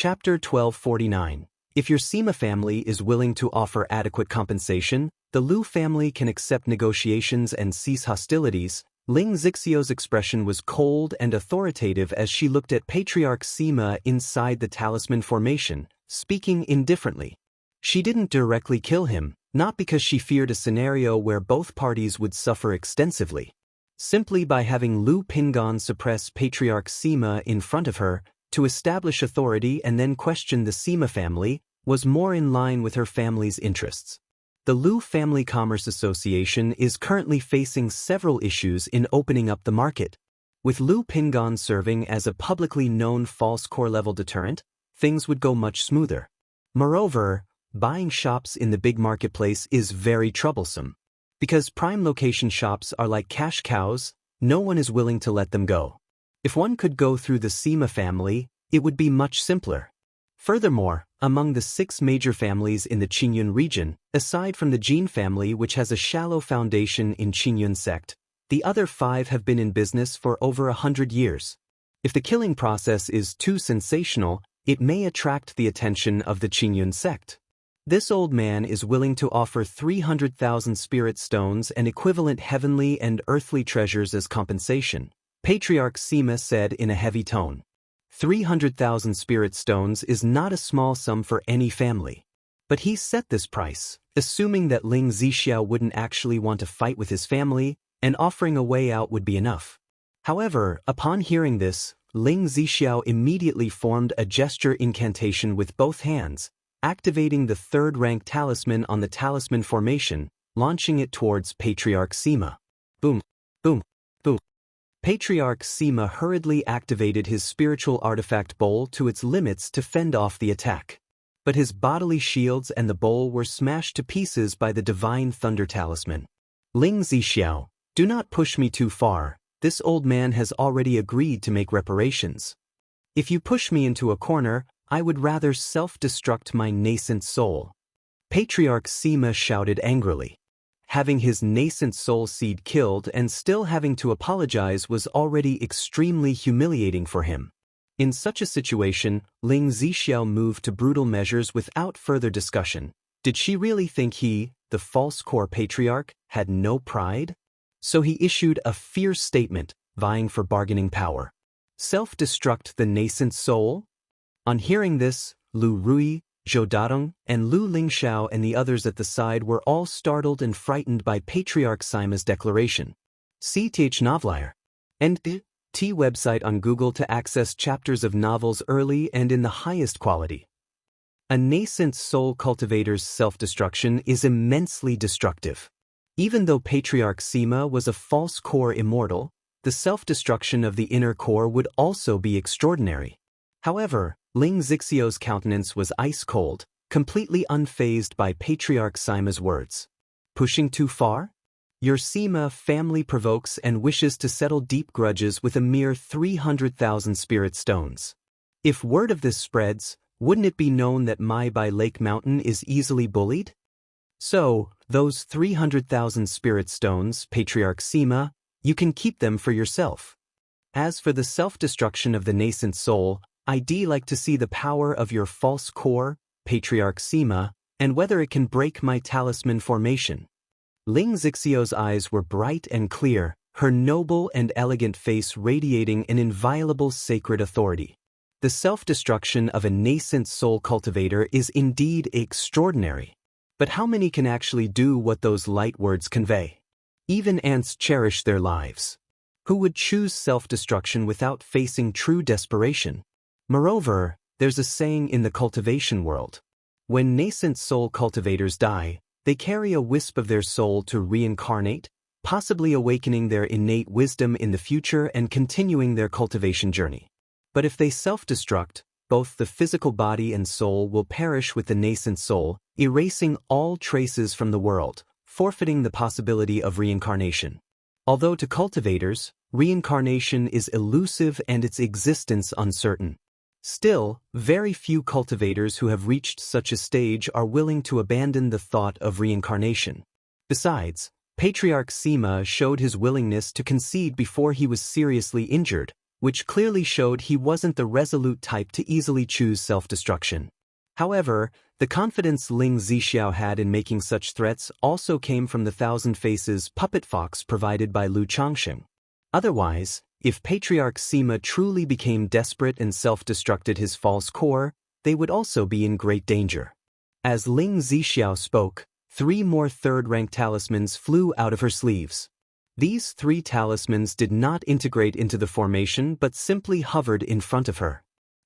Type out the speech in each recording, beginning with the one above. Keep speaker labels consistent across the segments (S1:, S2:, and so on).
S1: Chapter 1249. If your Sima family is willing to offer adequate compensation, the Lu family can accept negotiations and cease hostilities. Ling Zixio's expression was cold and authoritative as she looked at Patriarch Sima inside the talisman formation, speaking indifferently. She didn't directly kill him, not because she feared a scenario where both parties would suffer extensively. Simply by having Lu Pingon suppress Patriarch Sima in front of her, to establish authority and then question the Sima family, was more in line with her family's interests. The Lu Family Commerce Association is currently facing several issues in opening up the market. With Lu Pingon serving as a publicly known false core-level deterrent, things would go much smoother. Moreover, buying shops in the big marketplace is very troublesome. Because prime location shops are like cash cows, no one is willing to let them go. If one could go through the Sima family, it would be much simpler. Furthermore, among the 6 major families in the Qingyun region, aside from the Jin family which has a shallow foundation in Qingyun sect, the other 5 have been in business for over 100 years. If the killing process is too sensational, it may attract the attention of the Qingyun sect. This old man is willing to offer 300,000 spirit stones and equivalent heavenly and earthly treasures as compensation, Patriarch Sima said in a heavy tone. 300,000 spirit stones is not a small sum for any family. But he set this price, assuming that Ling Zixio wouldn't actually want to fight with his family, and offering a way out would be enough. However, upon hearing this, Ling Zixio immediately formed a gesture incantation with both hands, activating the 3rd rank talisman on the talisman formation, launching it towards Patriarch Sima. Boom, boom, boom. Patriarch Sima hurriedly activated his spiritual artifact bowl to its limits to fend off the attack. But his bodily shields and the bowl were smashed to pieces by the divine thunder talisman. Ling Zixio, do not push me too far, this old man has already agreed to make reparations. If you push me into a corner, I would rather self-destruct my nascent soul. Patriarch Sima shouted angrily. Having his nascent soul seed killed and still having to apologize was already extremely humiliating for him. In such a situation, Ling Zixio moved to brutal measures without further discussion. Did she really think he, the false core patriarch, had no pride? So he issued a fierce statement, vying for bargaining power. Self-destruct the nascent soul? On hearing this, Lu Rui, Zhou Dadong, and Lu Lingxiao and the others at the side were all startled and frightened by Patriarch Sima's declaration. See Th Novelier. And T website on Google to access chapters of novels early and in the highest quality. A nascent soul cultivator's self-destruction is immensely destructive. Even though Patriarch Sima was a false core immortal, the self-destruction of the inner core would also be extraordinary. However, Ling Zixio's countenance was ice-cold, completely unfazed by Patriarch Sima's words. Pushing too far? Your Sima family provokes and wishes to settle deep grudges with a mere 300,000 spirit stones. If word of this spreads, wouldn't it be known that Mai Bai Lake Mountain is easily bullied? So, those 300,000 spirit stones, Patriarch Sima, you can keep them for yourself. As for the self-destruction of the nascent soul, I'd like to see the power of your false core, Patriarch Sima, and whether it can break my talisman formation. Ling Zixio's eyes were bright and clear, her noble and elegant face radiating an inviolable sacred authority. The self-destruction of a nascent soul cultivator is indeed extraordinary. But how many can actually do what those light words convey? Even ants cherish their lives. Who would choose self-destruction without facing true desperation? Moreover, there's a saying in the cultivation world. When nascent soul cultivators die, they carry a wisp of their soul to reincarnate, possibly awakening their innate wisdom in the future and continuing their cultivation journey. But if they self-destruct, both the physical body and soul will perish with the nascent soul, erasing all traces from the world, forfeiting the possibility of reincarnation. Although to cultivators, reincarnation is elusive and its existence uncertain. Still, very few cultivators who have reached such a stage are willing to abandon the thought of reincarnation. Besides, Patriarch Sima showed his willingness to concede before he was seriously injured, which clearly showed he wasn't the resolute type to easily choose self-destruction. However, the confidence Ling Zixiao had in making such threats also came from the thousand faces puppet fox provided by Lu Changsheng. Otherwise, if Patriarch Sima truly became desperate and self-destructed his false core, they would also be in great danger. As Ling Zixiao spoke, 3 more third-rank talismans flew out of her sleeves. These 3 talismans did not integrate into the formation but simply hovered in front of her.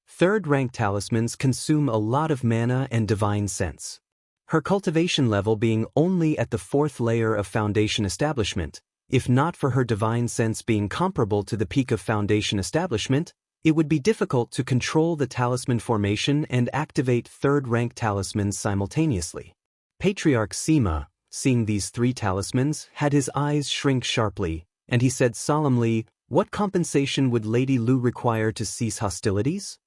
S1: Third-rank talismans consume a lot of mana and divine sense. Her cultivation level being only at the 4th layer of foundation establishment, if not for her divine sense being comparable to the peak of foundation establishment, it would be difficult to control the talisman formation and activate third-rank talismans simultaneously. Patriarch Sima, seeing these 3 talismans, had his eyes shrink sharply, and he said solemnly, "What compensation would Lady Lu require to cease hostilities?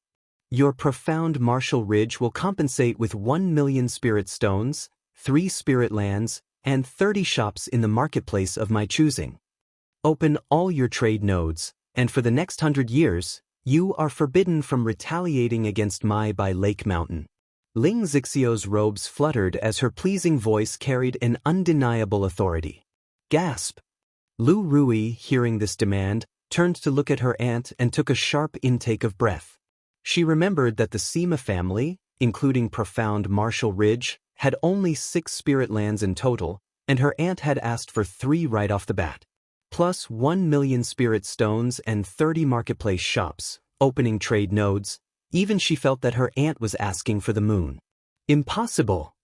S1: Your profound martial ridge will compensate with 1 million spirit stones, 3 spirit lands, and 30 shops in the marketplace of my choosing. Open all your trade nodes, and for the next 100 years, you are forbidden from retaliating against Mai by Lake Mountain." Ling Zixiao's robes fluttered as her pleasing voice carried an undeniable authority. Gasp! Lu Rui, hearing this demand, turned to look at her aunt and took a sharp intake of breath. She remembered that the Sima family, including profound martial ridge, had only 6 spirit lands in total, and her aunt had asked for 3 right off the bat. Plus 1 million spirit stones and 30 marketplace shops, opening trade nodes. Even she felt that her aunt was asking for the moon. Impossible!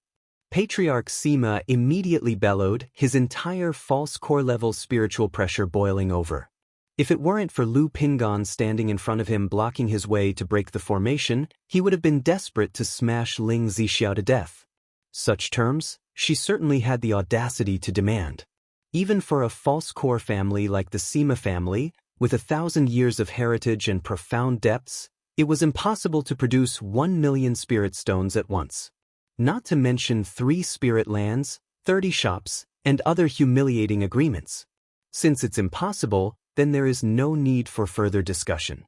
S1: Patriarch Sima immediately bellowed, his entire false core level spiritual pressure boiling over. If it weren't for Lu Pingon standing in front of him blocking his way to break the formation, he would have been desperate to smash Ling Zixiao to death. Such terms, she certainly had the audacity to demand. Even for a false core family like the Sima family, with 1,000 years of heritage and profound depths, it was impossible to produce 1 million spirit stones at once. Not to mention 3 spirit lands, 30 shops, and other humiliating agreements. Since it's impossible, then there is no need for further discussion.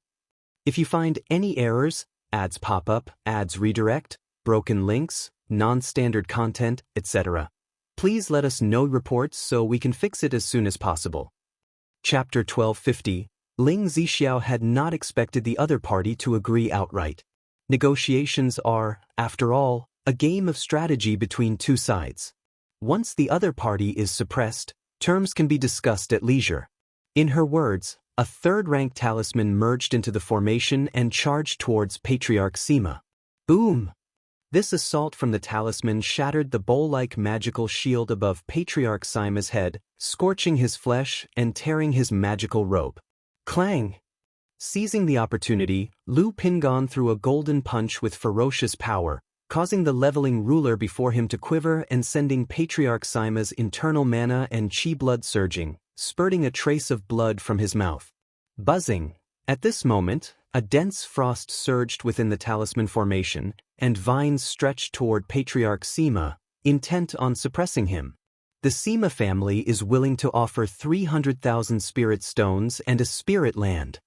S1: If you find any errors, ads pop up, ads redirect, broken links, non-standard content, etc., please let us know reports so we can fix it as soon as possible. Chapter 1250. Ling Zixiao had not expected the other party to agree outright. Negotiations are, after all, a game of strategy between 2 sides. Once the other party is suppressed, terms can be discussed at leisure. In her words, a third-rank talisman merged into the formation and charged towards Patriarch Sima. Boom! This assault from the talisman shattered the bowl-like magical shield above Patriarch Sima's head, scorching his flesh and tearing his magical robe. Clang! Seizing the opportunity, Lu Pingon threw a golden punch with ferocious power, causing the leveling ruler before him to quiver and sending Patriarch Sima's internal mana and chi blood surging, spurting a trace of blood from his mouth. Buzzing! At this moment, a dense frost surged within the talisman formation, and vines stretched toward Patriarch Sima, intent on suppressing him. The Sima family is willing to offer 300,000 spirit stones and a spirit land.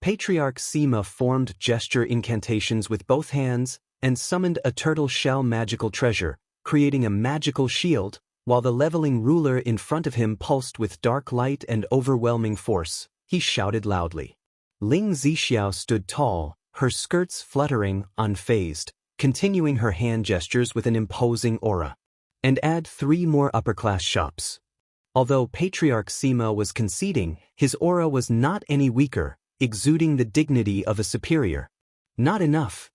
S1: Patriarch Sima formed gesture incantations with both hands and summoned a turtle shell magical treasure, creating a magical shield, while the leveling ruler in front of him pulsed with dark light and overwhelming force. He shouted loudly. Ling Zixiao stood tall, her skirts fluttering, unfazed, continuing her hand gestures with an imposing aura. And add 3 more upper-class shops. Although Patriarch Sima was conceding, his aura was not any weaker, exuding the dignity of a superior. Not enough.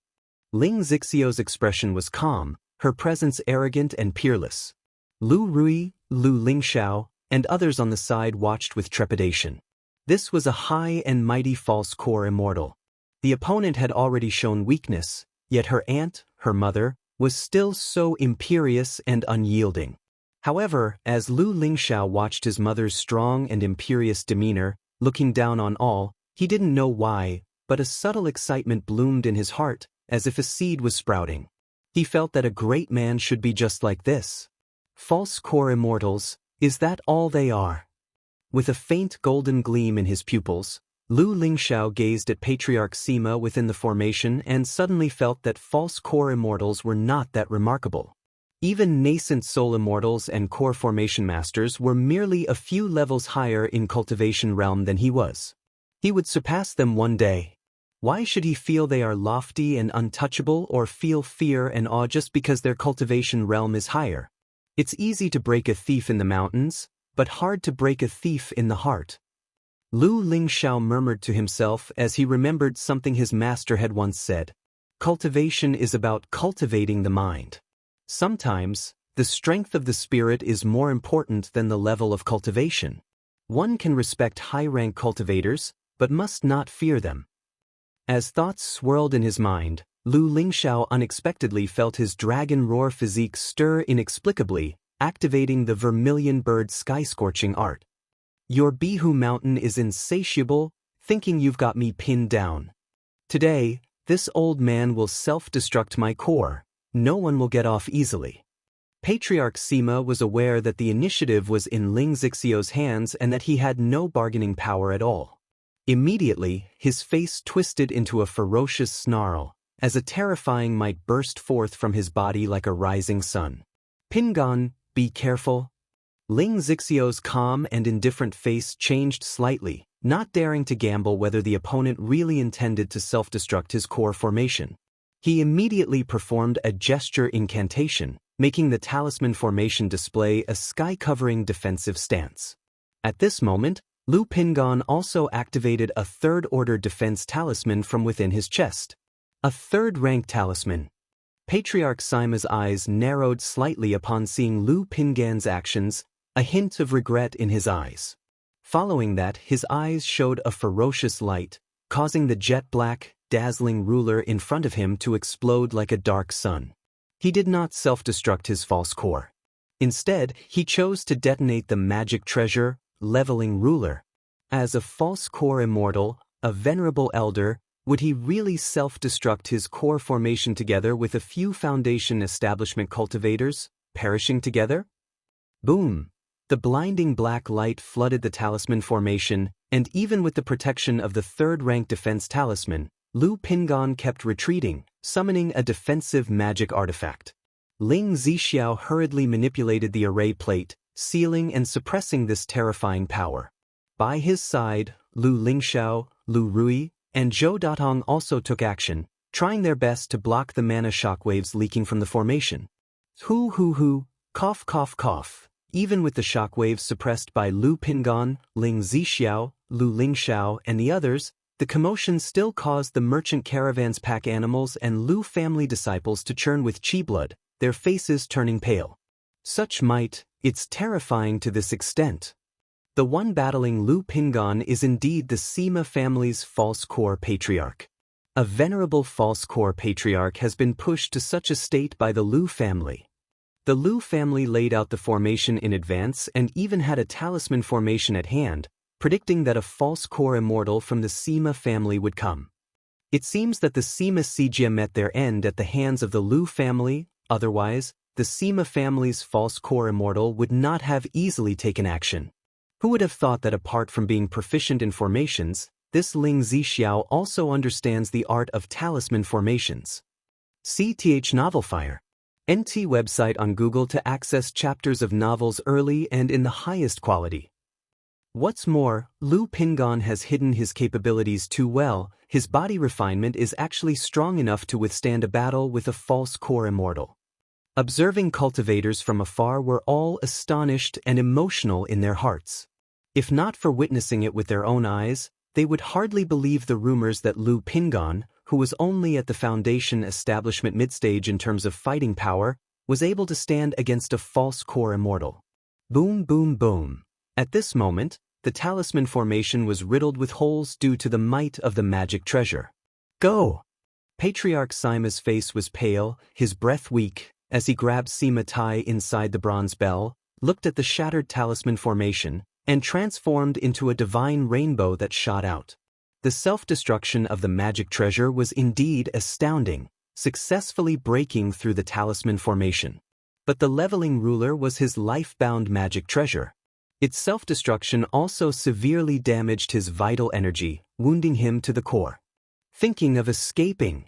S1: Ling Zixiao's expression was calm, her presence arrogant and peerless. Lu Rui, Lu Lingxiao, and others on the side watched with trepidation. This was a high and mighty false core immortal. The opponent had already shown weakness, yet her aunt, her mother, was still so imperious and unyielding. However, as Lu Lingxiao watched his mother's strong and imperious demeanor, looking down on all, he didn't know why, but a subtle excitement bloomed in his heart, as if a seed was sprouting. He felt that a great man should be just like this. False core immortals, is that all they are? With a faint golden gleam in his pupils, Lu Lingxiao gazed at Patriarch Sima within the formation and suddenly felt that false core immortals were not that remarkable. Even nascent soul immortals and core formation masters were merely a few levels higher in cultivation realm than he was. He would surpass them one day. Why should he feel they are lofty and untouchable or feel fear and awe just because their cultivation realm is higher? It's easy to break a thief in the mountains, but hard to break a thief in the heart. Lu Lingxiao murmured to himself as he remembered something his master had once said. Cultivation is about cultivating the mind. Sometimes, the strength of the spirit is more important than the level of cultivation. One can respect high-rank cultivators, but must not fear them. As thoughts swirled in his mind, Lu Lingxiao unexpectedly felt his dragon roar physique stir inexplicably, activating the vermilion bird sky-scorching art. Your Bihu mountain is insatiable, thinking you've got me pinned down. Today, this old man will self-destruct my core. No one will get off easily. Patriarch Sima was aware that the initiative was in Ling Zixio's hands and that he had no bargaining power at all. Immediately, his face twisted into a ferocious snarl, as a terrifying might burst forth from his body like a rising sun. Pingon, be careful. Ling Zixio's calm and indifferent face changed slightly, not daring to gamble whether the opponent really intended to self-destruct his core formation. He immediately performed a gesture incantation, making the talisman formation display a sky-covering defensive stance. At this moment, Lu Pingon also activated a third-order defense talisman from within his chest. A third-rank talisman. Patriarch Sima's eyes narrowed slightly upon seeing Lu Pingon's actions, a hint of regret in his eyes. Following that, his eyes showed a ferocious light, causing the jet-black, dazzling ruler in front of him to explode like a dark sun. He did not self-destruct his false core. Instead, he chose to detonate the magic treasure, leveling ruler. As a false core immortal, a venerable elder, would he really self-destruct his core formation together with a few foundation establishment cultivators, perishing together? Boom! The blinding black light flooded the talisman formation, and even with the protection of the third-rank defense talisman, Lu Pingon kept retreating, summoning a defensive magic artifact. Ling Zixiao hurriedly manipulated the array plate, sealing and suppressing this terrifying power. By his side, Lu Lingxiao, Lu Rui, and Zhou Datong also took action, trying their best to block the mana shockwaves leaking from the formation. Hoo hoo hoo, cough cough cough. Even with the shockwaves suppressed by Lu Pingon, Ling Zixiao, Lu Lingxiao, and the others, the commotion still caused the merchant caravan's pack animals and Lu family disciples to churn with chi blood, their faces turning pale. Such might, it's terrifying to this extent. The one battling Lu Pingon is indeed the Sima family's false core patriarch. A venerable false core patriarch has been pushed to such a state by the Lu family. The Lu family laid out the formation in advance and even had a talisman formation at hand, predicting that a false core immortal from the Sima family would come. It seems that the Sima Sijia met their end at the hands of the Lu family, otherwise, the Sima family's false core immortal would not have easily taken action. Who would have thought that apart from being proficient in formations, this Ling Zixiao also understands the art of talisman formations? CTH Novelfire. NT website on Google to access chapters of novels early and in the highest quality. What's more, Lu Pingon has hidden his capabilities too well. His body refinement is actually strong enough to withstand a battle with a false core immortal. Observing cultivators from afar were all astonished and emotional in their hearts. If not for witnessing it with their own eyes, they would hardly believe the rumors that Lu Pingon, who was only at the Foundation establishment midstage in terms of fighting power, was able to stand against a false core immortal. Boom boom boom. At this moment, the talisman formation was riddled with holes due to the might of the magic treasure. Go! Patriarch Sima's face was pale, his breath weak, as he grabbed Sima Tai inside the bronze bell, looked at the shattered talisman formation, and transformed into a divine rainbow that shot out. The self-destruction of the magic treasure was indeed astounding, successfully breaking through the talisman formation. But the leveling ruler was his life-bound magic treasure. Its self-destruction also severely damaged his vital energy, wounding him to the core. Thinking of escaping,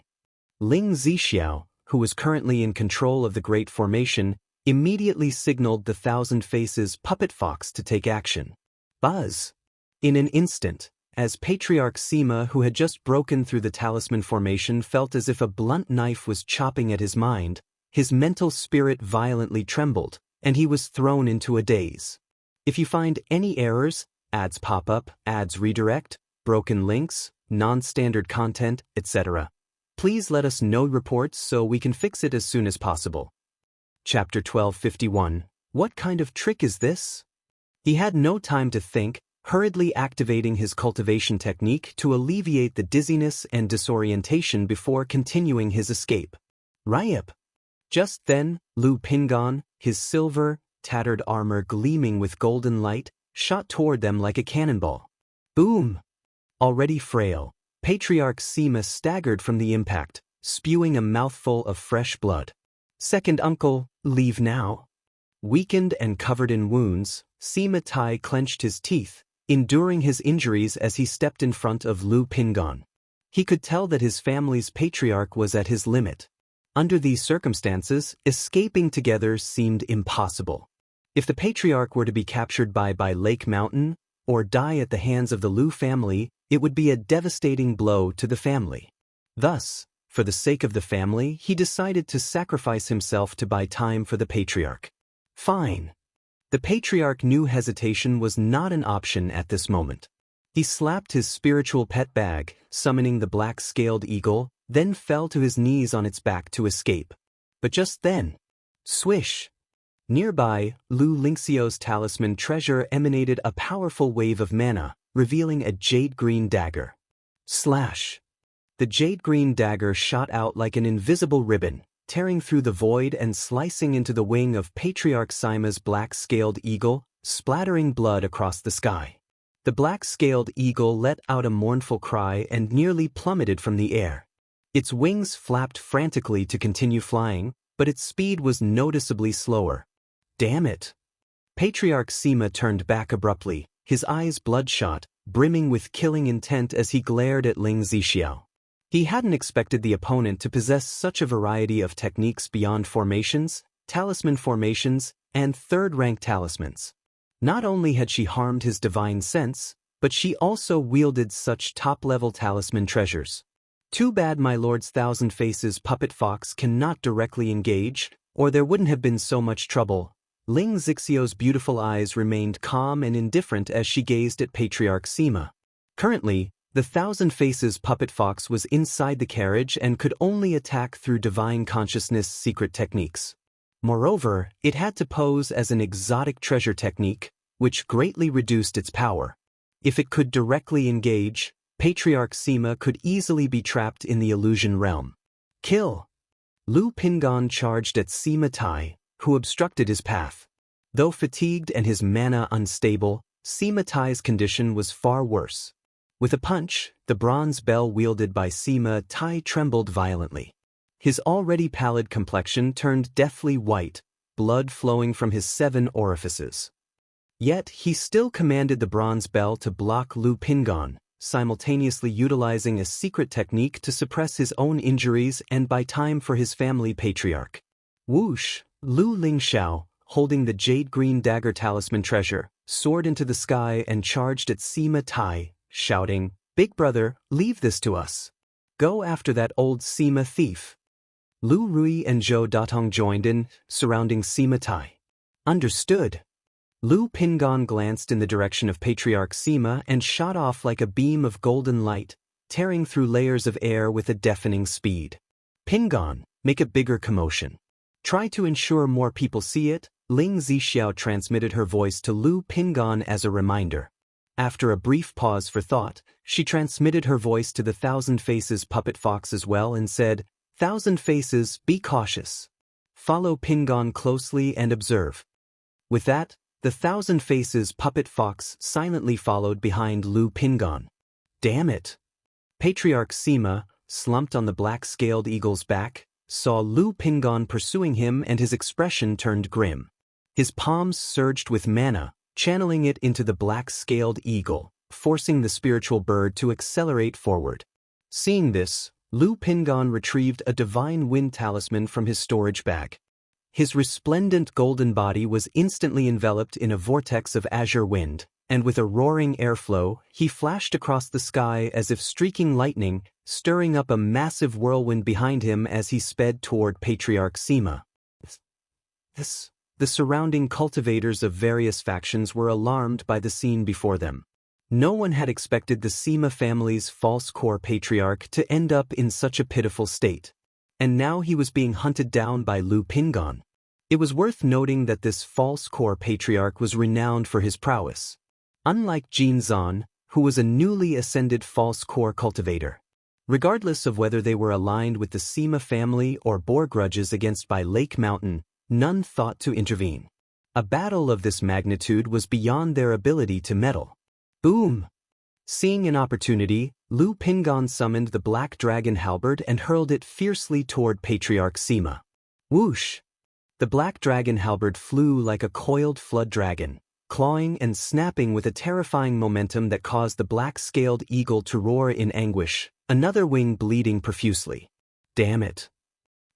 S1: Ling Zixiao, who was currently in control of the Great Formation, immediately signaled the Thousand Faces puppet fox to take action. Buzz! In an instant, as Patriarch Sima, who had just broken through the talisman formation, felt as if a blunt knife was chopping at his mind, his mental spirit violently trembled, and he was thrown into a daze. If you find any errors, ads pop up, ads redirect, broken links, non-standard content, etc., please let us know reports so we can fix it as soon as possible. Chapter 1251. What kind of trick is this? He had no time to think, hurriedly activating his cultivation technique to alleviate the dizziness and disorientation before continuing his escape. Ryip! Just then, Lu Pingon, his silver, tattered armor gleaming with golden light, shot toward them like a cannonball. Boom! Already frail, Patriarch Sima staggered from the impact, spewing a mouthful of fresh blood. Second uncle, leave now. Weakened and covered in wounds, Sima Tai clenched his teeth, enduring his injuries as he stepped in front of Lu Pingon. He could tell that his family's patriarch was at his limit. Under these circumstances, escaping together seemed impossible. If the patriarch were to be captured by Lake Mountain, or die at the hands of the Lu family, it would be a devastating blow to the family. Thus, for the sake of the family, he decided to sacrifice himself to buy time for the patriarch. Fine. The patriarch knew hesitation was not an option at this moment. He slapped his spiritual pet bag, summoning the black-scaled eagle, then fell to his knees on its back to escape. But just then, swish! Nearby, Lu Lingxiao's talisman treasure emanated a powerful wave of mana, revealing a jade-green dagger. Slash! The jade-green dagger shot out like an invisible ribbon, tearing through the void and slicing into the wing of Patriarch Sima's black-scaled eagle, splattering blood across the sky. The black-scaled eagle let out a mournful cry and nearly plummeted from the air. Its wings flapped frantically to continue flying, but its speed was noticeably slower. Damn it! Patriarch Sima turned back abruptly, his eyes bloodshot, brimming with killing intent as he glared at Ling Zixiao. He hadn't expected the opponent to possess such a variety of techniques beyond formations, talisman formations, and third-rank talismans. Not only had she harmed his divine sense, but she also wielded such top-level talisman treasures. Too bad my lord's Thousand Faces puppet fox cannot directly engage, or there wouldn't have been so much trouble. Ling Zixiao's beautiful eyes remained calm and indifferent as she gazed at Patriarch Sima. Currently, the Thousand Faces puppet fox was inside the carriage and could only attack through divine consciousness secret techniques. Moreover, it had to pose as an exotic treasure technique, which greatly reduced its power. If it could directly engage, Patriarch Sima could easily be trapped in the illusion realm. Kill! Lu Pingon charged at Sima Tai, who obstructed his path. Though fatigued and his mana unstable, Sima Tai's condition was far worse. With a punch, the bronze bell wielded by Sima Tai trembled violently. His already pallid complexion turned deathly white, blood flowing from his 7 orifices. Yet he still commanded the bronze bell to block Lu Pingon, simultaneously utilizing a secret technique to suppress his own injuries and buy time for his family patriarch. Whoosh! Lu Lingxiao, holding the jade-green dagger talisman treasure, soared into the sky and charged at Sima Tai, shouting, "Big brother, leave this to us. Go after that old Sima thief." Lu Rui and Zhou Datong joined in, surrounding Sima Tai. Understood. Lu Pingon glanced in the direction of Patriarch Sima and shot off like a beam of golden light, tearing through layers of air with a deafening speed. Pingon, make a bigger commotion. Try to ensure more people see it. Ling Zixiao transmitted her voice to Lu Pingon as a reminder. After a brief pause for thought, she transmitted her voice to the Thousand Faces puppet fox as well and said, "Thousand Faces, be cautious. Follow Pingon closely and observe." With that, the Thousand Faces puppet fox silently followed behind Lu Pingon. Damn it! Patriarch Sima, slumped on the black-scaled eagle's back, saw Lu Pingon pursuing him and his expression turned grim. His palms surged with mana, channeling it into the black-scaled eagle, forcing the spiritual bird to accelerate forward. Seeing this, Lu Pingan retrieved a divine wind talisman from his storage bag. His resplendent golden body was instantly enveloped in a vortex of azure wind, and with a roaring airflow, he flashed across the sky as if streaking lightning, stirring up a massive whirlwind behind him as he sped toward Patriarch Sima. The surrounding cultivators of various factions were alarmed by the scene before them. No one had expected the Sima family's false core patriarch to end up in such a pitiful state. And now he was being hunted down by Lu Pingan. It was worth noting that this false core patriarch was renowned for his prowess. Unlike Jin Zan, who was a newly ascended false core cultivator. Regardless of whether they were aligned with the Sima family or bore grudges against by Lake Mountain, none thought to intervene. A battle of this magnitude was beyond their ability to meddle. Boom! Seeing an opportunity, Lu Pingan summoned the Black Dragon Halberd and hurled it fiercely toward Patriarch Sima. Whoosh! The Black Dragon Halberd flew like a coiled flood dragon, clawing and snapping with a terrifying momentum that caused the black-scaled eagle to roar in anguish, another wing bleeding profusely. Damn it!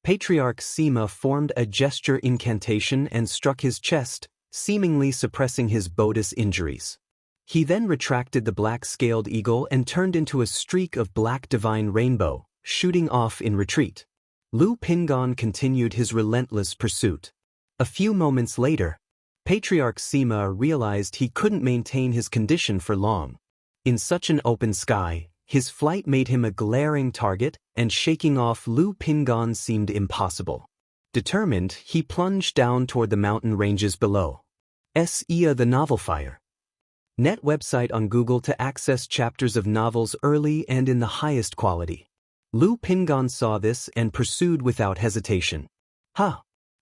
S1: Patriarch Sima formed a gesture incantation and struck his chest, seemingly suppressing his bodis injuries. He then retracted the black-scaled eagle and turned into a streak of black divine rainbow, shooting off in retreat. Lu Pingan continued his relentless pursuit. A few moments later, Patriarch Sima realized he couldn't maintain his condition for long. In such an open sky, his flight made him a glaring target, and shaking off Lu Pingan seemed impossible. Determined, he plunged down toward the mountain ranges below. Sia the Novel Fire. Net website on Google to access chapters of novels early and in the highest quality. Lu Pingan saw this and pursued without hesitation.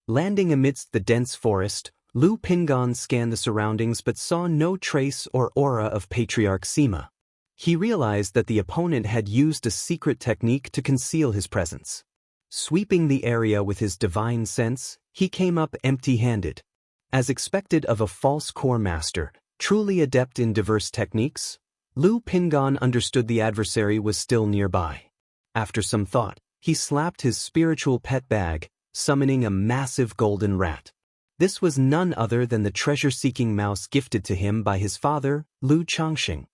S1: Landing amidst the dense forest, Lu Pingan scanned the surroundings but saw no trace or aura of Patriarch Sima. He realized that the opponent had used a secret technique to conceal his presence. Sweeping the area with his divine sense, he came up empty-handed. As expected of a false core master, truly adept in diverse techniques, Lu Pingan understood the adversary was still nearby. After some thought, he slapped his spiritual pet bag, summoning a massive golden rat. This was none other than the treasure-seeking mouse gifted to him by his father, Lu Changxing.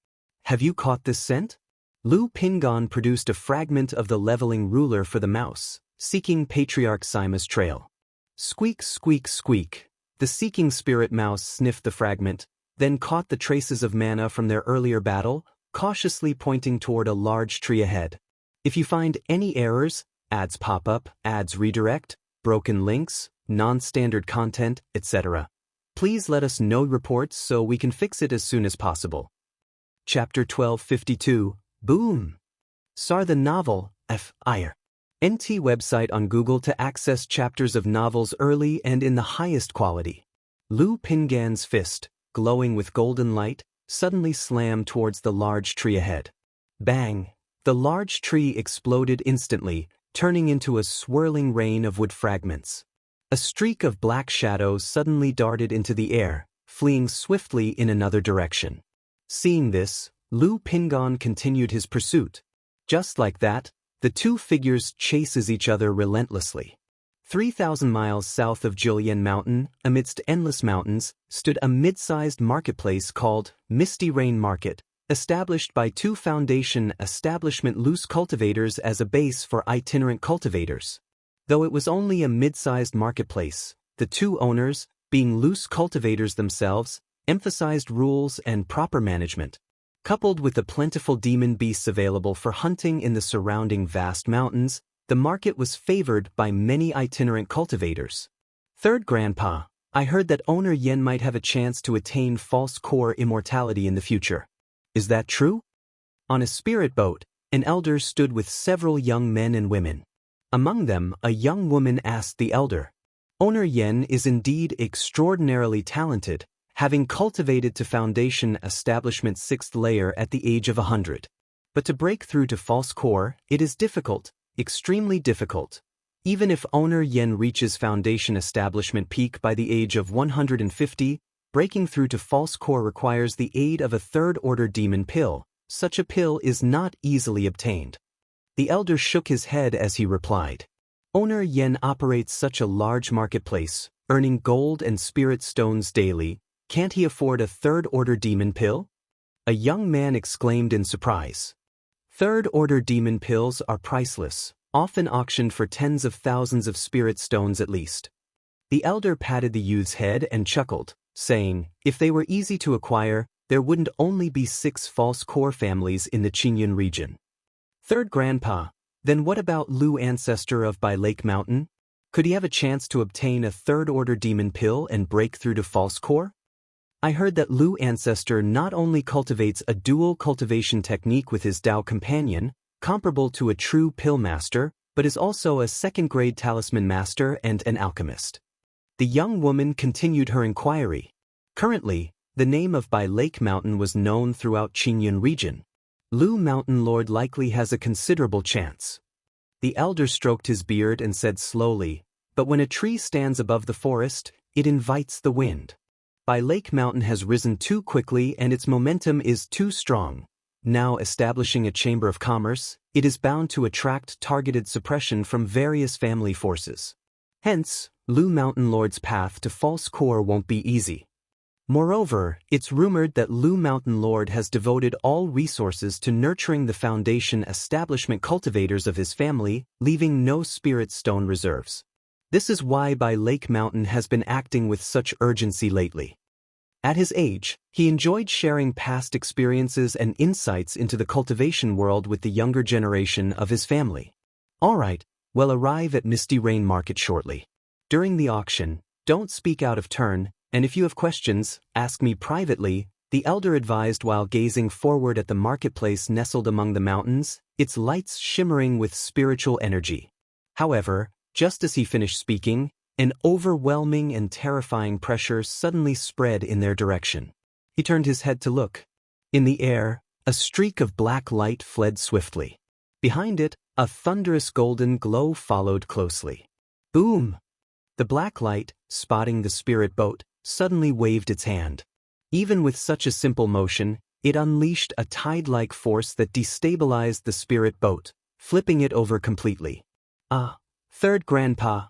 S1: Have you caught this scent? Lu Pingan produced a fragment of the leveling ruler for the mouse, seeking Patriarch Sima's trail. Squeak, squeak, squeak. The seeking spirit mouse sniffed the fragment, then caught the traces of mana from their earlier battle, cautiously pointing toward a large tree ahead. If you find any errors, ads pop up, ads redirect, broken links, non-standard content, etc., please let us know reports so we can fix it as soon as possible. Chapter 1252, Boom! Sar the Novel, F.I.R. NT website on Google to access chapters of novels early and in the highest quality. Lu Pingan's fist, glowing with golden light, suddenly slammed towards the large tree ahead. Bang! The large tree exploded instantly, turning into a swirling rain of wood fragments. A streak of black shadows suddenly darted into the air, fleeing swiftly in another direction. Seeing this, Lu Pingan continued his pursuit. Just like that, the two figures chases each other relentlessly. 3,000 miles south of Julian Mountain, amidst endless mountains, stood a mid-sized marketplace called Misty Rain Market, established by two foundation establishment loose cultivators as a base for itinerant cultivators. Though it was only a mid-sized marketplace, the two owners, being loose cultivators themselves, emphasized rules and proper management. Coupled with the plentiful demon beasts available for hunting in the surrounding vast mountains, the market was favored by many itinerant cultivators. Third Grandpa, I heard that owner Yen might have a chance to attain false core immortality in the future. Is that true? On a spirit boat, an elder stood with several young men and women. Among them, a young woman asked the elder. Owner Yen is indeed extraordinarily talented, having cultivated to foundation establishment 6th layer at the age of 100. But to break through to false core, it is difficult. Extremely difficult. Even if owner Yen reaches foundation establishment peak by the age of 150, breaking through to false core requires the aid of a third-order demon pill. Such a pill is not easily obtained. The elder shook his head as he replied. Owner Yen operates such a large marketplace, earning gold and spirit stones daily. Can't he afford a third-order demon pill? A young man exclaimed in surprise. Third-order demon pills are priceless, often auctioned for tens of thousands of spirit stones at least. The elder patted the youth's head and chuckled, saying, if they were easy to acquire, there wouldn't only be 6 false core families in the Qingyun region. Third grandpa, then what about Lu ancestor of by Lake Mountain? Could he have a chance to obtain a third-order demon pill and break through to false core? I heard that Lu ancestor not only cultivates a dual cultivation technique with his Dao companion, comparable to a true pill master, but is also a second-grade talisman master and an alchemist. The young woman continued her inquiry. Currently, the name of By Lake Mountain was known throughout Qingyun region. Lu Mountain Lord likely has a considerable chance. The elder stroked his beard and said slowly, but when a tree stands above the forest, it invites the wind. By Lake Mountain has risen too quickly and its momentum is too strong. Now establishing a chamber of commerce, it is bound to attract targeted suppression from various family forces. Hence, Lu Mountain Lord's path to false core won't be easy. Moreover, it's rumored that Lu Mountain Lord has devoted all resources to nurturing the foundation establishment cultivators of his family, leaving no spirit stone reserves. This is why By Lake Mountain has been acting with such urgency lately. At his age, he enjoyed sharing past experiences and insights into the cultivation world with the younger generation of his family. Alright, we'll arrive at Misty Rain Market shortly. During the auction, don't speak out of turn, and if you have questions, ask me privately, the elder advised while gazing forward at the marketplace nestled among the mountains, its lights shimmering with spiritual energy. However, just as he finished speaking, an overwhelming and terrifying pressure suddenly spread in their direction. He turned his head to look. In the air, a streak of black light fled swiftly. Behind it, a thunderous golden glow followed closely. Boom! The black light, spotting the spirit boat, suddenly waved its hand. Even with such a simple motion, it unleashed a tide-like force that destabilized the spirit boat, flipping it over completely. Ah, third grandpa!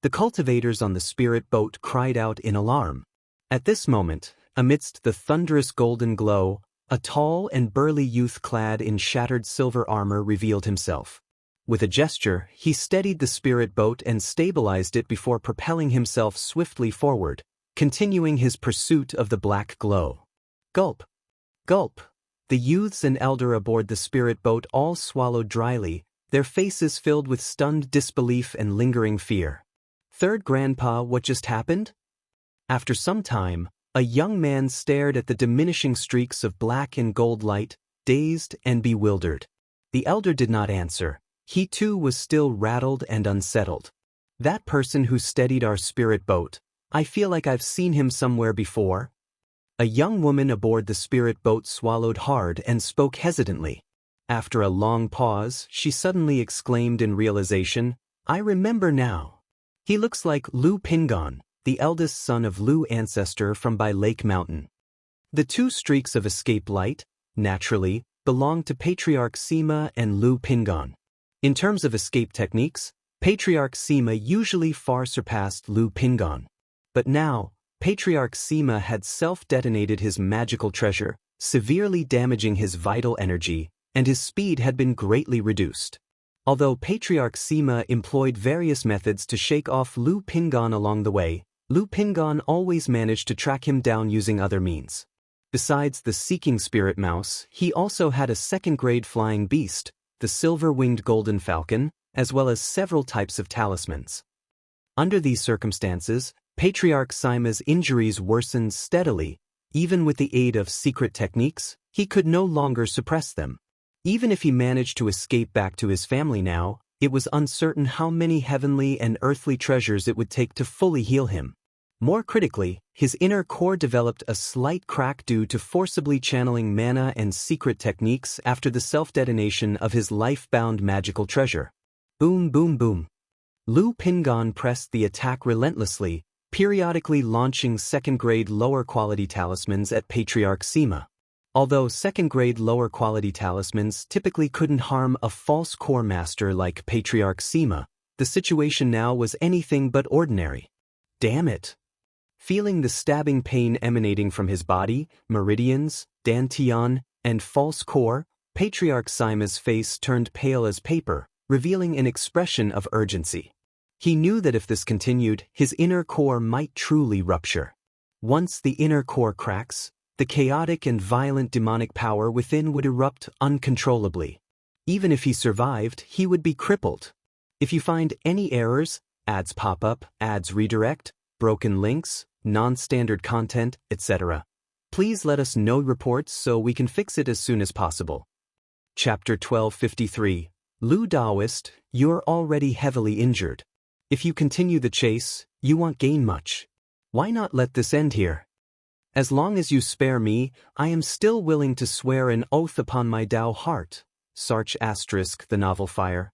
S1: The cultivators on the spirit boat cried out in alarm. At this moment, amidst the thunderous golden glow, a tall and burly youth clad in shattered silver armor revealed himself. With a gesture, he steadied the spirit boat and stabilized it before propelling himself swiftly forward, continuing his pursuit of the black glow. Gulp! Gulp! The youths and elder aboard the spirit boat all swallowed dryly, their faces filled with stunned disbelief and lingering fear. Third grandpa, what just happened? After some time, a young man stared at the diminishing streaks of black and gold light, dazed and bewildered. The elder did not answer. He too was still rattled and unsettled. That person who steadied our spirit boat, I feel like I've seen him somewhere before. A young woman aboard the spirit boat swallowed hard and spoke hesitantly. After a long pause, she suddenly exclaimed in realization, I remember now. He looks like Lu Pingon, the eldest son of Lu ancestor from By Lake Mountain. The 2 streaks of escape light, naturally, belonged to Patriarch Sima and Lu Pingon. In terms of escape techniques, Patriarch Sima usually far surpassed Lu Pingon. But now, Patriarch Sima had self-detonated his magical treasure, severely damaging his vital energy, and his speed had been greatly reduced. Although Patriarch Sima employed various methods to shake off Lu Pingon along the way, Lu Pingon always managed to track him down using other means. Besides the seeking spirit mouse, he also had a second-grade flying beast, the silver-winged golden falcon, as well as several types of talismans. Under these circumstances, Patriarch Sima's injuries worsened steadily. Even with the aid of secret techniques, he could no longer suppress them. Even if he managed to escape back to his family now, it was uncertain how many heavenly and earthly treasures it would take to fully heal him. More critically, his inner core developed a slight crack due to forcibly channeling mana and secret techniques after the self-detonation of his life-bound magical treasure. Boom, boom, boom. Lu Pingon pressed the attack relentlessly, periodically launching second-grade lower-quality talismans at Patriarch Sima. Although second-grade lower-quality talismans typically couldn't harm a false core master like Patriarch Sima, the situation now was anything but ordinary. Damn it! Feeling the stabbing pain emanating from his body, meridians, dantian, and false core, Patriarch Sima's face turned pale as paper, revealing an expression of urgency. He knew that if this continued, his inner core might truly rupture. Once the inner core cracks, the chaotic and violent demonic power within would erupt uncontrollably. Even if he survived, he would be crippled. If you find any errors, ads pop up, ads redirect, broken links, non-standard content, etc., please let us know reports so we can fix it as soon as possible. Chapter 1253. Lu Daoist, you're already heavily injured. If you continue the chase, you won't gain much. Why not let this end here? As long as you spare me, I am still willing to swear an oath upon my Dao heart. Sarch * the novel Fire.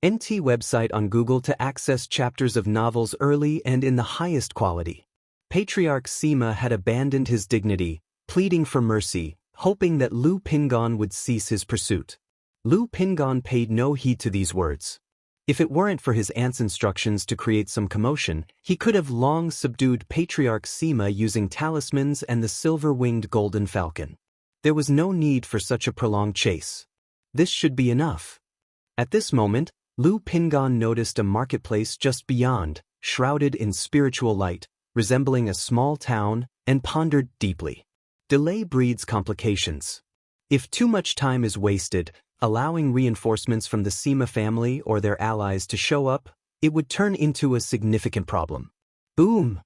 S1: NT website on Google to access chapters of novels early and in the highest quality. Patriarch Sima had abandoned his dignity, pleading for mercy, hoping that Lu Pingon would cease his pursuit. Lu Pingon paid no heed to these words. If it weren't for his aunt's instructions to create some commotion, he could have long subdued Patriarch Sima using talismans and the silver-winged golden falcon. There was no need for such a prolonged chase. This should be enough. At this moment, Lu Pingon noticed a marketplace just beyond, shrouded in spiritual light, resembling a small town, and pondered deeply. Delay breeds complications. If too much time is wasted, allowing reinforcements from the Sima family or their allies to show up, it would turn into a significant problem. Boom!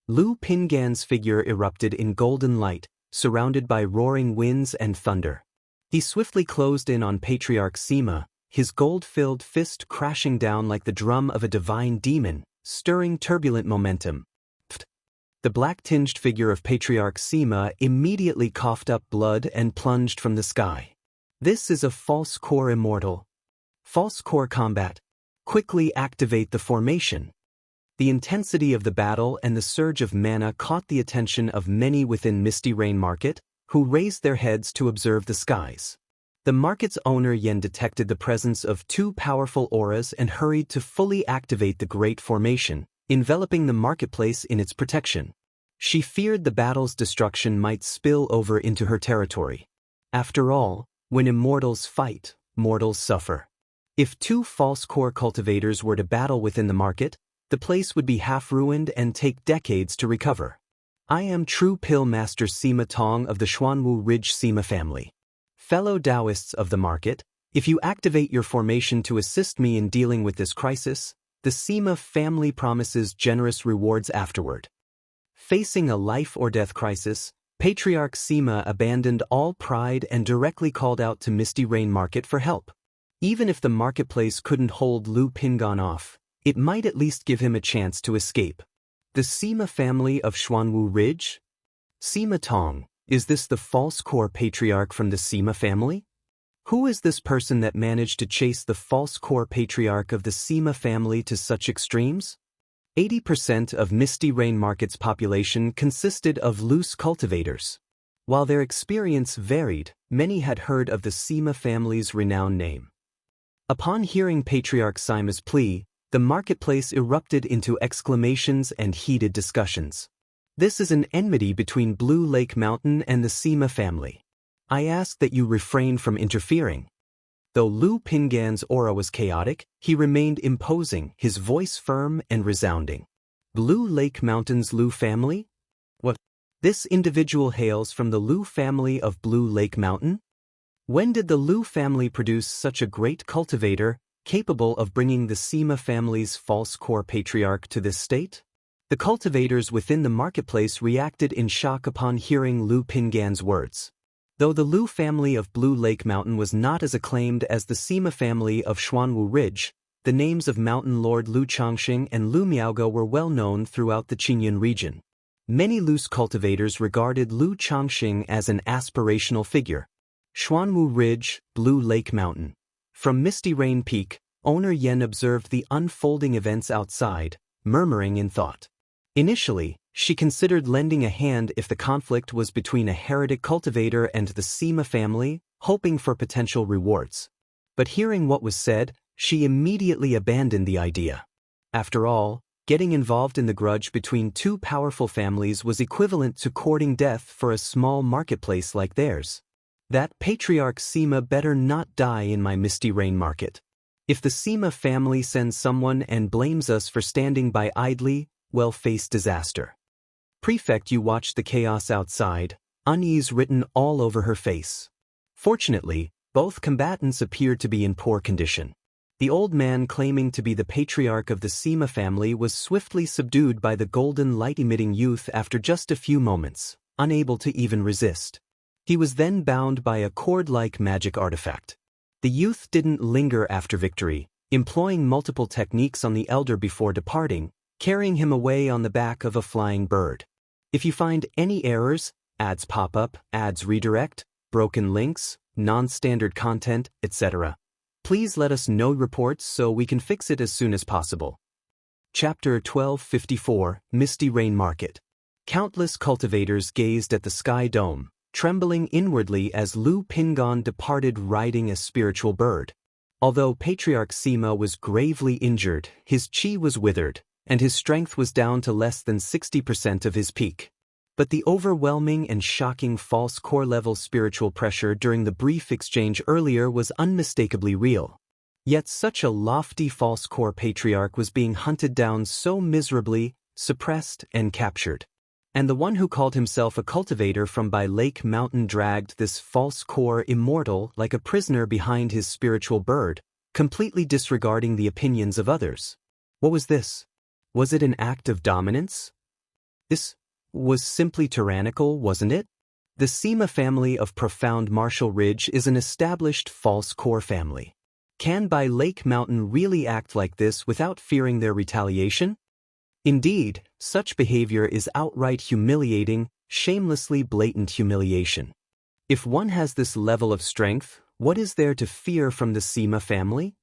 S1: Lu Pingan's figure erupted in golden light, surrounded by roaring winds and thunder. He swiftly closed in on Patriarch Sima, his gold-filled fist crashing down like the drum of a divine demon, stirring turbulent momentum. The black-tinged figure of Patriarch Sima immediately coughed up blood and plunged from the sky. This is a false core immortal. False core combat. Quickly activate the formation. The intensity of the battle and the surge of mana caught the attention of many within Misty Rain Market, who raised their heads to observe the skies. The market's owner Yen detected the presence of two powerful auras and hurried to fully activate the Great Formation, enveloping the marketplace in its protection. She feared the battle's destruction might spill over into her territory. After all, when immortals fight, mortals suffer. If two false core cultivators were to battle within the market, the place would be half-ruined and take decades to recover. I am True Pill Master Sima Tong of the Xuanwu Ridge Sima family. Fellow Daoists of the market, if you activate your formation to assist me in dealing with this crisis, the Sima family promises generous rewards afterward. Facing a life-or-death crisis, Patriarch Sima abandoned all pride and directly called out to Misty Rain Market for help. Even if the marketplace couldn't hold Lu Pingon off, it might at least give him a chance to escape. The Sima family of Xuanwu Ridge? Sima Tong, is this the false core patriarch from the Sima family? Who is this person that managed to chase the false core patriarch of the Sima family to such extremes? 80% of Misty Rain Market's population consisted of loose cultivators. While their experience varied, many had heard of the Sima family's renowned name. Upon hearing Patriarch Sima's plea, the marketplace erupted into exclamations and heated discussions. This is an enmity between Blue Lake Mountain and the Sima family. I ask that you refrain from interfering. Though Lu Pingan's aura was chaotic, he remained imposing, his voice firm and resounding. Blue Lake Mountain's Lu family? What? This individual hails from the Lu family of Blue Lake Mountain? When did the Lu family produce such a great cultivator, capable of bringing the Sima family's false core patriarch to this state? The cultivators within the marketplace reacted in shock upon hearing Lu Pingan's words. Though the Lu family of Blue Lake Mountain was not as acclaimed as the Sima family of Xuanwu Ridge, the names of Mountain Lord Lu Changxing and Lu Miaoge were well known throughout the Qingyun region. Many loose cultivators regarded Lu Changxing as an aspirational figure. Xuanwu Ridge, Blue Lake Mountain. From Misty Rain Peak, owner Yen observed the unfolding events outside, murmuring in thought. Initially, she considered lending a hand if the conflict was between a heretic cultivator and the Sima family, hoping for potential rewards. But hearing what was said, she immediately abandoned the idea. After all, getting involved in the grudge between two powerful families was equivalent to courting death for a small marketplace like theirs. That patriarch Sima better not die in my Misty Rain market. If the Sima family sends someone and blames us for standing by idly, we'll face disaster. Prefect, you watched the chaos outside, unease written all over her face. Fortunately, both combatants appeared to be in poor condition. The old man claiming to be the patriarch of the Sima family was swiftly subdued by the golden light-emitting youth after just a few moments, unable to even resist. He was then bound by a cord-like magic artifact. The youth didn't linger after victory, employing multiple techniques on the elder before departing, carrying him away on the back of a flying bird. If you find any errors, ads pop up, ads redirect, broken links, non-standard content, etc., please let us know reports so we can fix it as soon as possible. Chapter 1254, Misty Rain Market. Countless cultivators gazed at the sky dome, trembling inwardly as Lu Pingon departed riding a spiritual bird. Although Patriarch Sima was gravely injured, his chi was withered, and his strength was down to less than 60% of his peak. But the overwhelming and shocking false core-level spiritual pressure during the brief exchange earlier was unmistakably real. Yet such a lofty false core patriarch was being hunted down so miserably, suppressed and captured. And the one who called himself a cultivator from by Lake Mountain dragged this false core immortal like a prisoner behind his spiritual bird, completely disregarding the opinions of others. What was this? Was it an act of dominance? This was simply tyrannical, wasn't it? The Sima family of Profound Martial Ridge is an established false core family. Can by Lake Mountain really act like this without fearing their retaliation? Indeed, such behavior is outright humiliating, shamelessly blatant humiliation. If one has this level of strength, what is there to fear from the Sima family?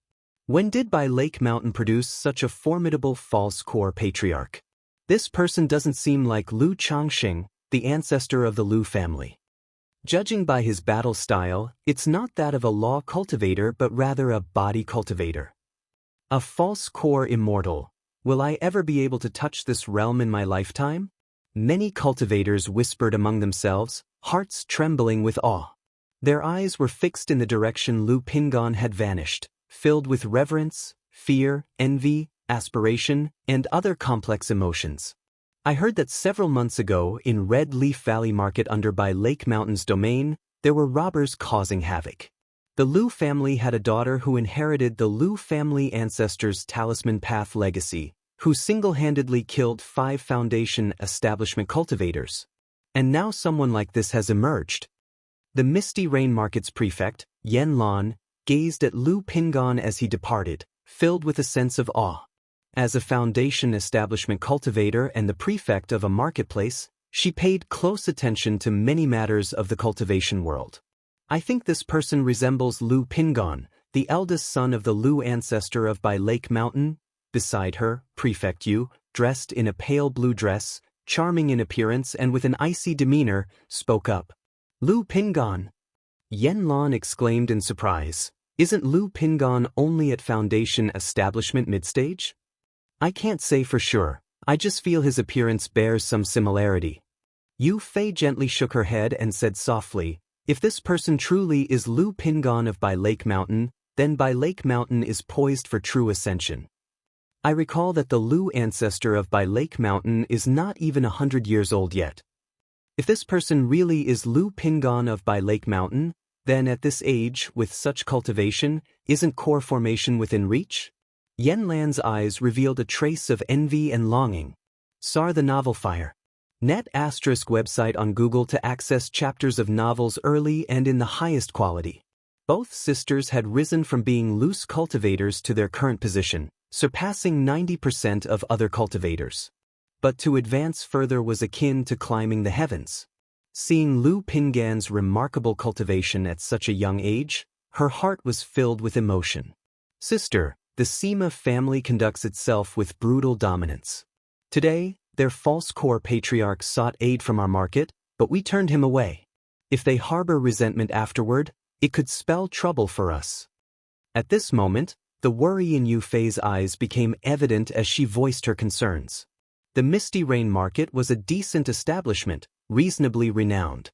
S1: When did by Lake Mountain produce such a formidable false core patriarch? This person doesn't seem like Lu Changxing, the ancestor of the Lu family. Judging by his battle style, it's not that of a law cultivator but rather a body cultivator. A false core immortal. Will I ever be able to touch this realm in my lifetime? Many cultivators whispered among themselves, hearts trembling with awe. Their eyes were fixed in the direction Lu Pingon had vanished, filled with reverence, fear, envy, aspiration, and other complex emotions. I heard that several months ago in Red Leaf Valley Market under by Lake Mountain's domain, there were robbers causing havoc. The Lu family had a daughter who inherited the Lu family ancestors' talisman path legacy, who single-handedly killed 5 Foundation establishment cultivators. And now someone like this has emerged. The Misty Rain Market's prefect, Yen Lan, gazed at Lu Pingon as he departed, filled with a sense of awe. As a Foundation establishment cultivator and the prefect of a marketplace, she paid close attention to many matters of the cultivation world. I think this person resembles Lu Pingon, the eldest son of the Lu ancestor of by Lake Mountain. Beside her, Prefect Yu, dressed in a pale blue dress, charming in appearance and with an icy demeanor, spoke up. Lu Pingon! Yen Lan exclaimed in surprise. Isn't Lu Pingon only at Foundation establishment midstage? I can't say for sure, I just feel his appearance bears some similarity. Yu Fei gently shook her head and said softly, if this person truly is Lu Pingon of by Lake Mountain, then by Lake Mountain is poised for true ascension. I recall that the Lu ancestor of by Lake Mountain is not even 100 years old yet. If this person really is Lu Pingon of by Lake Mountain, then at this age, with such cultivation, isn't core formation within reach? Yen Lan's eyes revealed a trace of envy and longing. Sar the Novel Fire. Net * website on Google to access chapters of novels early and in the highest quality. Both sisters had risen from being loose cultivators to their current position, surpassing 90% of other cultivators. But to advance further was akin to climbing the heavens. Seeing Lu Pingan's remarkable cultivation at such a young age, her heart was filled with emotion. Sister, the Sima family conducts itself with brutal dominance. Today, Their false core patriarch sought aid from our market, but we turned him away. If they harbor resentment afterward, it could spell trouble for us. At this moment, the worry in Yu Fei's eyes became evident as she voiced her concerns. The Misty Rain Market was a decent establishment, reasonably renowned.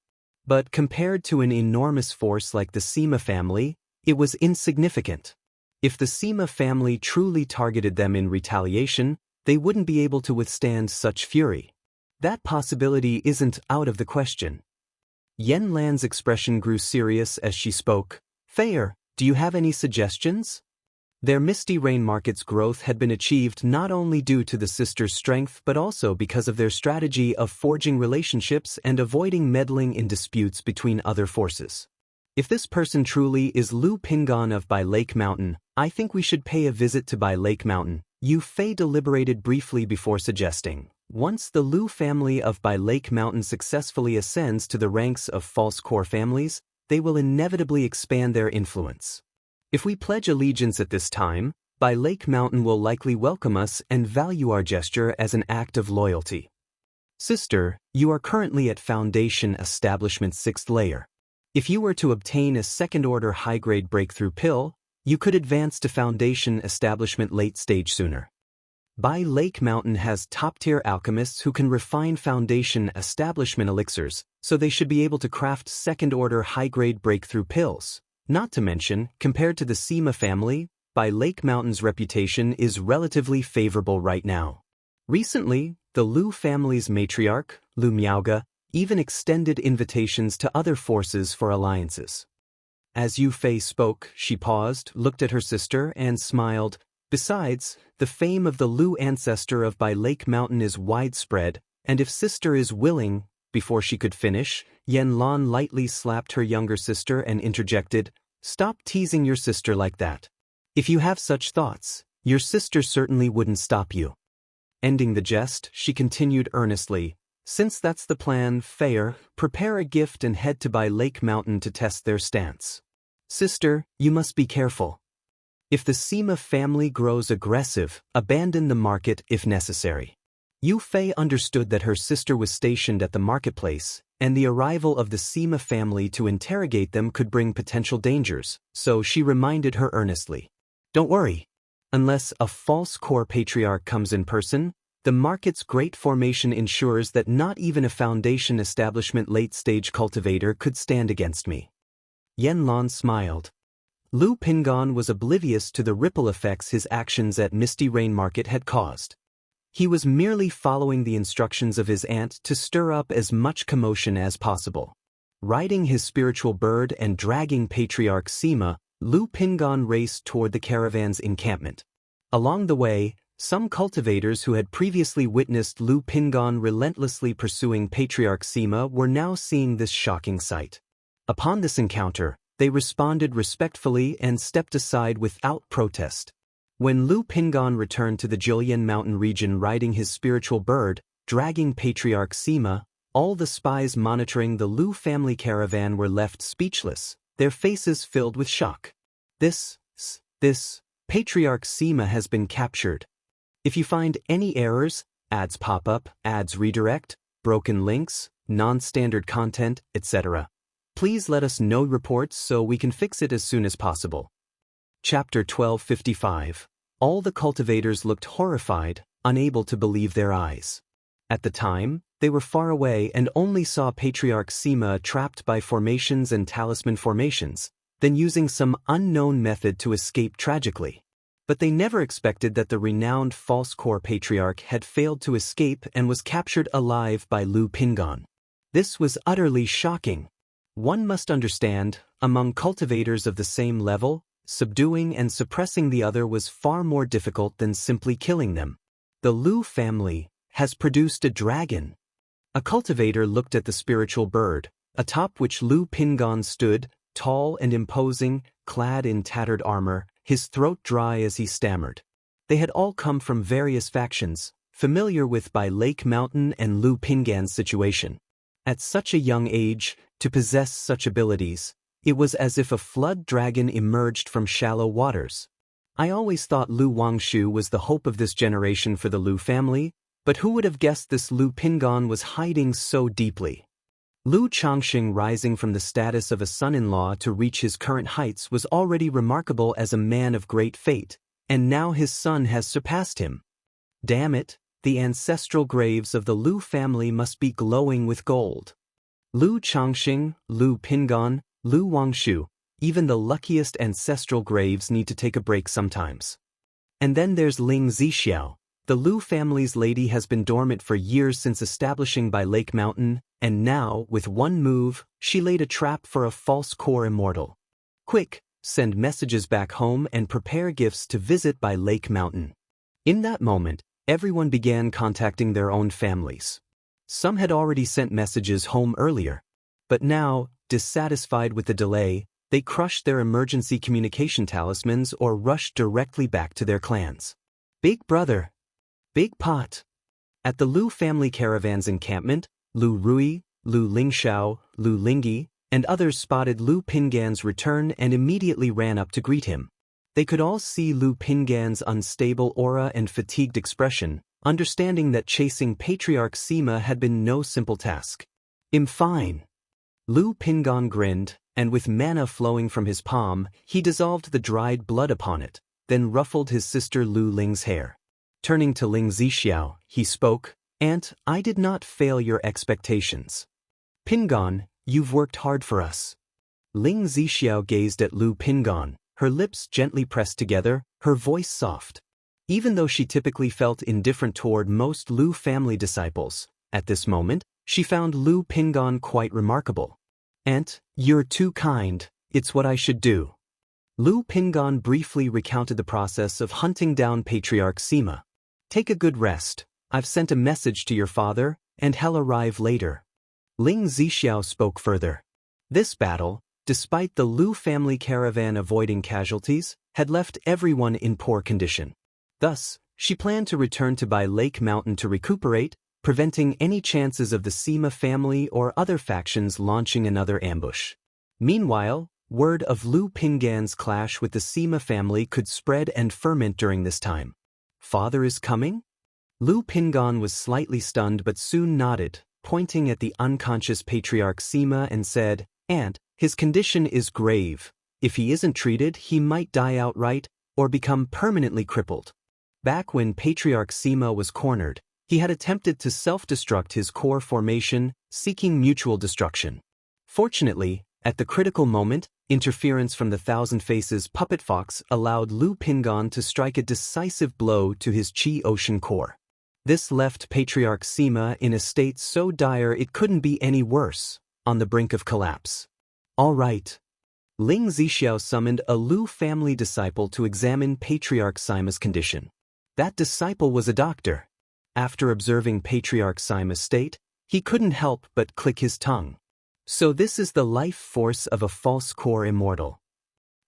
S1: But compared to an enormous force like the Sima family, it was insignificant. If the Sima family truly targeted them in retaliation, they wouldn't be able to withstand such fury. That possibility isn't out of the question. Yan Lan's expression grew serious as she spoke. Fair, do you have any suggestions? Their Misty Rain Market's growth had been achieved not only due to the sisters' strength but also because of their strategy of forging relationships and avoiding meddling in disputes between other forces. If this person truly is Lu Pingan of Bai Lake Mountain, I think we should pay a visit to Bai Lake Mountain, Yu Fei deliberated briefly before suggesting. Once the Lu family of Bai Lake Mountain successfully ascends to the ranks of false core families, they will inevitably expand their influence. If we pledge allegiance at this time, Bai Lake Mountain will likely welcome us and value our gesture as an act of loyalty. Sister, you are currently at Foundation Establishment 6th layer. If you were to obtain a second-order high-grade breakthrough pill, you could advance to Foundation Establishment late stage sooner. Bai Lake Mountain has top-tier alchemists who can refine Foundation Establishment elixirs, so they should be able to craft second-order high-grade breakthrough pills. Not to mention, compared to the Sima family, Bai Lake Mountain's reputation is relatively favorable right now. Recently, the Lu family's matriarch, Lu Miaoga, even extended invitations to other forces for alliances. As Yu Fei spoke, she paused, looked at her sister, and smiled. Besides, the fame of the Lu ancestor of Bai Lake Mountain is widespread, and if sister is willing. Before she could finish, Yan Lan lightly slapped her younger sister and interjected, "Stop teasing your sister like that. If you have such thoughts, your sister certainly wouldn't stop you." Ending the jest, she continued earnestly, "Since that's the plan, Fair, prepare a gift and head to Bai Lake Mountain to test their stance. Sister, you must be careful. If the Sima family grows aggressive, abandon the market if necessary." Yu Fei understood that her sister was stationed at the marketplace, and the arrival of the Sima family to interrogate them could bring potential dangers, so she reminded her earnestly. "Don't worry. Unless a false core patriarch comes in person, the market's great formation ensures that not even a Foundation Establishment late-stage cultivator could stand against me." Yan Lan smiled. Lu Pingan was oblivious to the ripple effects his actions at Misty Rain Market had caused. He was merely following the instructions of his aunt to stir up as much commotion as possible. Riding his spiritual bird and dragging Patriarch Sima, Lu Pingan raced toward the caravan's encampment. Along the way, some cultivators who had previously witnessed Lu Pingan relentlessly pursuing Patriarch Sima were now seeing this shocking sight. Upon this encounter, they responded respectfully and stepped aside without protest. When Lu Pingan returned to the Jillian Mountain region riding his spiritual bird, dragging Patriarch Sima, all the spies monitoring the Lu family caravan were left speechless, their faces filled with shock. This Patriarch Sima has been captured. If you find any errors, ads pop up, ads redirect, broken links, non-standard content, etc., please let us know reports so we can fix it as soon as possible. Chapter 1255. All the cultivators looked horrified, unable to believe their eyes. At the time, they were far away and only saw Patriarch Sima trapped by formations and talisman formations, then using some unknown method to escape tragically. But they never expected that the renowned false core patriarch had failed to escape and was captured alive by Lu Pingan. This was utterly shocking. One must understand, among cultivators of the same level, subduing and suppressing the other was far more difficult than simply killing them. The Lu family has produced a dragon. A cultivator looked at the spiritual bird, atop which Lu Pingan stood, tall and imposing, clad in tattered armor, his throat dry as he stammered. They had all come from various factions, familiar with Bai Lake Mountain and Lu Pingan's situation. At such a young age, to possess such abilities, it was as if a flood dragon emerged from shallow waters. I always thought Lu Wangshu was the hope of this generation for the Lu family, But who would have guessed this Lu Pingan was hiding so deeply? Lu Changxing, rising from the status of a son-in-law to reach his current heights, was already remarkable as a man of great fate, and now his son has surpassed him. Damn it, the ancestral graves of the Lu family must be glowing with gold. Lu Changxing, Lu Pingan, Lu Wangshu, even the luckiest ancestral graves need to take a break sometimes. And then there's Ling Zixiao. The Lu family's lady has been dormant for years since establishing by Lake Mountain, and now, with one move, she laid a trap for a false core immortal. Quick, send messages back home and prepare gifts to visit by Lake Mountain. In that moment, everyone began contacting their own families. Some had already sent messages home earlier, but now, dissatisfied with the delay, they crushed their emergency communication talismans or rushed directly back to their clans. Big brother. Big pot. At the Lu family caravan's encampment, Lu Rui, Lu Lingxiao, Lu Lingyi, and others spotted Lu Pingan's return and immediately ran up to greet him. They could all see Lu Pingan's unstable aura and fatigued expression, understanding that chasing Patriarch Sima had been no simple task. "I'm fine." Lu Pingan grinned, and with mana flowing from his palm, he dissolved the dried blood upon it, then ruffled his sister Lu Ling's hair. Turning to Ling Zixiao, he spoke, "Aunt, I did not fail your expectations. Pingan, you've worked hard for us." Ling Zixiao gazed at Lu Pingan, her lips gently pressed together, her voice soft. Even though she typically felt indifferent toward most Lu family disciples, at this moment, she found Lu Pingan quite remarkable. "Aunt, you're too kind, it's what I should do." Lu Pingan briefly recounted the process of hunting down Patriarch Sima. "Take a good rest. I've sent a message to your father, and he'll arrive later." Ling Zixiao spoke further. This battle, despite the Lu family caravan avoiding casualties, had left everyone in poor condition. Thus, she planned to return to Bai Lake Mountain to recuperate, preventing any chances of the Sima family or other factions launching another ambush. Meanwhile, word of Lu Pingan's clash with the Sima family could spread and ferment during this time. "Father is coming?" Lu Pingan was slightly stunned but soon nodded, pointing at the unconscious Patriarch Sima and said, "Aunt, his condition is grave. If he isn't treated, he might die outright or become permanently crippled." Back when Patriarch Sima was cornered, he had attempted to self-destruct his core formation, seeking mutual destruction. Fortunately, at the critical moment, interference from the Thousand Faces puppet fox allowed Lu Pingan to strike a decisive blow to his Qi Ocean core. This left Patriarch Sima in a state so dire it couldn't be any worse, on the brink of collapse. "All right." Ling Zixiao summoned a Lu family disciple to examine Patriarch Sima's condition. That disciple was a doctor. After observing Patriarch Sima's state, he couldn't help but click his tongue. "So this is the life force of a false core immortal."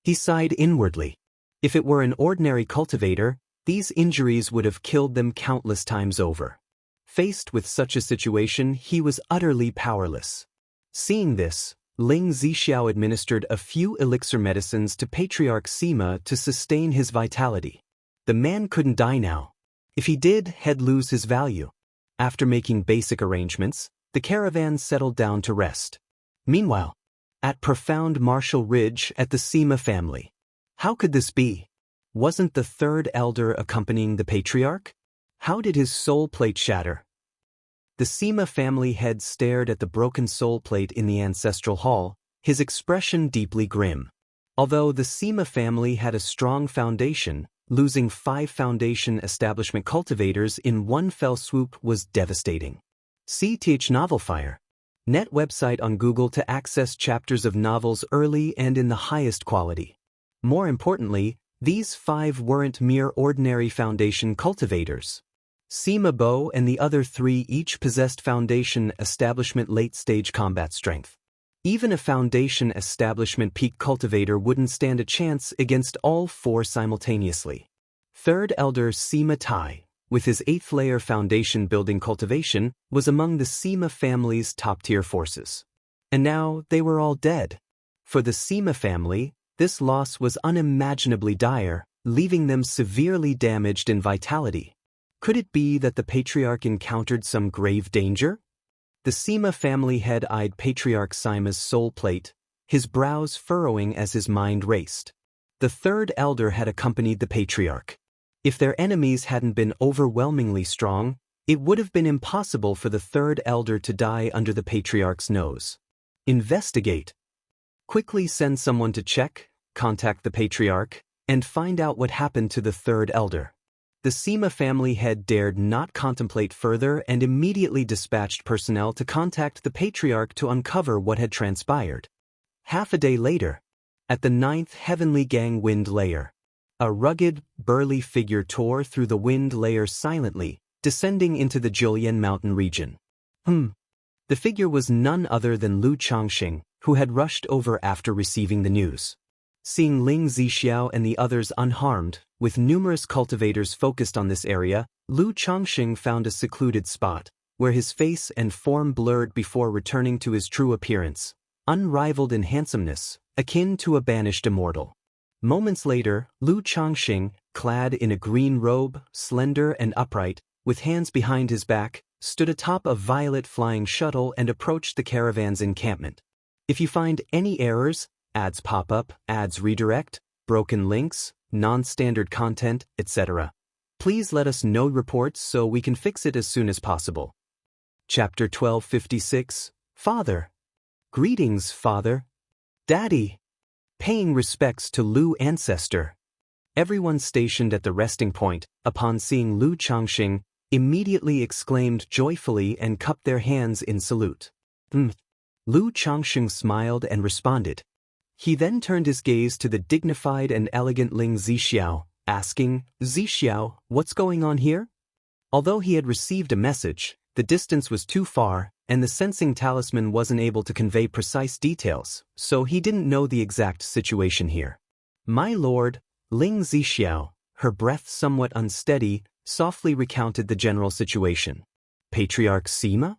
S1: He sighed inwardly. If it were an ordinary cultivator, these injuries would have killed them countless times over. Faced with such a situation, he was utterly powerless. Seeing this, Ling Zixiao administered a few elixir medicines to Patriarch Sima to sustain his vitality. The man couldn't die now. If he did, he'd lose his value. After making basic arrangements, the caravan settled down to rest. Meanwhile, at Profound Martial Ridge at the Sima family. How could this be? Wasn't the third elder accompanying the patriarch? How did his soul plate shatter? The Sima family head stared at the broken soul plate in the ancestral hall, his expression deeply grim. Although the Sima family had a strong foundation, losing 5 foundation establishment cultivators in one fell swoop was devastating. CTH Novelfire. Net website on Google to access chapters of novels early and in the highest quality. More importantly, these 5 weren't mere ordinary foundation cultivators. Sima Bo and the other 3 each possessed foundation establishment late-stage combat strength. Even a foundation establishment peak cultivator wouldn't stand a chance against all 4 simultaneously. Third Elder Sima Tai, with his 8th layer foundation building cultivation, was among the Sima family's top-tier forces. And now they were all dead. For the Sima family, this loss was unimaginably dire, leaving them severely damaged in vitality. Could it be that the patriarch encountered some grave danger? The Sima family head eyed Patriarch Sima's soul plate, his brows furrowing as his mind raced. The third elder had accompanied the patriarch. If their enemies hadn't been overwhelmingly strong, it would have been impossible for the third elder to die under the patriarch's nose. Investigate. Quickly send someone to check, contact the patriarch, and find out what happened to the third elder. The Sima family head dared not contemplate further and immediately dispatched personnel to contact the patriarch to uncover what had transpired. Half a day later, at the 9th Heavenly Gang Wind Layer, a rugged, burly figure tore through the wind layer silently, descending into the Julian mountain region. The figure was none other than Lu Changxing, who had rushed over after receiving the news. Seeing Ling Zixiao and the others unharmed, with numerous cultivators focused on this area, Lu Changxing found a secluded spot, where his face and form blurred before returning to his true appearance, unrivaled in handsomeness, akin to a banished immortal. Moments later, Lu Changxing, clad in a green robe, slender and upright, with hands behind his back, stood atop a violet flying shuttle and approached the caravan's encampment. If you find any errors, ads pop up, ads redirect, broken links, non-standard content, etc., please let us know reports so we can fix it as soon as possible. Chapter 1256, Father. Greetings, Father. Daddy. Paying respects to Lu ancestor. Everyone stationed at the resting point, upon seeing Lu Changxing, immediately exclaimed joyfully and cupped their hands in salute. Lu Changxing smiled and responded. He then turned his gaze to the dignified and elegant Ling Zixiao, asking, Zixiao, what's going on here? Although he had received a message, the distance was too far, and the sensing talisman wasn't able to convey precise details, so he didn't know the exact situation here. My lord, Ling Zixiao, her breath somewhat unsteady, softly recounted the general situation. Patriarch Sima?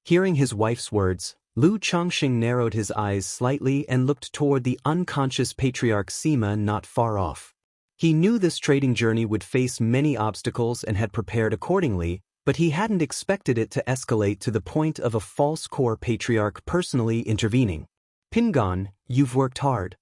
S1: Hearing his wife's words, Lu Changxing narrowed his eyes slightly and looked toward the unconscious Patriarch Sima not far off. He knew this trading journey would face many obstacles and had prepared accordingly, but he hadn't expected it to escalate to the point of a false core patriarch personally intervening. Pingan, you've worked hard.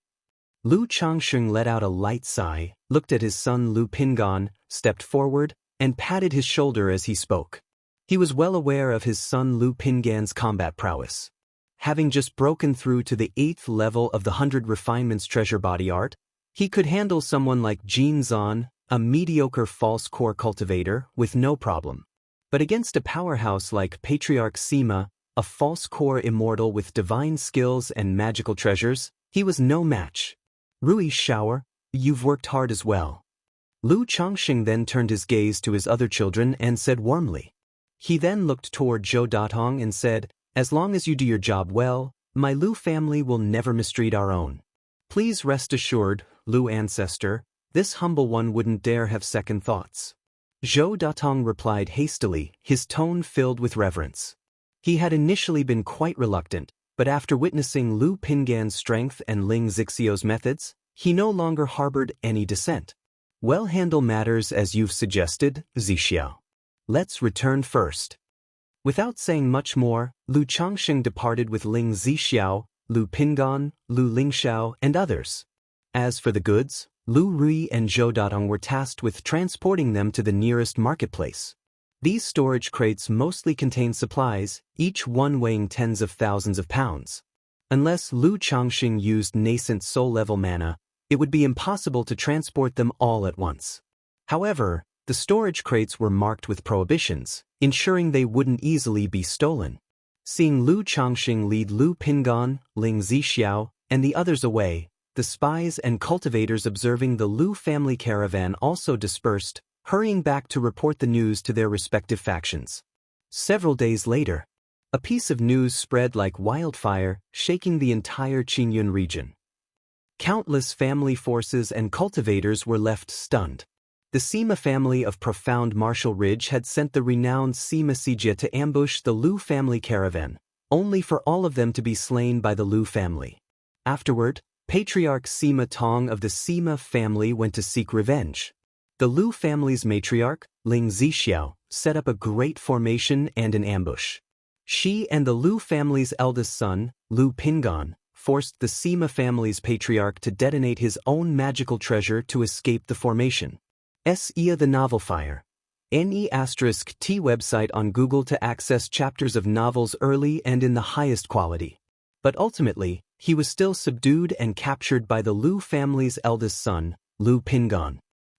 S1: Lu Changxing let out a light sigh, looked at his son Lu Pingan, stepped forward, and patted his shoulder as he spoke. He was well aware of his son Lu Pingan's combat prowess. Having just broken through to the 8th level of the 100 Refinements treasure body art, he could handle someone like Jin Zan, a mediocre false core cultivator, with no problem. But against a powerhouse like Patriarch Sima, a false core immortal with divine skills and magical treasures, he was no match. Rui Shower, you've worked hard as well. Lu Changxing then turned his gaze to his other children and said warmly. He then looked toward Zhou Datong and said, as long as you do your job well, my Lu family will never mistreat our own. Please rest assured, Lu ancestor, this humble one wouldn't dare have second thoughts. Zhou Datong replied hastily, his tone filled with reverence. He had initially been quite reluctant, but after witnessing Lu Pingan's strength and Ling Zixiao's methods, he no longer harbored any dissent. Well, handle matters as you've suggested, Zixiao. Let's return first. Without saying much more, Lu Changxing departed with Ling Zixiao, Lu Pingan, Lu Lingxiao, and others. As for the goods, Lu Rui and Zhou Datong were tasked with transporting them to the nearest marketplace. These storage crates mostly contain supplies, each one weighing tens of thousands of pounds. Unless Lu Changxing used nascent soul-level mana, it would be impossible to transport them all at once. However, the storage crates were marked with prohibitions, ensuring they wouldn't easily be stolen. Seeing Lu Changxing lead Lu Pingan, Ling Zixiao, and the others away, the spies and cultivators observing the Lu family caravan also dispersed, hurrying back to report the news to their respective factions. Several days later, a piece of news spread like wildfire, shaking the entire Qingyun region. Countless family forces and cultivators were left stunned. The Sima family of Profound Martial Ridge had sent the renowned Sima Sijia to ambush the Lu family caravan, only for all of them to be slain by the Lu family. Afterward, Patriarch Sima Tong of the Sima family went to seek revenge. The Lu family's matriarch, Ling Zixiao, set up a great formation and an ambush. She and the Lu family's eldest son, Lu Pingan, forced the Sima family's patriarch to detonate his own magical treasure to escape the formation. Ia the Novel Fire. NE*T website on Google to access chapters of novels early and in the highest quality. But ultimately, he was still subdued and captured by the Lu family's eldest son, Lu Pingan.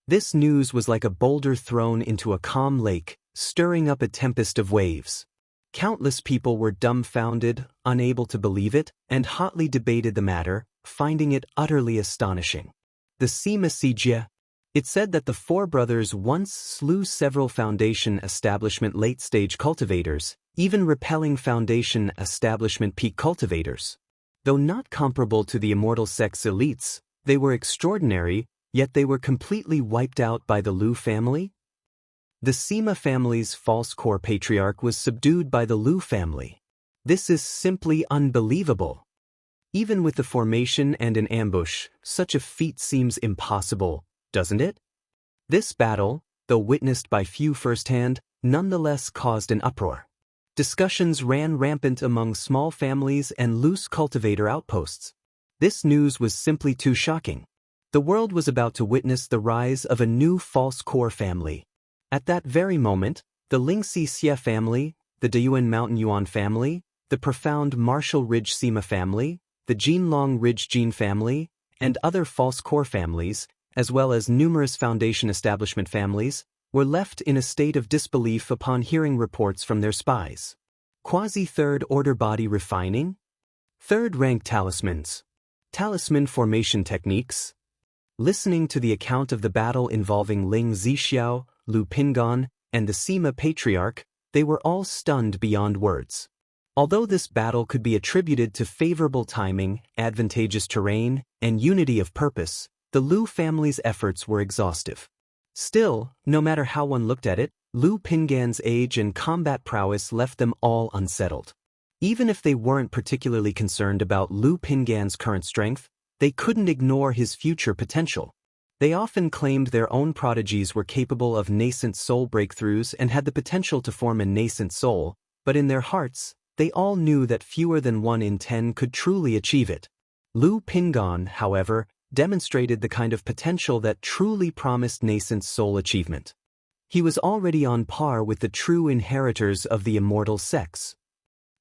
S1: This news was like a boulder thrown into a calm lake, stirring up a tempest of waves. Countless people were dumbfounded, unable to believe it, and hotly debated the matter, finding it utterly astonishing. The Sima Sijia. It said that the four brothers once slew several Foundation establishment late-stage cultivators, even repelling Foundation establishment peak cultivators. Though not comparable to the Immortal sex elites, they were extraordinary, yet they were completely wiped out by the Lu family? The Sima family's false core patriarch was subdued by the Lu family. This is simply unbelievable. Even with the formation and an ambush, such a feat seems impossible, doesn't it? This battle, though witnessed by few firsthand, nonetheless caused an uproar. Discussions ran rampant among small families and loose cultivator outposts. This news was simply too shocking. The world was about to witness the rise of a new false core family. At that very moment, the Lingxi Xia family, the Dayuan Mountain Yuan family, the profound Marshall Ridge Sima family, the Jinlong Ridge Jin family, and other false core families, as well as numerous Foundation establishment families, were left in a state of disbelief upon hearing reports from their spies. Quasi-third order body refining? Third rank talismans. Talisman formation techniques. Listening to the account of the battle involving Ling Zixiao, Lu Pingan, and the Sima patriarch, they were all stunned beyond words. Although this battle could be attributed to favorable timing, advantageous terrain, and unity of purpose, the Lu family's efforts were exhaustive. Still, no matter how one looked at it, Lu Pingan's age and combat prowess left them all unsettled. Even if they weren't particularly concerned about Lu Pingan's current strength, they couldn't ignore his future potential. They often claimed their own prodigies were capable of nascent soul breakthroughs and had the potential to form a nascent soul, but in their hearts, they all knew that fewer than 1 in 10 could truly achieve it. Lu Pingan, however, demonstrated the kind of potential that truly promised nascent soul achievement. He was already on par with the true inheritors of the Immortal sex.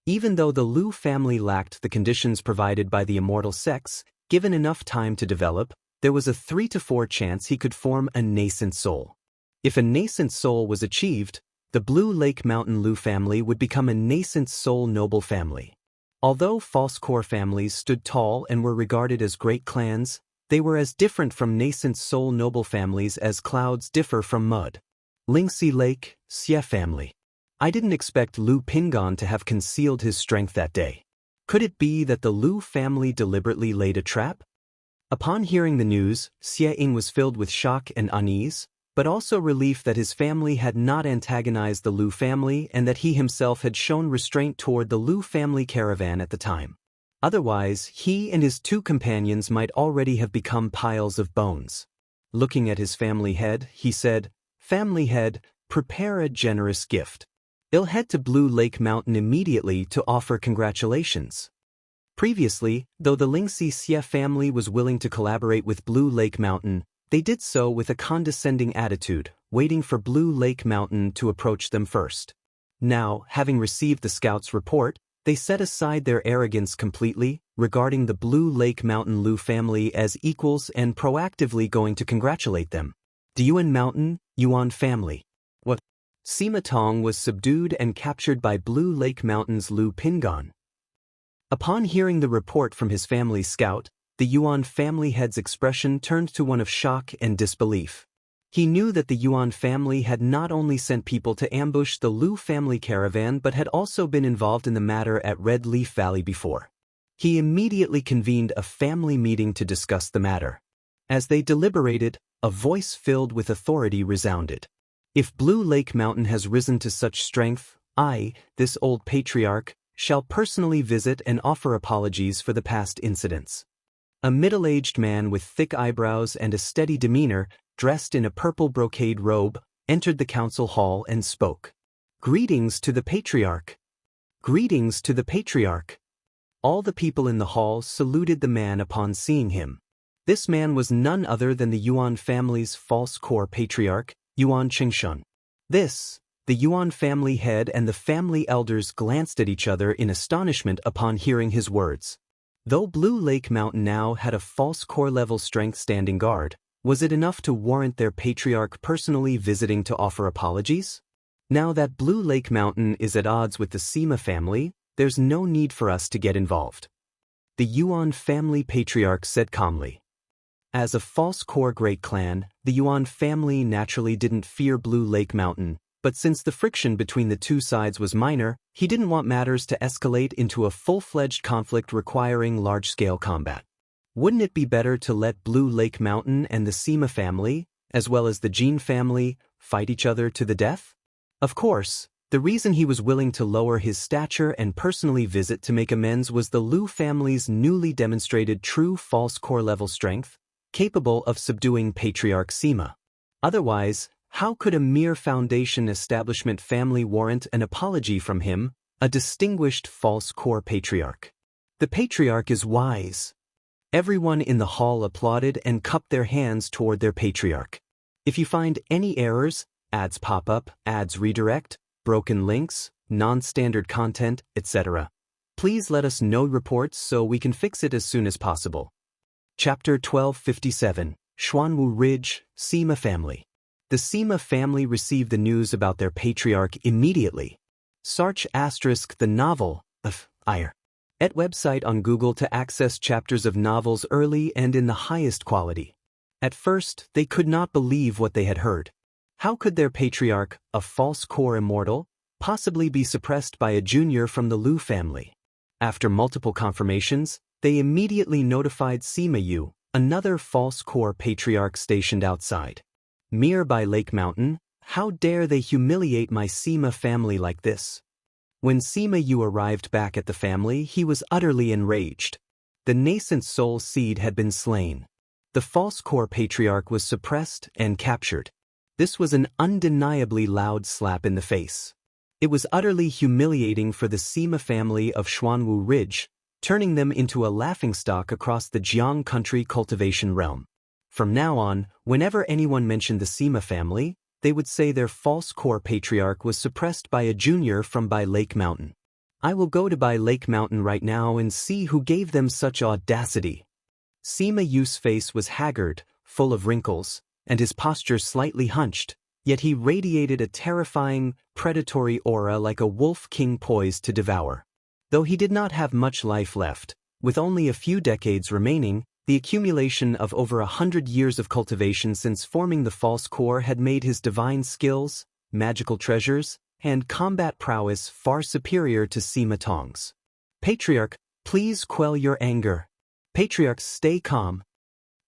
S1: Even though the Lu family lacked the conditions provided by the Immortal sex, given enough time to develop, there was a 3 to 4 chance he could form a nascent soul. If a nascent soul was achieved, the Blue Lake Mountain Lu family would become a nascent soul noble family. Although false core families stood tall and were regarded as great clans, they were as different from nascent soul noble families as clouds differ from mud. Lingxi Lake, Xia family. I didn't expect Lu Pingan to have concealed his strength that day. Could it be that the Lu family deliberately laid a trap? Upon hearing the news, Xie Ying was filled with shock and unease, but also relief that his family had not antagonized the Lu family and that he himself had shown restraint toward the Lu family caravan at the time. Otherwise, he and his 2 companions might already have become piles of bones. Looking at his family head, he said, "Family head, prepare a generous gift. I'll head to Blue Lake Mountain immediately to offer congratulations." Previously, though the Lingxi Xia family was willing to collaborate with Blue Lake Mountain, they did so with a condescending attitude, waiting for Blue Lake Mountain to approach them first. Now, having received the scouts' report, they set aside their arrogance completely, regarding the Blue Lake Mountain Lu family as equals and proactively going to congratulate them. Dayuan Mountain, Yuan family. What? Sima Tong was subdued and captured by Blue Lake Mountain's Lu Pingan. Upon hearing the report from his family's scout, the Yuan family head's expression turned to one of shock and disbelief. He knew that the Yuan family had not only sent people to ambush the Lu family caravan but had also been involved in the matter at Red Leaf Valley before. He immediately convened a family meeting to discuss the matter. As they deliberated, a voice filled with authority resounded. "If Blue Lake Mountain has risen to such strength, I, this old patriarch, shall personally visit and offer apologies for the past incidents." A middle-aged man with thick eyebrows and a steady demeanor, dressed in a purple brocade robe, entered the council hall and spoke. "Greetings to the patriarch! Greetings to the patriarch!" All the people in the hall saluted the man upon seeing him. This man was none other than the Yuan family's false core patriarch, Yuan Xianxia. The Yuan family head and the family elders glanced at each other in astonishment upon hearing his words. Though Blue Lake Mountain now had a false core level strength standing guard, was it enough to warrant their patriarch personally visiting to offer apologies? Now that Blue Lake Mountain is at odds with the Sima family, there's no need for us to get involved. The Yuan family patriarch said calmly. As a false core great clan, the Yuan family naturally didn't fear Blue Lake Mountain, but since the friction between the two sides was minor, he didn't want matters to escalate into a full-fledged conflict requiring large-scale combat. Wouldn't it be better to let Blue Lake Mountain and the Sima family, as well as the Jin family, fight each other to the death? Of course, the reason he was willing to lower his stature and personally visit to make amends was the Liu family's newly demonstrated true false core level strength, capable of subduing Patriarch Sima. Otherwise, how could a mere foundation establishment family warrant an apology from him, a distinguished false core patriarch? The patriarch is wise. Everyone in the hall applauded and cupped their hands toward their patriarch. If you find any errors, ads pop up, ads redirect, broken links, non-standard content, etc., please let us know reports so we can fix it as soon as possible. Chapter 1257, Xuanwu Ridge, Sima Family. The Sima family received the news about their patriarch immediately. Search * the novel of Ire. Et website on Google to access chapters of novels early and in the highest quality. At first, they could not believe what they had heard. How could their patriarch, a false core immortal, possibly be suppressed by a junior from the Liu family? After multiple confirmations, they immediately notified Sima Yu, another false core patriarch stationed outside. "Mere by Lake Mountain, how dare they humiliate my Sima family like this?" When Sima Yu arrived back at the family, he was utterly enraged. The nascent soul seed had been slain. The false core patriarch was suppressed and captured. This was an undeniably loud slap in the face. It was utterly humiliating for the Sima family of Xuanwu Ridge, turning them into a laughingstock across the Jiang country cultivation realm. From now on, whenever anyone mentioned the Sima family, they would say their false core patriarch was suppressed by a junior from Bai Lake Mountain. I will go to Bai Lake Mountain right now and see who gave them such audacity. Sima Yu's face was haggard, full of wrinkles, and his posture slightly hunched, yet he radiated a terrifying, predatory aura like a wolf king poised to devour. Though he did not have much life left, with only a few decades remaining, the accumulation of over 100 years of cultivation since forming the false core had made his divine skills, magical treasures, and combat prowess far superior to Sima Tong's. "Patriarch, please quell your anger. Patriarch, stay calm.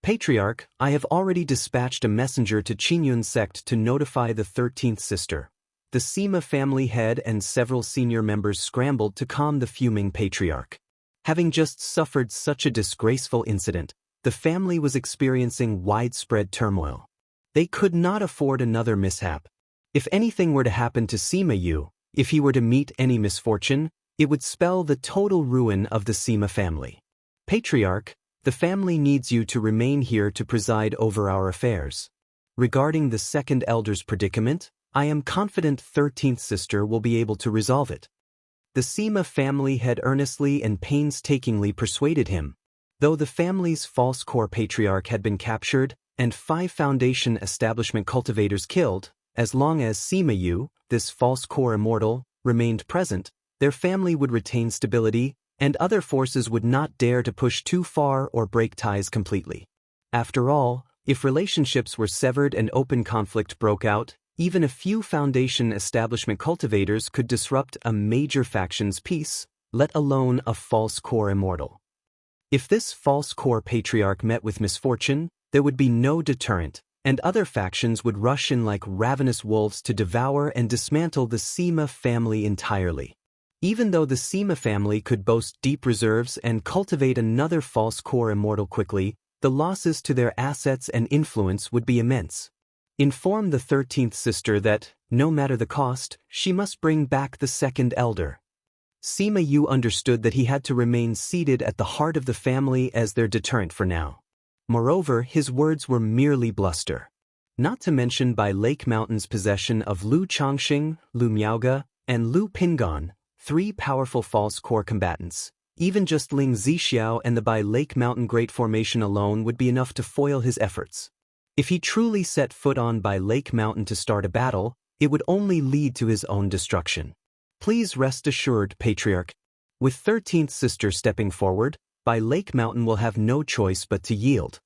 S1: Patriarch, I have already dispatched a messenger to Qingyun sect to notify the 13th sister." The Sima family head and several senior members scrambled to calm the fuming patriarch. Having just suffered such a disgraceful incident, the family was experiencing widespread turmoil. They could not afford another mishap. If anything were to happen to Sima Yu, if he were to meet any misfortune, it would spell the total ruin of the Sima family. "Patriarch, the family needs you to remain here to preside over our affairs. Regarding the second elder's predicament, I am confident 13th sister will be able to resolve it." The Sima family had earnestly and painstakingly persuaded him. Though the family's false core patriarch had been captured and 5 foundation establishment cultivators killed, as long as Sima Yu, this false core immortal, remained present, their family would retain stability, and other forces would not dare to push too far or break ties completely. After all, if relationships were severed and open conflict broke out, even a few foundation establishment cultivators could disrupt a major faction's peace, let alone a false core immortal. If this false core patriarch met with misfortune, there would be no deterrent, and other factions would rush in like ravenous wolves to devour and dismantle the Sima family entirely. Even though the Sima family could boast deep reserves and cultivate another false core immortal quickly, the losses to their assets and influence would be immense. Inform the 13th sister that, no matter the cost, she must bring back the second elder. Sima Yu understood that he had to remain seated at the heart of the family as their deterrent for now. Moreover, his words were merely bluster. Not to mention by Lake Mountain's possession of Lu Changxing, Lu Miaoge, and Lu Pingan, 3 powerful false core combatants. Even just Ling Zixiao and the Bai Lake Mountain Great Formation alone would be enough to foil his efforts. If he truly set foot on Bai Lake Mountain to start a battle, it would only lead to his own destruction. Please rest assured, Patriarch. With 13th sister stepping forward, Bai Lake Mountain will have no choice but to yield.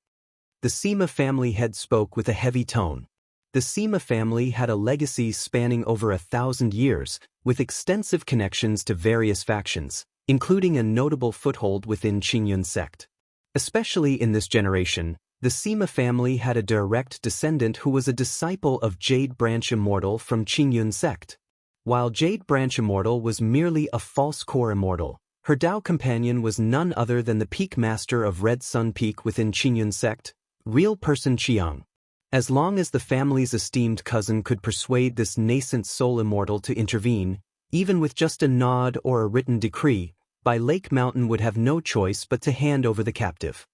S1: The Sima family head spoke with a heavy tone. The Sima family had a legacy spanning over 1,000 years, with extensive connections to various factions, including a notable foothold within Qingyun sect. Especially in this generation, the Sima family had a direct descendant who was a disciple of Jade Branch Immortal from Qingyun sect. While Jade Branch Immortal was merely a false core immortal, her Dao companion was none other than the peak master of Red Sun Peak within Qingyun sect, real person Qiang. As long as the family's esteemed cousin could persuade this nascent soul immortal to intervene, even with just a nod or a written decree, Bai Lake Mountain would have no choice but to hand over the captive.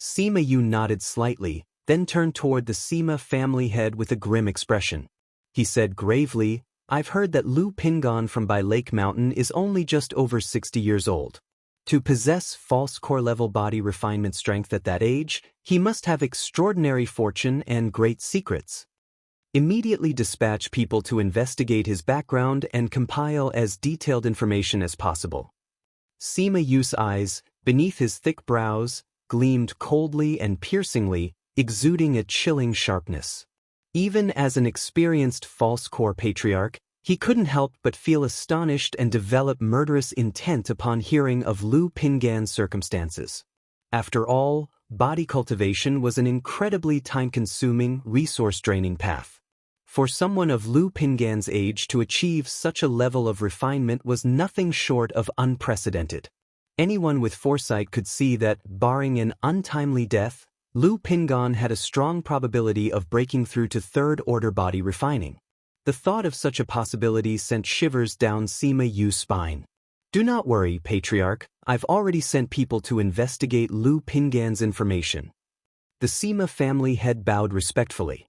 S1: Sima Yu nodded slightly, then turned toward the Sima family head with a grim expression. He said gravely, "I've heard that Lu Pingan from Bai Lake Mountain is only just over 60 years old. To possess false core-level body refinement strength at that age, he must have extraordinary fortune and great secrets. Immediately dispatch people to investigate his background and compile as detailed information as possible." Sima Yu's eyes, beneath his thick brows, gleamed coldly and piercingly, exuding a chilling sharpness. Even as an experienced false core patriarch, he couldn't help but feel astonished and develop murderous intent upon hearing of Lu Pingan's circumstances. After all, body cultivation was an incredibly time-consuming, resource-draining path. For someone of Lu Pingan's age to achieve such a level of refinement was nothing short of unprecedented. Anyone with foresight could see that, barring an untimely death, Lu Pingan had a strong probability of breaking through to third-order body refining. The thought of such a possibility sent shivers down Sima Yu's spine. "Do not worry, Patriarch, I've already sent people to investigate Lu Pingan's information." The Sima family head bowed respectfully.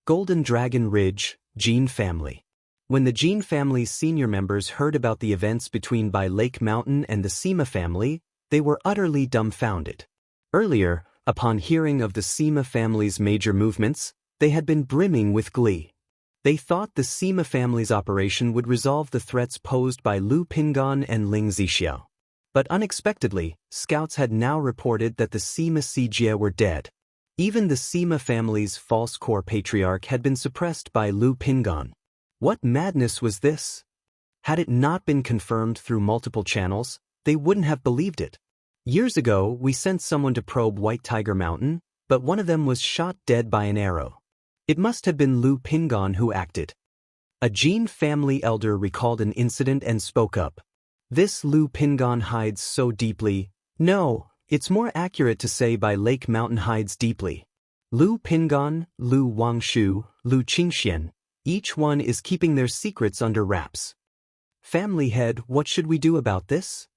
S1: Golden Dragon Ridge, Jin family. When the Jin family's senior members heard about the events between Bai Lake Mountain and the Sima family, they were utterly dumbfounded. Earlier, upon hearing of the Sima family's major movements, they had been brimming with glee. They thought the Sima family's operation would resolve the threats posed by Lu Pingan and Ling Zixiao. But unexpectedly, scouts had now reported that the Sima Sijie were dead. Even the Sima family's false core patriarch had been suppressed by Lu Pingan. What madness was this? Had it not been confirmed through multiple channels, they wouldn't have believed it. Years ago, we sent someone to probe White Tiger Mountain, but one of them was shot dead by an arrow. It must have been Lu Pingan who acted. A Jin family elder recalled an incident and spoke up. "This Lu Pingan hides so deeply. No, it's more accurate to say Bai Lake Mountain hides deeply. Lu Pingan, Lu Wangshu, Lu Qingxian, each one is keeping their secrets under wraps. Family head, what should we do about this?"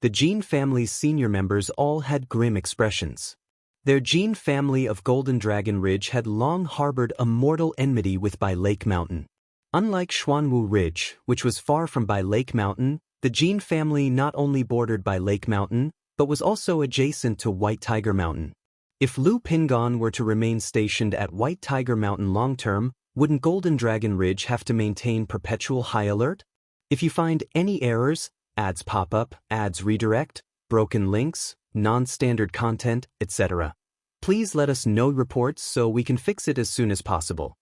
S1: The Jin family's senior members all had grim expressions. Their Jin family of Golden Dragon Ridge had long harbored a mortal enmity with Bai Lake Mountain. Unlike Xuanwu Ridge, which was far from Bai Lake Mountain, the Jin family not only bordered Bai Lake Mountain, but was also adjacent to White Tiger Mountain. If Lu Pingan were to remain stationed at White Tiger Mountain long-term, wouldn't Golden Dragon Ridge have to maintain perpetual high alert? If you find any errors, ads pop up, ads redirect, broken links, non-standard content, etc., please let us know reports so we can fix it as soon as possible.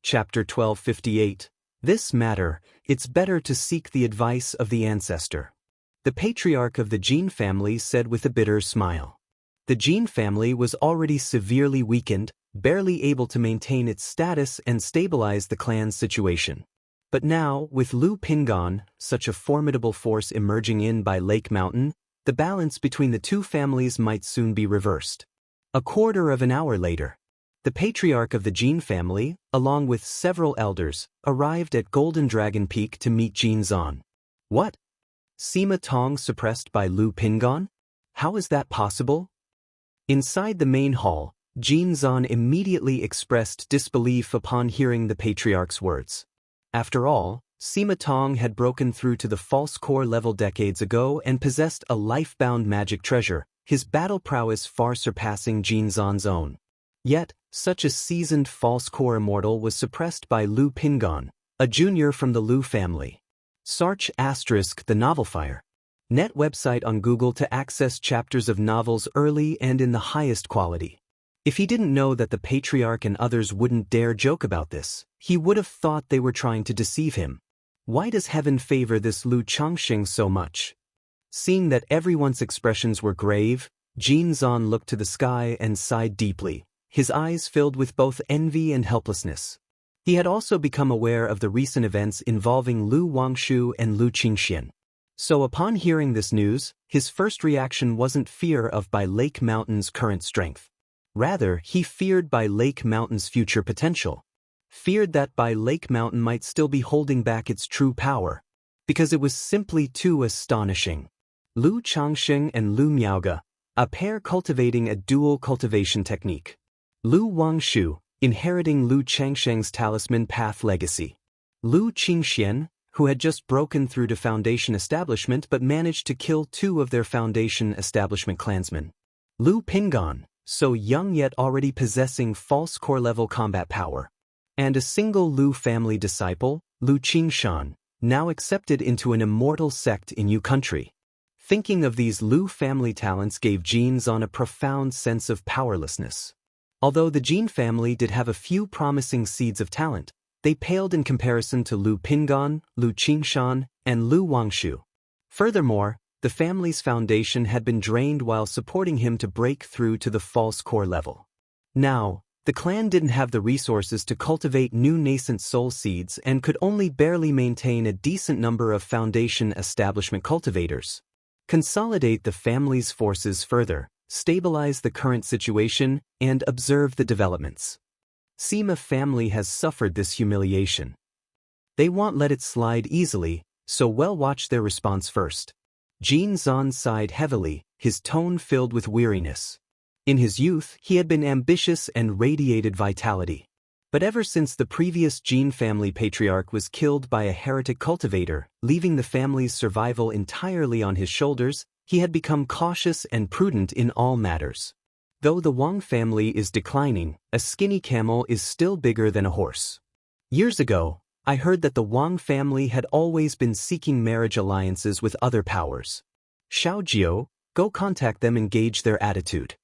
S1: Chapter 1258. This matter, it's better to seek the advice of the ancestor. The patriarch of the Jin family said with a bitter smile. The Jin family was already severely weakened, barely able to maintain its status and stabilize the clan's situation. But now, with Lu Pingan, such a formidable force emerging in Bai Lake Mountain, the balance between the two families might soon be reversed. A quarter of an hour later, the patriarch of the Jin family, along with several elders, arrived at Golden Dragon Peak to meet Jin Zan. What? Sima Tong suppressed by Lu Pingon? How is that possible? Inside the main hall, Jin Zan immediately expressed disbelief upon hearing the patriarch's words. After all, Sima Tong had broken through to the false core level decades ago and possessed a life-bound magic treasure, his battle prowess far surpassing Jin Zan's own. Yet, such a seasoned false core immortal was suppressed by Lu Pingon, a junior from the Lu family. Search * the novel fire. Net website on Google to access chapters of novels early and in the highest quality. If he didn't know that the patriarch and others wouldn't dare joke about this, he would have thought they were trying to deceive him. Why does heaven favor this Lu Changxing so much? Seeing that everyone's expressions were grave, Jin Zan looked to the sky and sighed deeply, his eyes filled with both envy and helplessness. He had also become aware of the recent events involving Lu Wangshu and Lu Qingxian. So upon hearing this news, his first reaction wasn't fear of Bai Lake Mountain's current strength. Rather, he feared Bai Lake Mountain's future potential. Feared that Bai Lake Mountain might still be holding back its true power, because it was simply too astonishing. Lu Changxing and Lu Miaoge, a pair cultivating a dual cultivation technique. Lu Wangshu, inheriting Lu Changsheng's talisman path legacy. Lu Qingxian, who had just broken through to Foundation establishment but managed to kill 2 of their Foundation establishment clansmen. Lu Pingon, so young yet already possessing false core level combat power. And a single Lu family disciple, Lu Qingshan, now accepted into an immortal sect in Yu country. Thinking of these Lu family talents gave Jin Zan a profound sense of powerlessness. Although the Jin family did have a few promising seeds of talent, they paled in comparison to Lu Pingon, Lu Qingshan, and Lu Wangshu. Furthermore, the family's foundation had been drained while supporting him to break through to the false core level. Now, the clan didn't have the resources to cultivate new nascent soul seeds and could only barely maintain a decent number of Foundation establishment cultivators. Consolidate the family's forces further, stabilize the current situation, and observe the developments. Sima family has suffered this humiliation. They won't let it slide easily, so well watch their response first. Jin Zan sighed heavily, his tone filled with weariness. In his youth, he had been ambitious and radiated vitality. But ever since the previous Jin family patriarch was killed by a heretic cultivator, leaving the family's survival entirely on his shoulders, he had become cautious and prudent in all matters. Though the Wang family is declining, a skinny camel is still bigger than a horse. Years ago, I heard that the Wang family had always been seeking marriage alliances with other powers. Xiaojiu, go contact them and gauge their attitude.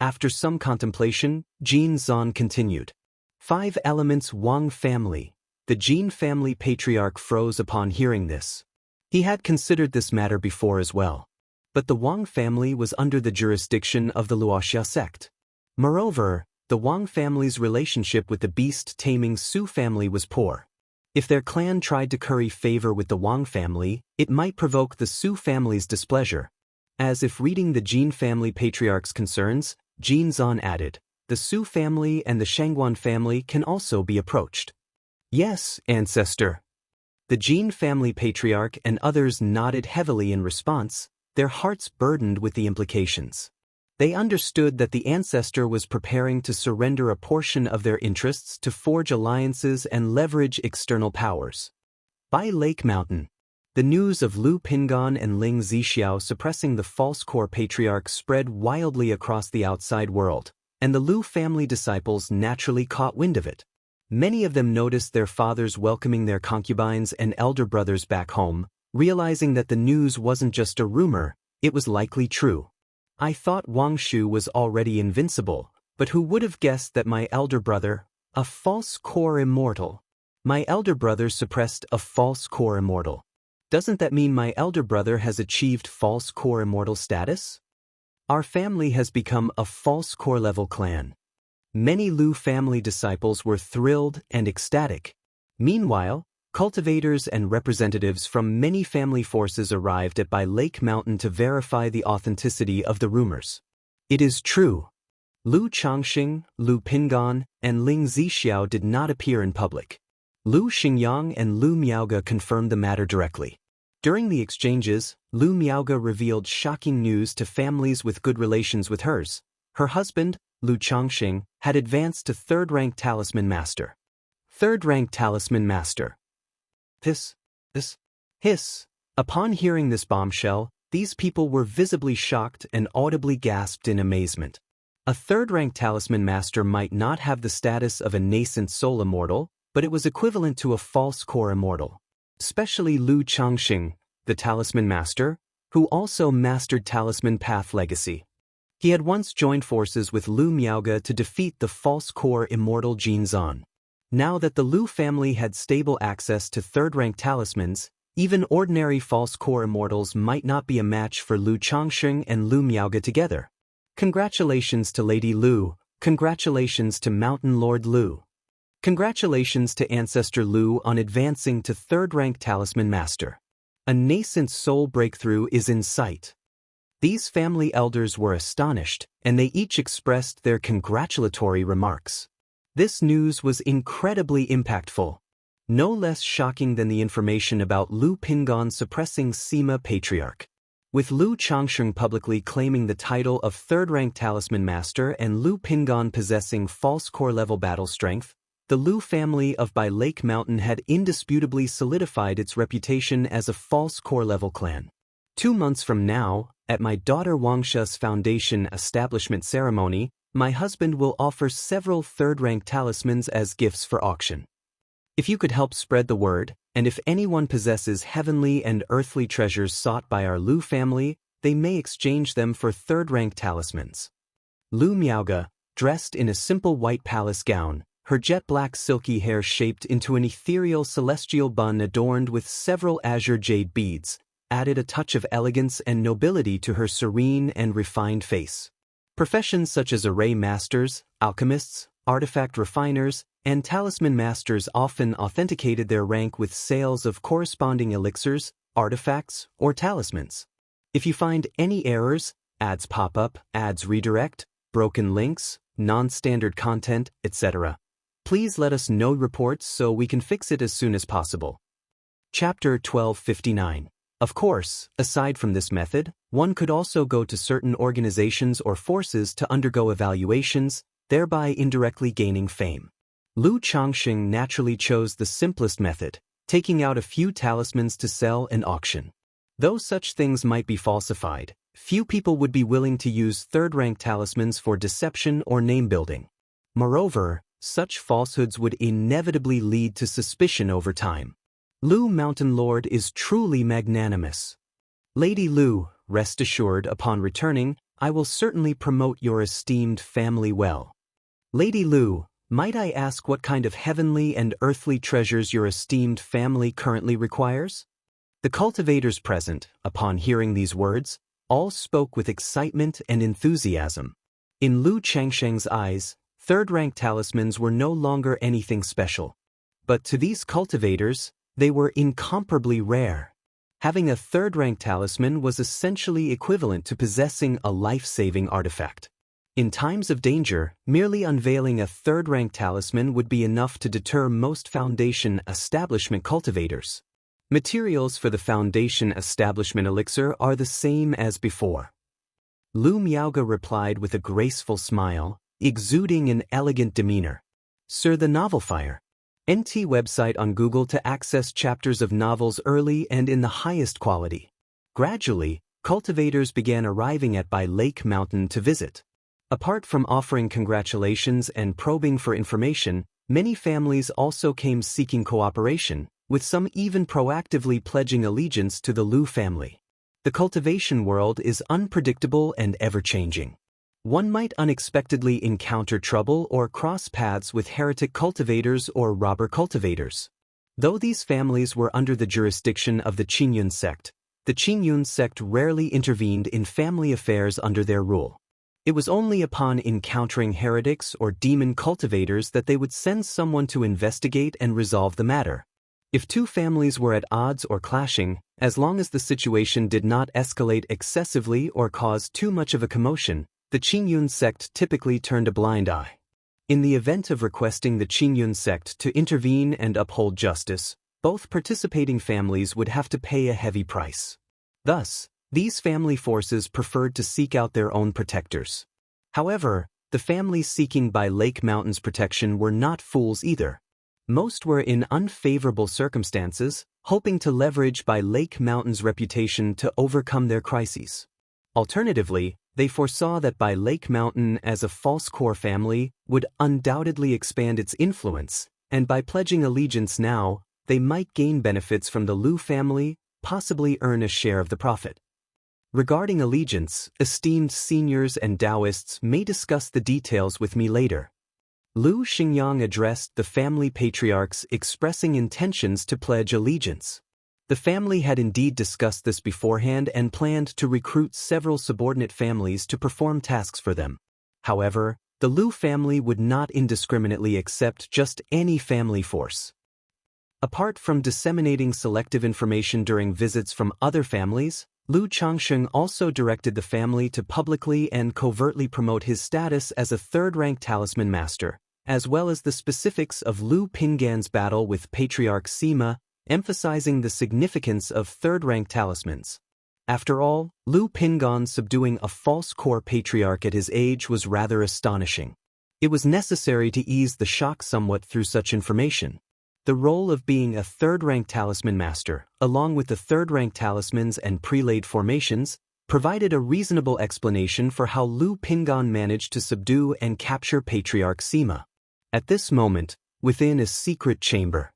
S1: After some contemplation, Jin Zan continued. 5 elements Wang family. The Jin family patriarch froze upon hearing this. He had considered this matter before as well. But the Wang family was under the jurisdiction of the Luoxia sect. Moreover, the Wang family's relationship with the beast-taming Su family was poor. If their clan tried to curry favor with the Wang family, it might provoke the Su family's displeasure. As if reading the Jin family patriarch's concerns, Jin Zan added, the Su family and the Shangguan family can also be approached. Yes, ancestor. The Jin family patriarch and others nodded heavily in response, their hearts burdened with the implications. They understood that the ancestor was preparing to surrender a portion of their interests to forge alliances and leverage external powers. By Lake Mountain, the news of Lu Pingon and Ling Zixiao suppressing the false core patriarch spread wildly across the outside world, and the Lu family disciples naturally caught wind of it. Many of them noticed their fathers welcoming their concubines and elder brothers back home, realizing that the news wasn't just a rumor, it was likely true. I thought Wangshu was already invincible, but who would have guessed that my elder brother, a false core immortal? My elder brother suppressed a false core immortal. Doesn't that mean my elder brother has achieved false core immortal status? Our family has become a false core level clan. Many Lu family disciples were thrilled and ecstatic. Meanwhile, cultivators and representatives from many family forces arrived at Bai Lake Mountain to verify the authenticity of the rumors. It is true. Lu Changxing, Lu Pingan, and Ling Zixiao did not appear in public. Lu Xingyang and Lu Miaoge confirmed the matter directly. During the exchanges, Lu Miaoge revealed shocking news to families with good relations with hers. Her husband, Lu Changxing, had advanced to third-rank talisman master. Third-rank talisman master. Hiss. Upon hearing this bombshell, these people were visibly shocked and audibly gasped in amazement. A third-rank talisman master might not have the status of a nascent soul immortal, but it was equivalent to a false core immortal. Especially Lu Changxing, the talisman master, who also mastered Talisman Path Legacy. He had once joined forces with Lu Miaoge to defeat the false core immortal Jin Zan. Now that the Lu family had stable access to third-rank talismans, even ordinary false core immortals might not be a match for Lu Changxing and Lu Miaoge together. Congratulations to Lady Lu, congratulations to Mountain Lord Lu. Congratulations to Ancestor Lu on advancing to third-rank talisman master. A nascent soul breakthrough is in sight. These family elders were astonished, and they each expressed their congratulatory remarks. This news was incredibly impactful. No less shocking than the information about Lu Pingan suppressing Sima Patriarch. With Lu Changxing publicly claiming the title of third-rank talisman master and Lu Pingan possessing false core-level battle strength, the Lu family of Bai Lake Mountain had indisputably solidified its reputation as a false core-level clan. 2 months from now, at my daughter Wangsha's foundation establishment ceremony, my husband will offer several third-rank talismans as gifts for auction. If you could help spread the word, and if anyone possesses heavenly and earthly treasures sought by our Lu family, they may exchange them for third-rank talismans. Lu Miaoge, dressed in a simple white palace gown, her jet-black silky hair shaped into an ethereal celestial bun adorned with several azure jade beads, added a touch of elegance and nobility to her serene and refined face. Professions such as array masters, alchemists, artifact refiners, and talisman masters often authenticated their rank with sales of corresponding elixirs, artifacts, or talismans. If you find any errors, ads pop up, ads redirect, broken links, non-standard content, etc., please let us know reports so we can fix it as soon as possible. Chapter 1259. Of course, aside from this method, one could also go to certain organizations or forces to undergo evaluations, thereby indirectly gaining fame. Lu Changxing naturally chose the simplest method, taking out a few talismans to sell and auction. Though such things might be falsified, few people would be willing to use third-rank talismans for deception or name-building. Moreover, such falsehoods would inevitably lead to suspicion over time. Lu Mountain Lord is truly magnanimous. Lady Lu, rest assured upon returning, I will certainly promote your esteemed family well. Lady Lu, might I ask what kind of heavenly and earthly treasures your esteemed family currently requires? The cultivators present, upon hearing these words, all spoke with excitement and enthusiasm. In Lu Changxing's eyes, third-rank talismans were no longer anything special. But to these cultivators, they were incomparably rare. Having a third-rank talisman was essentially equivalent to possessing a life-saving artifact. In times of danger, merely unveiling a third-rank talisman would be enough to deter most Foundation establishment cultivators. Materials for the Foundation establishment elixir are the same as before. Lu Miaoge replied with a graceful smile, exuding an elegant demeanor. Sir, the novel fire. NT website on Google to access chapters of novels early and in the highest quality. Gradually, cultivators began arriving at Bai Lake Mountain to visit. Apart from offering congratulations and probing for information, many families also came seeking cooperation, with some even proactively pledging allegiance to the Lu family. The cultivation world is unpredictable and ever-changing. One might unexpectedly encounter trouble or cross paths with heretic cultivators or robber cultivators. Though these families were under the jurisdiction of the Qingyun sect, the Qingyun sect rarely intervened in family affairs under their rule. It was only upon encountering heretics or demon cultivators that they would send someone to investigate and resolve the matter. If two families were at odds or clashing, as long as the situation did not escalate excessively or cause too much of a commotion, the Qingyun sect typically turned a blind eye. In the event of requesting the Qingyun sect to intervene and uphold justice, both participating families would have to pay a heavy price. Thus, these family forces preferred to seek out their own protectors. However, the families seeking by Lake Mountain's protection were not fools either. Most were in unfavorable circumstances, hoping to leverage by Lake Mountain's reputation to overcome their crises. Alternatively, they foresaw that by Lake Mountain as a false core family would undoubtedly expand its influence, and by pledging allegiance now, they might gain benefits from the Lu family, possibly earn a share of the profit. Regarding allegiance, esteemed seniors and Daoists may discuss the details with me later. Lu Xingyang addressed the family patriarchs expressing intentions to pledge allegiance. The family had indeed discussed this beforehand and planned to recruit several subordinate families to perform tasks for them. However, the Lu family would not indiscriminately accept just any family force. Apart from disseminating selective information during visits from other families, Lu Changsheng also directed the family to publicly and covertly promote his status as a third-rank talisman master, as well as the specifics of Lu Pingan's battle with Patriarch Sima, emphasizing the significance of third-rank talismans. After all, Lu Pingan subduing a false core patriarch at his age was rather astonishing. It was necessary to ease the shock somewhat through such information. The role of being a third-rank talisman master, along with the third-rank talismans and prelate formations, provided a reasonable explanation for how Lu Pingan managed to subdue and capture Patriarch Sima. At this moment, within a secret chamber,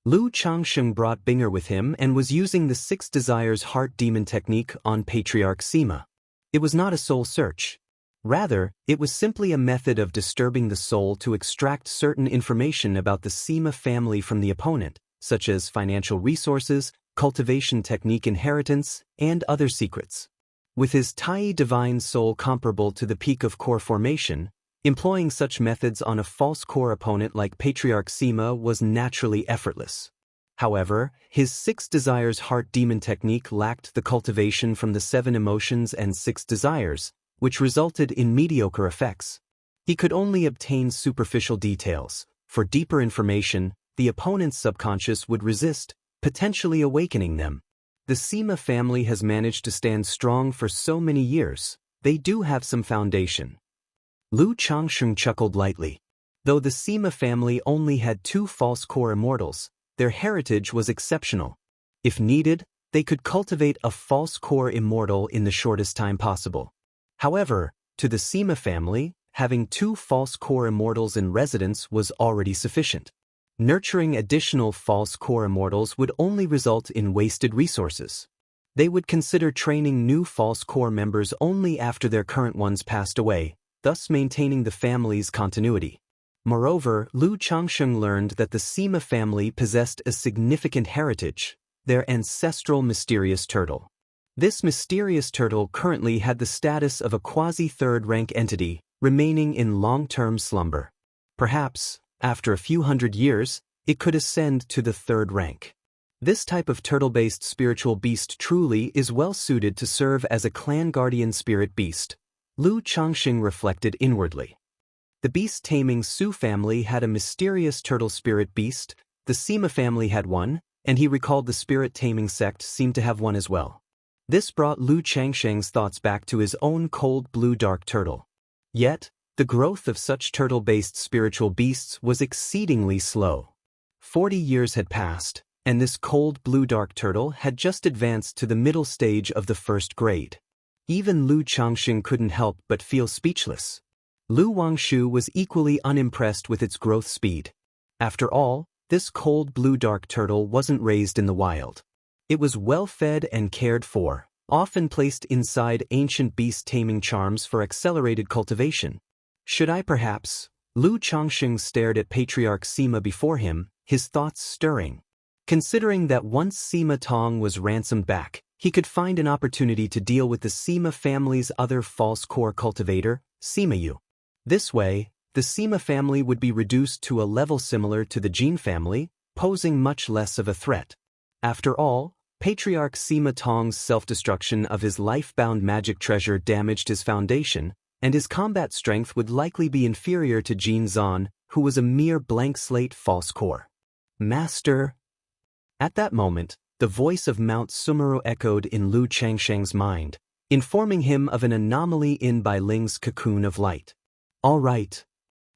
S1: Lu Changsheng brought Binger with him and was using the Six Desires Heart Demon technique on Patriarch Sima. It was not a soul search. Rather, it was simply a method of disturbing the soul to extract certain information about the Sima family from the opponent, such as financial resources, cultivation technique inheritance, and other secrets. With his Tai divine soul comparable to the peak of core formation, employing such methods on a false core opponent like Patriarch Sima was naturally effortless. However, his Six Desires Heart Demon technique lacked the cultivation from the 7 emotions and 6 desires, which resulted in mediocre effects. He could only obtain superficial details. For deeper information, the opponent's subconscious would resist, potentially awakening them. The Sima family has managed to stand strong for so many years. They do have some foundation. Lu Changsheng chuckled lightly. Though the Sima family only had 2 false core immortals, their heritage was exceptional. If needed, they could cultivate a false core immortal in the shortest time possible. However, to the Sima family, having 2 false core immortals in residence was already sufficient. Nurturing additional false core immortals would only result in wasted resources. They would consider training new false core members only after their current ones passed away, thus maintaining the family's continuity. Moreover, Lu Changsheng learned that the Sima family possessed a significant heritage, their ancestral mysterious turtle. This mysterious turtle currently had the status of a quasi-third-rank entity, remaining in long-term slumber. Perhaps, after a few hundred years, it could ascend to the 3rd rank. This type of turtle-based spiritual beast truly is well-suited to serve as a clan guardian spirit beast, Lu Changsheng reflected inwardly. The beast-taming Su family had a mysterious turtle spirit beast, the Sima family had one, and he recalled the spirit-taming sect seemed to have one as well. This brought Lu Changsheng's thoughts back to his own cold blue dark turtle. Yet, the growth of such turtle-based spiritual beasts was exceedingly slow. 40 years had passed, and this cold blue dark turtle had just advanced to the middle stage of the 1st grade. Even Lu Changsheng couldn't help but feel speechless. Lu Wangshu was equally unimpressed with its growth speed. After all, this cold blue dark turtle wasn't raised in the wild. It was well-fed and cared for, often placed inside ancient beast-taming charms for accelerated cultivation. Should I perhaps? Lu Changsheng stared at Patriarch Sima before him, his thoughts stirring. Considering that once Sima Tong was ransomed back, he could find an opportunity to deal with the Sima family's other false core cultivator, Sima Yu. This way, the Sima family would be reduced to a level similar to the Jin family, posing much less of a threat. After all, Patriarch Sima Tong's self-destruction of his life-bound magic treasure damaged his foundation, and his combat strength would likely be inferior to Jin Zan, who was a mere blank slate false core. Master. At that moment, the voice of Mount Sumeru echoed in Lu Changsheng's mind, informing him of an anomaly in Bai Ling's cocoon of light. All right.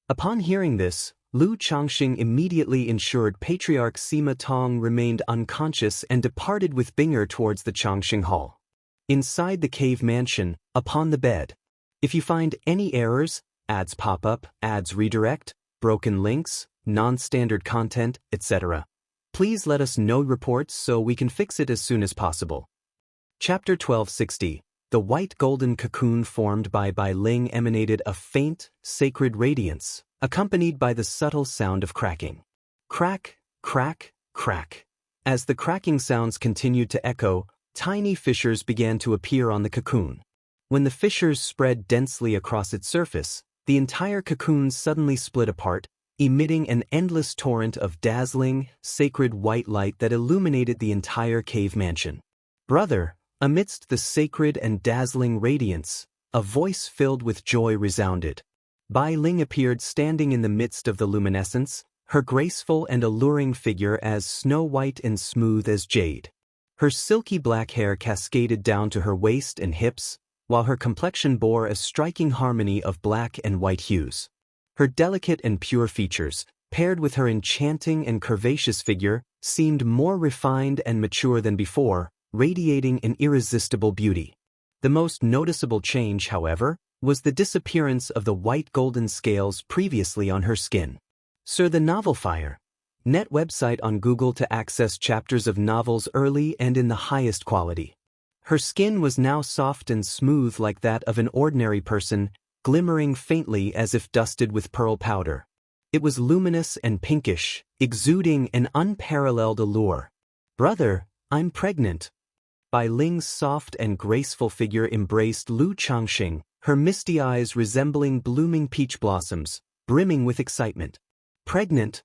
S1: Upon hearing this, Lu Changsheng immediately ensured Patriarch Sima Tong remained unconscious and departed with Binger towards the Changsheng Hall. Inside the cave mansion, upon the bed. If you find any errors, ads pop up, ads redirect, broken links, non-standard content, etc., please let us know reports so we can fix it as soon as possible. Chapter 1260. The white golden cocoon formed by Bai Ling emanated a faint, sacred radiance, accompanied by the subtle sound of cracking. Crack, crack, crack. As the cracking sounds continued to echo, tiny fissures began to appear on the cocoon. When the fissures spread densely across its surface, the entire cocoon suddenly split apart, emitting an endless torrent of dazzling, sacred white light that illuminated the entire cave mansion. Brother, amidst the sacred and dazzling radiance, a voice filled with joy resounded. Bai Ling appeared standing in the midst of the luminescence, her graceful and alluring figure as snow-white and smooth as jade. Her silky black hair cascaded down to her waist and hips, while her complexion bore a striking harmony of black and white hues. Her delicate and pure features, paired with her enchanting and curvaceous figure, seemed more refined and mature than before, radiating an irresistible beauty. The most noticeable change, however, was the disappearance of the white golden scales previously on her skin. Sir the Novel Fire. Net website on Google to access chapters of novels early and in the highest quality. Her skin was now soft and smooth like that of an ordinary person, glimmering faintly as if dusted with pearl powder. It was luminous and pinkish, exuding an unparalleled allure. Brother, I'm pregnant. Bai Ling's soft and graceful figure embraced Lu Changsheng, her misty eyes resembling blooming peach blossoms, brimming with excitement. Pregnant?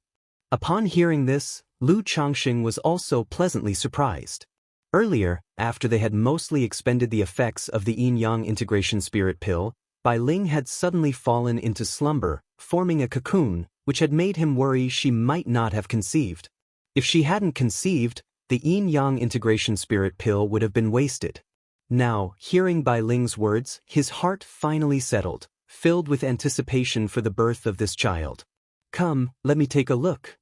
S1: Upon hearing this, Lu Changsheng was also pleasantly surprised. Earlier, after they had mostly expended the effects of the yin-yang integration spirit pill, Bai Ling had suddenly fallen into slumber, forming a cocoon, which had made him worry she might not have conceived. If she hadn't conceived, the yin-yang integration spirit pill would have been wasted. Now, hearing Bai Ling's words, his heart finally settled, filled with anticipation for the birth of this child. Come, let me take a look.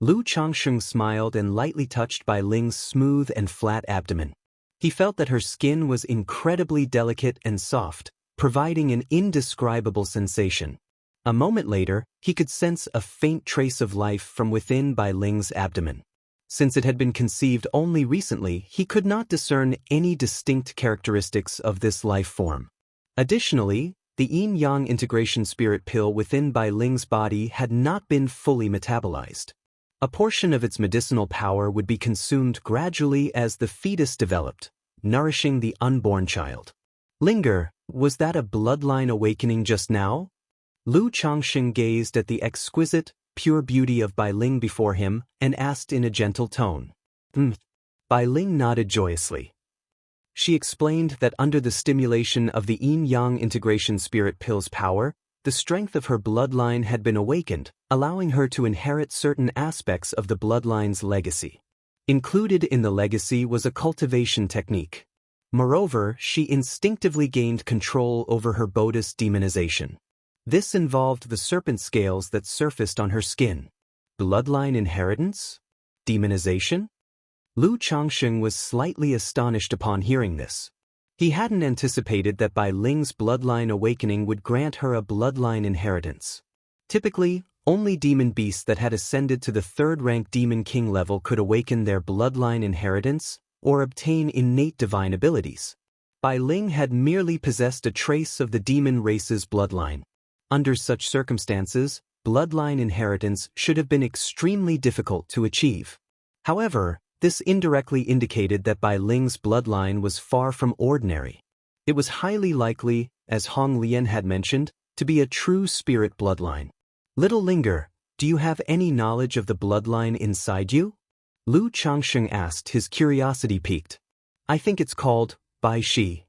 S1: Lu Changsheng smiled and lightly touched Bai Ling's smooth and flat abdomen. He felt that her skin was incredibly delicate and soft, providing an indescribable sensation. A moment later, he could sense a faint trace of life from within Bai Ling's abdomen. Since it had been conceived only recently, he could not discern any distinct characteristics of this life form. Additionally, the yin-yang integration spirit pill within Bai Ling's body had not been fully metabolized. A portion of its medicinal power would be consumed gradually as the fetus developed, nourishing the unborn child. Linger, was that a bloodline awakening just now? Lu Changsheng gazed at the exquisite, pure beauty of Bai Ling before him and asked in a gentle tone. Bai Ling nodded joyously. She explained that under the stimulation of the yin-yang integration spirit pill's power, the strength of her bloodline had been awakened, allowing her to inherit certain aspects of the bloodline's legacy. Included in the legacy was a cultivation technique. Moreover, she instinctively gained control over her Buddhist demonization. This involved the serpent scales that surfaced on her skin. Bloodline inheritance? Demonization? Lu Changsheng was slightly astonished upon hearing this. He hadn't anticipated that Bai Ling's bloodline awakening would grant her a bloodline inheritance. Typically, only demon beasts that had ascended to the third-rank demon king level could awaken their bloodline inheritance or obtain innate divine abilities. Bai Ling had merely possessed a trace of the demon race's bloodline. Under such circumstances, bloodline inheritance should have been extremely difficult to achieve. However, this indirectly indicated that Bai Ling's bloodline was far from ordinary. It was highly likely, as Hong Lian had mentioned, to be a true spirit bloodline. Little Linger, do you have any knowledge of the bloodline inside you? Lu Changsheng asked, his curiosity piqued. I think it's called Bai Shi.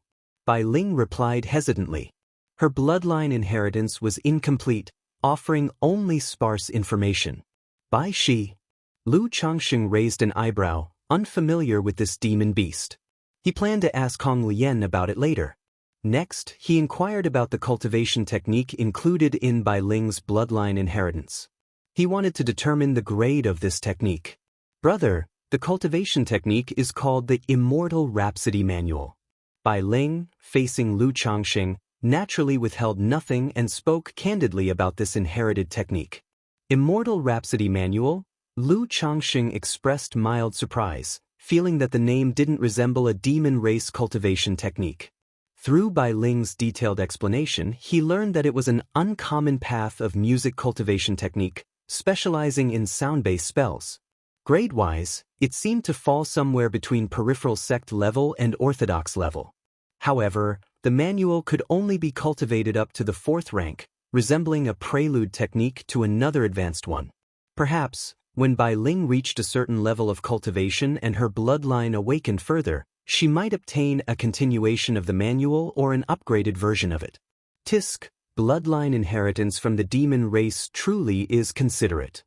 S1: Bai Ling replied hesitantly. Her bloodline inheritance was incomplete, offering only sparse information. Bai Shi. Lu Changxing raised an eyebrow, unfamiliar with this demon beast. He planned to ask Hong Lian about it later. Next, he inquired about the cultivation technique included in Bai Ling's bloodline inheritance. He wanted to determine the grade of this technique. Brother, the cultivation technique is called the Immortal Rhapsody Manual. Bai Ling, facing Lu Changxing, naturally withheld nothing and spoke candidly about this inherited technique. Immortal Rhapsody Manual? Lu Changxing expressed mild surprise, feeling that the name didn't resemble a demon race cultivation technique. Through Bai Ling's detailed explanation, he learned that it was an uncommon path of music cultivation technique, specializing in sound-based spells. Grade-wise, it seemed to fall somewhere between peripheral sect level and orthodox level. However, the manual could only be cultivated up to the 4th rank, resembling a prelude technique to another advanced one. Perhaps, when Bai Ling reached a certain level of cultivation and her bloodline awakened further, she might obtain a continuation of the manual or an upgraded version of it. Tisk, bloodline inheritance from the demon race truly is considerate.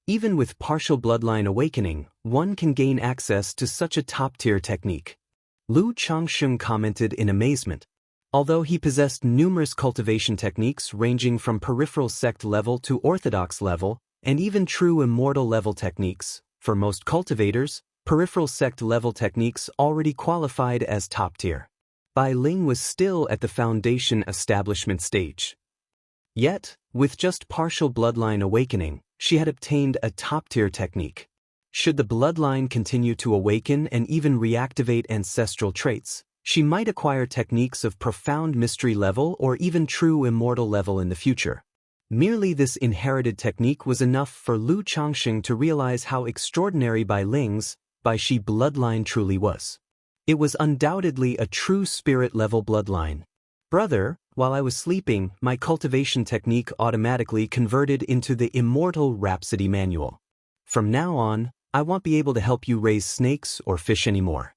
S1: Even with partial bloodline awakening, one can gain access to such a top-tier technique. Lu Changxing commented in amazement. Although he possessed numerous cultivation techniques ranging from peripheral sect level to orthodox level, and even true immortal level techniques, for most cultivators, peripheral sect level techniques already qualified as top tier. Bai Ling was still at the foundation establishment stage. Yet, with just partial bloodline awakening, she had obtained a top-tier technique. Should the bloodline continue to awaken and even reactivate ancestral traits, she might acquire techniques of profound mystery level or even true immortal level in the future. Merely this inherited technique was enough for Lu Changxing to realize how extraordinary Bai Ling's Bai Shi bloodline truly was. It was undoubtedly a true spirit-level bloodline. Brother, while I was sleeping, my cultivation technique automatically converted into the Immortal Rhapsody Manual. From now on, I won't be able to help you raise snakes or fish anymore.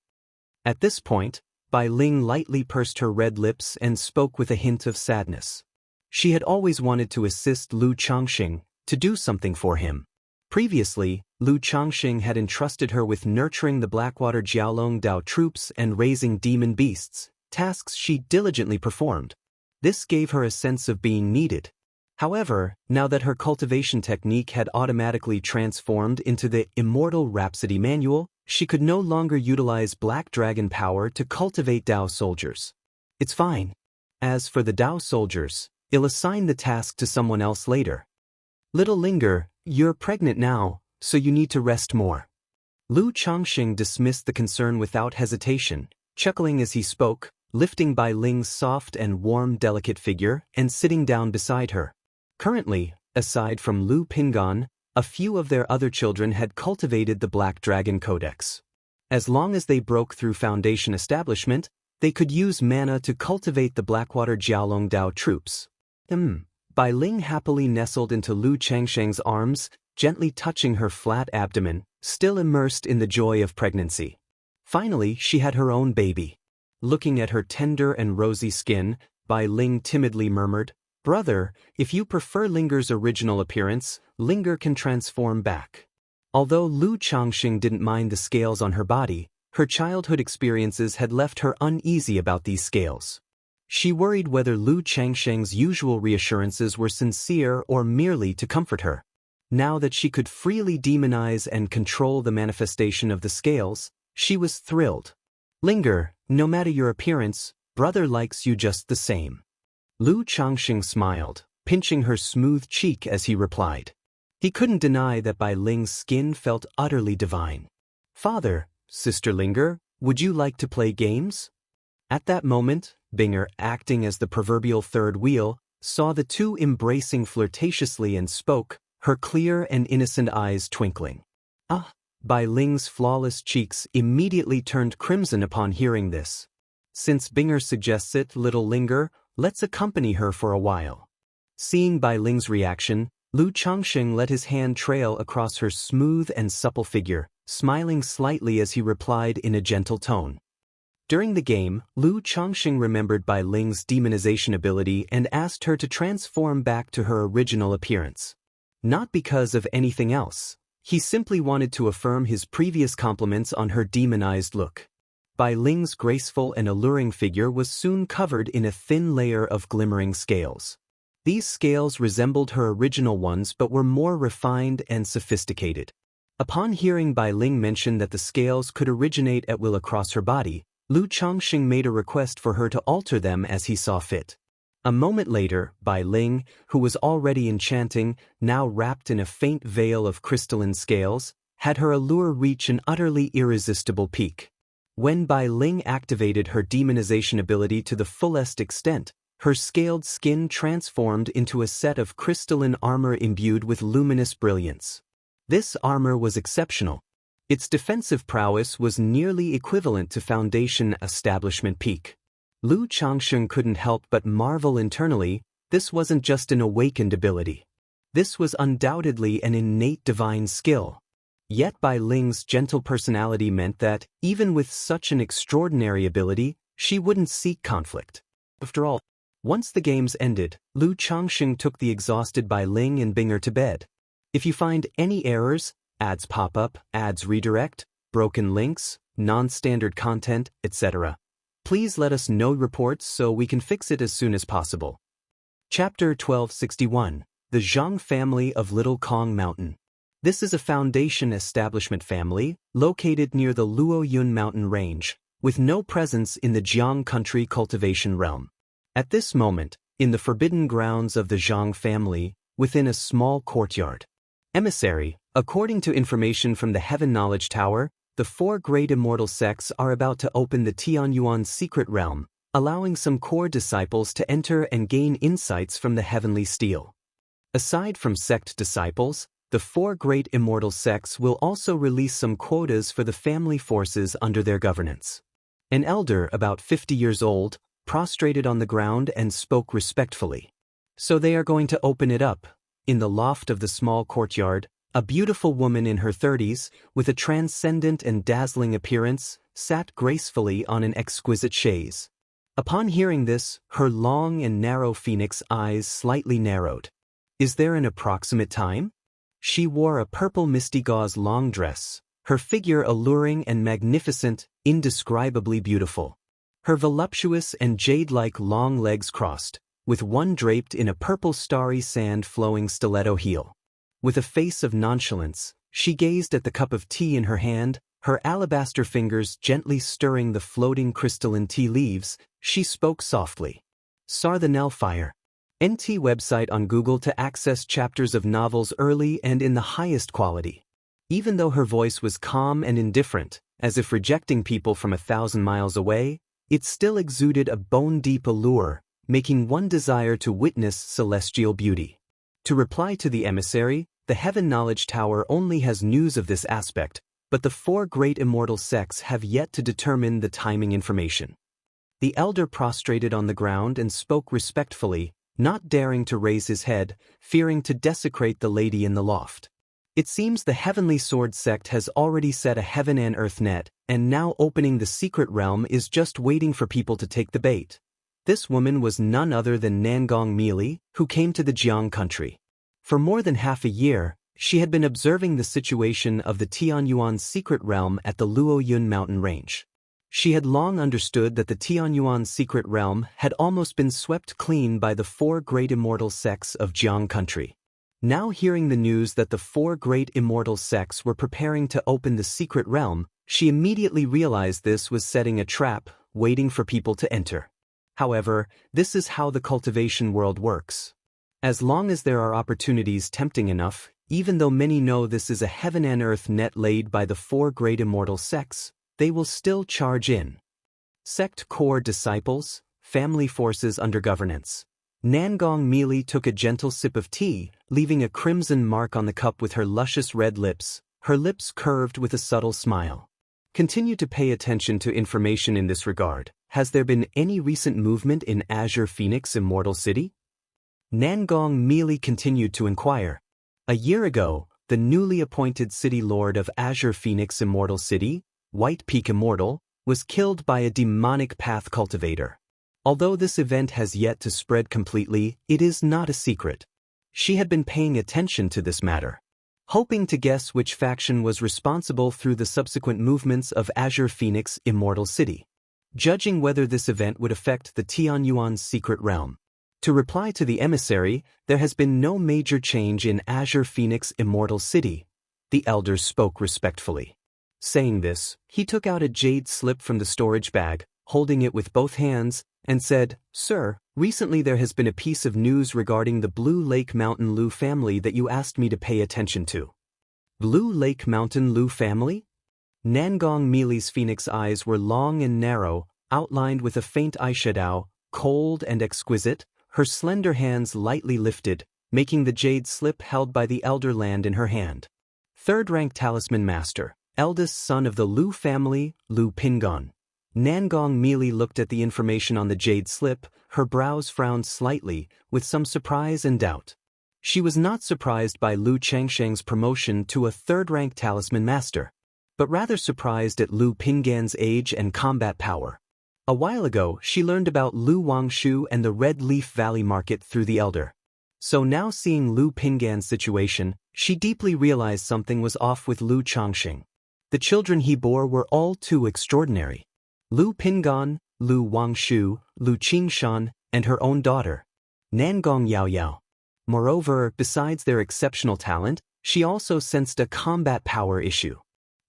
S1: At this point, Bai Ling lightly pursed her red lips and spoke with a hint of sadness. She had always wanted to assist Lu Changxing, to do something for him. Previously, Lu Changxing had entrusted her with nurturing the Blackwater Jiaolong Dao troops and raising demon beasts, tasks she diligently performed. This gave her a sense of being needed. However, now that her cultivation technique had automatically transformed into the Immortal Rhapsody Manual, she could no longer utilize Black Dragon power to cultivate Dao soldiers. It's fine. As for the Dao soldiers, I'll assign the task to someone else later. Little Linger, you're pregnant now, so you need to rest more. Lu Changxing dismissed the concern without hesitation, chuckling as he spoke, lifting Bai Ling's soft and warm delicate figure and sitting down beside her. Currently, aside from Lu Pingan, a few of their other children had cultivated the Black Dragon Codex. As long as they broke through Foundation establishment, they could use mana to cultivate the Blackwater Jiaolong Dao troops. Bai Ling happily nestled into Lu Changxing's arms, gently touching her flat abdomen, still immersed in the joy of pregnancy. Finally, she had her own baby. Looking at her tender and rosy skin, Bai Ling timidly murmured, "Brother, if you prefer Linger's original appearance, Linger can transform back." Although Lu Changxing didn't mind the scales on her body, her childhood experiences had left her uneasy about these scales. She worried whether Lu Changxing's usual reassurances were sincere or merely to comfort her. Now that she could freely demonize and control the manifestation of the scales, she was thrilled. "Linger, no matter your appearance, brother likes you just the same." Lu Changxing smiled, pinching her smooth cheek as he replied. He couldn't deny that Bai Ling's skin felt utterly divine. "Father, Sister Linger, would you like to play games?" At that moment, Binger, acting as the proverbial third wheel, saw the two embracing flirtatiously and spoke, her clear and innocent eyes twinkling. "Ah!" Bai Ling's flawless cheeks immediately turned crimson upon hearing this. "Since Binger suggests it, little Linger, let's accompany her for a while." Seeing Bai Ling's reaction, Lu Changxing let his hand trail across her smooth and supple figure, smiling slightly as he replied in a gentle tone. During the game, Lu Chongxing remembered Bai Ling's demonization ability and asked her to transform back to her original appearance. Not because of anything else. He simply wanted to affirm his previous compliments on her demonized look. Bai Ling's graceful and alluring figure was soon covered in a thin layer of glimmering scales. These scales resembled her original ones but were more refined and sophisticated. Upon hearing Bai Ling mention that the scales could originate at will across her body, Lu Chongxing made a request for her to alter them as he saw fit. A moment later, Bai Ling, who was already enchanting, now wrapped in a faint veil of crystalline scales, had her allure reach an utterly irresistible peak. When Bai Ling activated her demonization ability to the fullest extent, her scaled skin transformed into a set of crystalline armor imbued with luminous brilliance. This armor was exceptional. Its defensive prowess was nearly equivalent to Foundation Establishment peak. Lu Chongxing couldn't help but marvel internally. This wasn't just an awakened ability. This was undoubtedly an innate divine skill. Yet Bai Ling's gentle personality meant that, even with such an extraordinary ability, she wouldn't seek conflict. After all, once the games ended, Lu Chongxing took the exhausted Bai Ling and bring her to bed. If you find any errors, ads pop up, ads redirect, broken links, non-standard content, etc., please let us know reports so we can fix it as soon as possible. Chapter 1261, The Zhang Family of Little Kong Mountain. This is a Foundation Establishment family, located near the Luoyun mountain range, with no presence in the Jiang country cultivation realm. At this moment, in the forbidden grounds of the Zhang family, within a small courtyard. Emissary, according to information from the Heaven Knowledge Tower, the 4 great immortal sects are about to open the Tianyuan secret realm, allowing some core disciples to enter and gain insights from the heavenly steel. Aside from sect disciples, the 4 great immortal sects will also release some quotas for the family forces under their governance. An elder about 50 years old, prostrated on the ground and spoke respectfully. So they are going to open it up. In the loft of the small courtyard, a beautiful woman in her 30s, with a transcendent and dazzling appearance, sat gracefully on an exquisite chaise. Upon hearing this, her long and narrow phoenix eyes slightly narrowed. Is there an approximate time? She wore a purple misty gauze long dress, her figure alluring and magnificent, indescribably beautiful. Her voluptuous and jade-like long legs crossed, with one draped in a purple starry sand flowing stiletto heel. With a face of nonchalance, she gazed at the cup of tea in her hand, her alabaster fingers gently stirring the floating crystalline tea leaves. She spoke softly. Sarthanel Fire. NT website on Google to access chapters of novels early and in the highest quality. Even though her voice was calm and indifferent, as if rejecting people from 1,000 miles away, it still exuded a bone-deep allure, making one desire to witness celestial beauty. To reply to the emissary, the Heaven Knowledge Tower only has news of this aspect, but the 4 great immortal sects have yet to determine the timing information. The elder prostrated on the ground and spoke respectfully, not daring to raise his head, fearing to desecrate the lady in the loft. It seems the Heavenly Sword sect has already set a heaven and earth net, and now opening the secret realm is just waiting for people to take the bait. This woman was none other than Nangong Meili, who came to the Jiang country. For more than half a year, she had been observing the situation of the Tianyuan secret realm at the Luoyun mountain range. She had long understood that the Tianyuan secret realm had almost been swept clean by the 4 great immortal sects of Jiang country. Now hearing the news that the 4 great immortal sects were preparing to open the secret realm, she immediately realized this was setting a trap, waiting for people to enter. However, this is how the cultivation world works. As long as there are opportunities tempting enough, even though many know this is a heaven and earth net laid by the 4 great immortal sects, they will still charge in. Sect core disciples, family forces under governance. Nangong Meili took a gentle sip of tea, leaving a crimson mark on the cup with her luscious red lips, her lips curved with a subtle smile. Continue to pay attention to information in this regard. Has there been any recent movement in Azure Phoenix Immortal City? Nangong Meili continued to inquire. A year ago, the newly appointed City Lord of Azure Phoenix Immortal City, White Peak Immortal, was killed by a demonic path cultivator. Although this event has yet to spread completely, it is not a secret. She had been paying attention to this matter, hoping to guess which faction was responsible through the subsequent movements of Azure Phoenix Immortal City, judging whether this event would affect the Tianyuan's secret realm. To reply to the emissary, there has been no major change in Azure Phoenix Immortal City, the elders spoke respectfully. Saying this, he took out a jade slip from the storage bag, holding it with both hands, and said, "Sir, recently there has been a piece of news regarding the Blue Lake Mountain Lu family that you asked me to pay attention to." Blue Lake Mountain Lu family? Nangong Meili's phoenix eyes were long and narrow, outlined with a faint eyeshadow, cold and exquisite, her slender hands lightly lifted, making the jade slip held by the elder land in her hand. Third-rank talisman master, eldest son of the Lu family, Lu Pingon. Nangong Meili looked at the information on the jade slip, her brows frowned slightly, with some surprise and doubt. She was not surprised by Lu Changsheng's promotion to a third-rank talisman master, but rather surprised at Lu Pingan's age and combat power. A while ago, she learned about Lu Wangshu and the Red Leaf Valley market through the elder. So now seeing Lu Pingan's situation, she deeply realized something was off with Lu Changsheng. The children he bore were all too extraordinary. Lu Pingan, Lu Wangshu, Lu Qingshan, and her own daughter, Nangong Yaoyao. Moreover, besides their exceptional talent, she also sensed a combat power issue.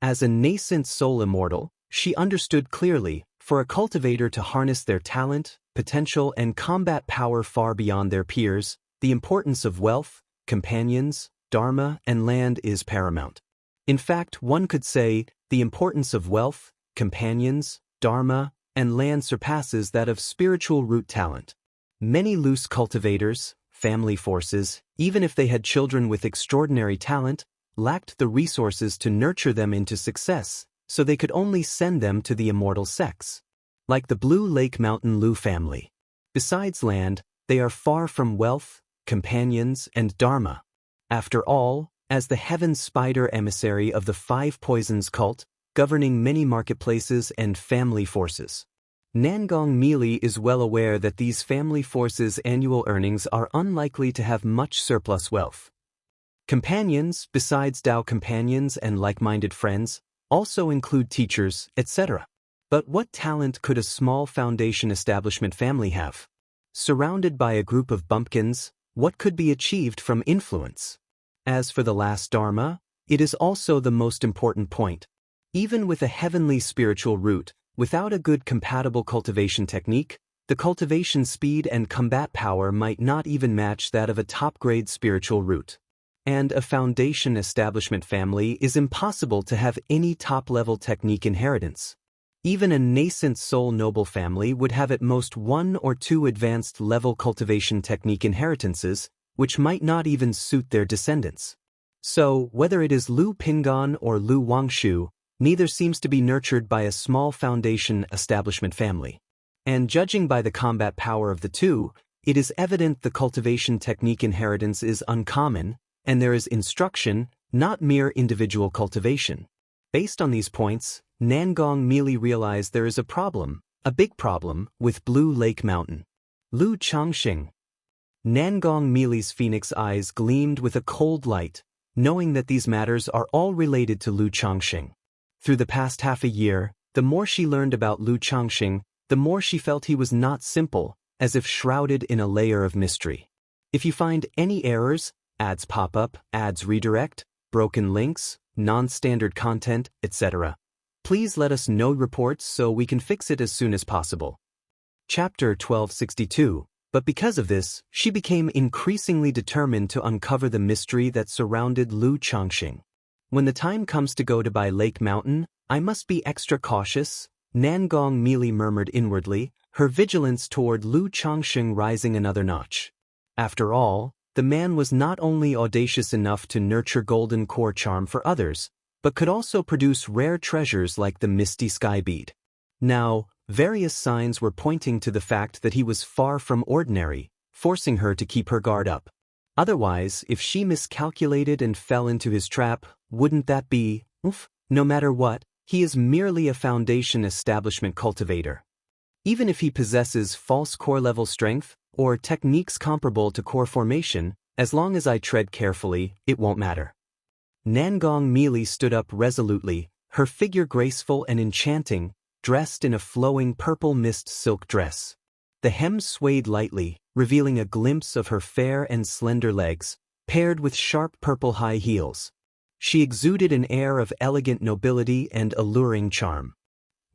S1: As a nascent soul immortal, she understood clearly, for a cultivator to harness their talent, potential, and combat power far beyond their peers, the importance of wealth, companions, dharma, and land is paramount. In fact, one could say, the importance of wealth, companions, dharma, and land surpasses that of spiritual root talent. Many loose cultivators, family forces, even if they had children with extraordinary talent, lacked the resources to nurture them into success, so they could only send them to the immortal sex. Like the Blue Lake Mountain Lu family. Besides land, they are far from wealth, companions, and dharma. After all, as the Heaven Spider emissary of the Five Poisons cult, governing many marketplaces and family forces, Nangong Meili is well aware that these family forces' annual earnings are unlikely to have much surplus wealth. Companions, besides Dao companions and like-minded friends, also include teachers, etc. But what talent could a small foundation establishment family have? Surrounded by a group of bumpkins, what could be achieved from influence? As for the last dharma, it is also the most important point. Even with a heavenly spiritual root, without a good compatible cultivation technique, the cultivation speed and combat power might not even match that of a top-grade spiritual root. And a foundation establishment family is impossible to have any top-level technique inheritance. Even a nascent soul noble family would have at most 1 or 2 advanced level cultivation technique inheritances, which might not even suit their descendants. So, whether it is Lu Pingan or Lu Wangshu, neither seems to be nurtured by a small foundation establishment family. And judging by the combat power of the two, it is evident the cultivation technique inheritance is uncommon, and there is instruction, not mere individual cultivation. Based on these points, Nangong Meili realized there is a big problem, with Blue Lake Mountain. Lu Changsheng. Nangong Meili's phoenix eyes gleamed with a cold light, knowing that these matters are all related to Lu Changsheng. Through the past half a year, the more she learned about Lu Changsheng, the more she felt he was not simple, as if shrouded in a layer of mystery. If you find any errors, ads pop up, ads redirect, broken links, non-standard content, etc., please let us know reports so we can fix it as soon as possible. Chapter 1262. But because of this, she became increasingly determined to uncover the mystery that surrounded Lu Changsheng. When the time comes to go to buy Lake Mountain, I must be extra cautious, Nangong Meili murmured inwardly, her vigilance toward Lu Changsheng rising another notch. After all, the man was not only audacious enough to nurture golden core charm for others, but could also produce rare treasures like the misty sky bead. Now, various signs were pointing to the fact that he was far from ordinary, forcing her to keep her guard up. Otherwise, if she miscalculated and fell into his trap, wouldn't that be, oof? No matter what, He is merely a foundation establishment cultivator. Even if he possesses false core-level strength or techniques comparable to core formation, as long as I tread carefully, it won't matter. Nangong Meili stood up resolutely, her figure graceful and enchanting, dressed in a flowing purple mist silk dress. The hem swayed lightly, revealing a glimpse of her fair and slender legs, paired with sharp purple high heels. She exuded an air of elegant nobility and alluring charm.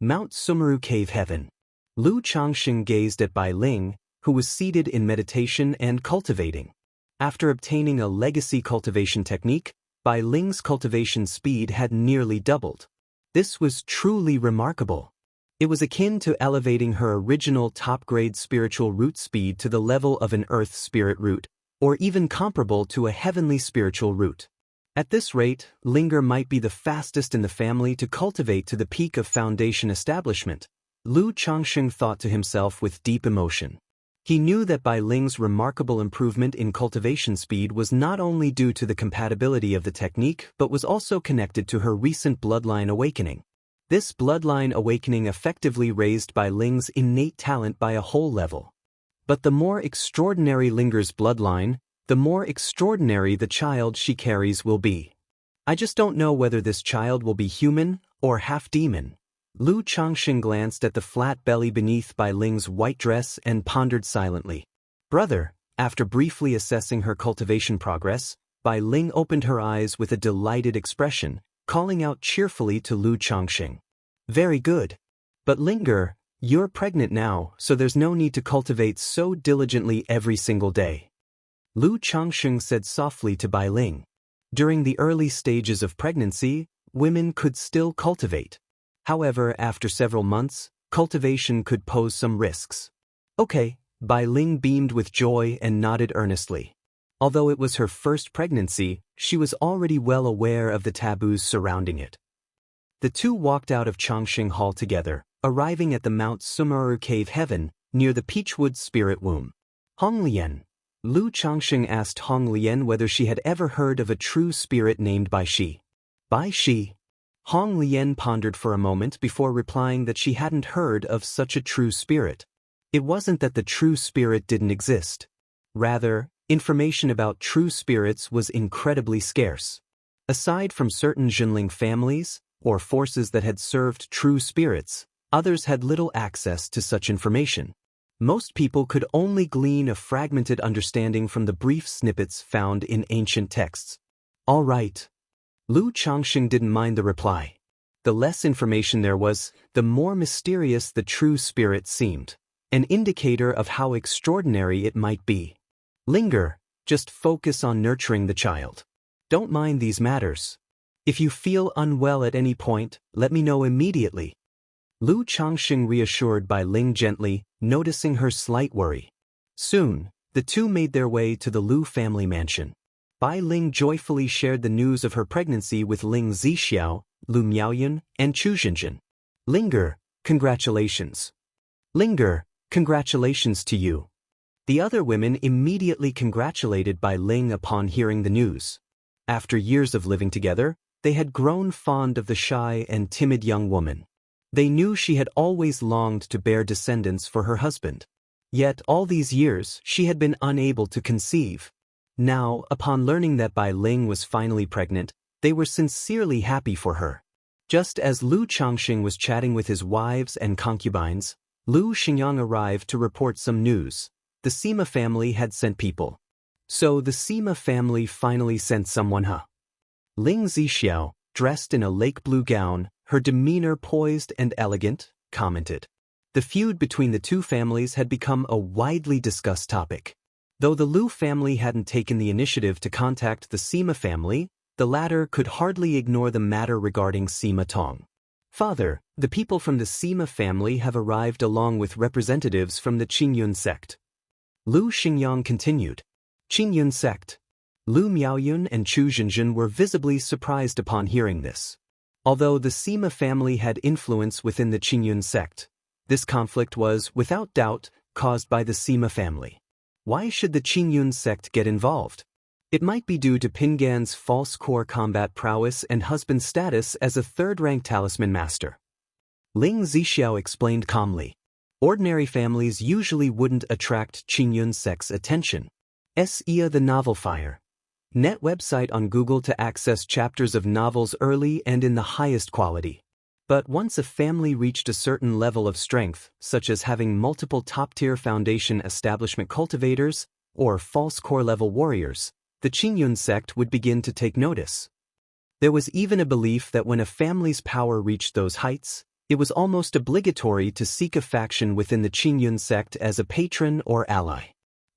S1: Mount Sumeru Cave Heaven. Lu Changxing gazed at Bai Ling, who was seated in meditation and cultivating. After obtaining a legacy cultivation technique, Bai Ling's cultivation speed had nearly doubled. This was truly remarkable. It was akin to elevating her original top-grade spiritual root speed to the level of an earth spirit root, or even comparable to a heavenly spiritual root. At this rate, Linger might be the fastest in the family to cultivate to the peak of foundation establishment, Lu Changxing thought to himself with deep emotion. He knew that Bai Ling's remarkable improvement in cultivation speed was not only due to the compatibility of the technique but was also connected to her recent bloodline awakening. This bloodline awakening effectively raised Bai Ling's innate talent by a whole level. But the more extraordinary Linger's bloodline, the more extraordinary the child she carries will be. I just don't know whether this child will be human or half-demon. Lu Changxing glanced at the flat belly beneath Bai Ling's white dress and pondered silently. Brother, after briefly assessing her cultivation progress, Bai Ling opened her eyes with a delighted expression, calling out cheerfully to Lu Changxing. Very good. But Linger, you're pregnant now, so there's no need to cultivate so diligently every single day. Lu Changxing said softly to Bai Ling. During the early stages of pregnancy, women could still cultivate. However, after several months, cultivation could pose some risks. Okay, Bai Ling beamed with joy and nodded earnestly. Although it was her first pregnancy, she was already well aware of the taboos surrounding it. The two walked out of Changxing Hall together, arriving at the Mount Sumeru Cave Heaven, near the Peachwood Spirit Womb. Hong Lian. Lu Changxing asked Hong Lian whether she had ever heard of a true spirit named Bai Shi. Bai Shi? Hong Lian pondered for a moment before replying that she hadn't heard of such a true spirit. It wasn't that the true spirit didn't exist. Rather, information about true spirits was incredibly scarce. Aside from certain Jinling families, or forces that had served true spirits, others had little access to such information. Most people could only glean a fragmented understanding from the brief snippets found in ancient texts. All right. Lu Changxing didn't mind the reply. The less information there was, the more mysterious the true spirit seemed, an indicator of how extraordinary it might be. Linger, just focus on nurturing the child. Don't mind these matters. If you feel unwell at any point, let me know immediately. Lu Changxing reassured Bai Ling gently, noticing her slight worry. Soon, the two made their way to the Lu family mansion. Bai Ling joyfully shared the news of her pregnancy with Ling Zixiao, Lu Miaoyun, and Chu Xinjin. Linger, congratulations. Linger, congratulations to you. The other women immediately congratulated Bai Ling upon hearing the news. After years of living together, they had grown fond of the shy and timid young woman. They knew she had always longed to bear descendants for her husband. Yet all these years she had been unable to conceive. Now, upon learning that Bai Ling was finally pregnant, they were sincerely happy for her. Just as Lu Changxing was chatting with his wives and concubines, Lu Xingyang arrived to report some news. The Sima family had sent people. So the Sima family finally sent someone, huh? Ling Zixiao, dressed in a lake blue gown, her demeanor poised and elegant, commented. The feud between the two families had become a widely discussed topic. Though the Lu family hadn't taken the initiative to contact the Sima family, the latter could hardly ignore the matter regarding Sima Tong. Father, the people from the Sima family have arrived along with representatives from the Qingyun sect. Lu Xingyang continued. Qingyun sect. Lu Miaoyun and Chu Xinjin were visibly surprised upon hearing this. Although the Sima family had influence within the Qingyun sect, this conflict was, without doubt, caused by the Sima family. Why should the Qingyun sect get involved? It might be due to Pingan's false core combat prowess and husband status as a third-rank talisman master. Ling Zixiao explained calmly. Ordinary families usually wouldn't attract Qingyun sect's attention. Ia the Novel Fire. Net website on Google to access chapters of novels early and in the highest quality. But once a family reached a certain level of strength, such as having multiple top-tier foundation establishment cultivators or false core-level warriors, the Qingyun sect would begin to take notice. There was even a belief that when a family's power reached those heights, it was almost obligatory to seek a faction within the Qingyun sect as a patron or ally.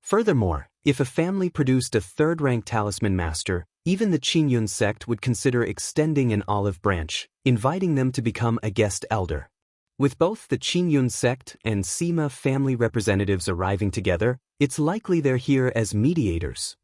S1: Furthermore, if a family produced a third-rank talisman master, even the Qingyun sect would consider extending an olive branch, inviting them to become a guest elder. With both the Qingyun sect and Sima family representatives arriving together, it's likely they're here as mediators.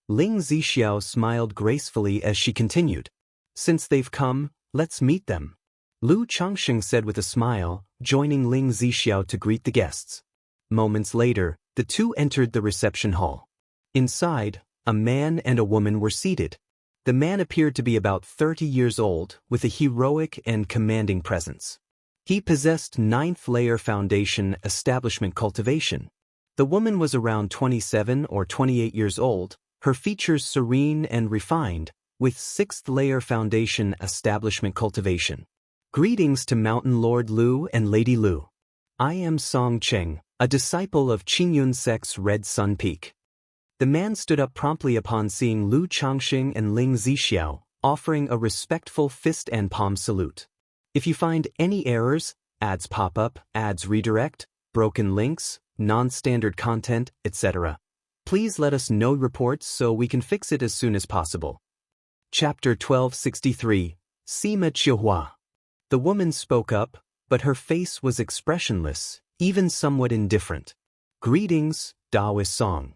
S1: Ling Zixiao smiled gracefully as she continued. Since they've come, let's meet them. Lu Changsheng said with a smile, joining Ling Zixiao to greet the guests. Moments later, the two entered the reception hall. Inside, a man and a woman were seated. The man appeared to be about 30 years old, with a heroic and commanding presence. He possessed 9th-layer foundation establishment cultivation. The woman was around 27 or 28 years old, her features serene and refined, with 6th-layer foundation establishment cultivation. Greetings to Mountain Lord Lu and Lady Lu. I am Song Cheng, a disciple of Qingyun sect's Red Sun Peak. The man stood up promptly upon seeing Lu Changxing and Ling Zixiao, offering a respectful fist and palm salute. If you find any errors, ads pop up, ads redirect, broken links, non-standard content, etc., please let us know reports so we can fix it as soon as possible. Chapter 1263, Sima Chihua. The woman spoke up, but her face was expressionless, even somewhat indifferent. Greetings, Daoist Song.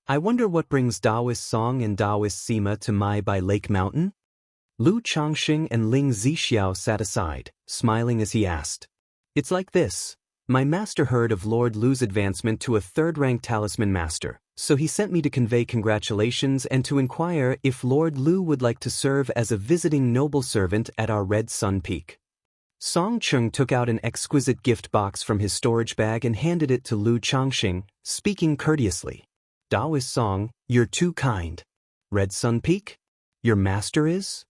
S1: I wonder what brings Daoist Song and Daoist Sima to Mai by Lake Mountain? Lu Changxing and Ling Zixiao sat aside, smiling as he asked. It's like this. My master heard of Lord Lu's advancement to a third-rank talisman master, so he sent me to convey congratulations and to inquire if Lord Lu would like to serve as a visiting noble servant at our Red Sun Peak. Song Cheng took out an exquisite gift box from his storage bag and handed it to Lu Changxing, speaking courteously. Daoist Song, you're too kind. Red Sun Peak? Your master is?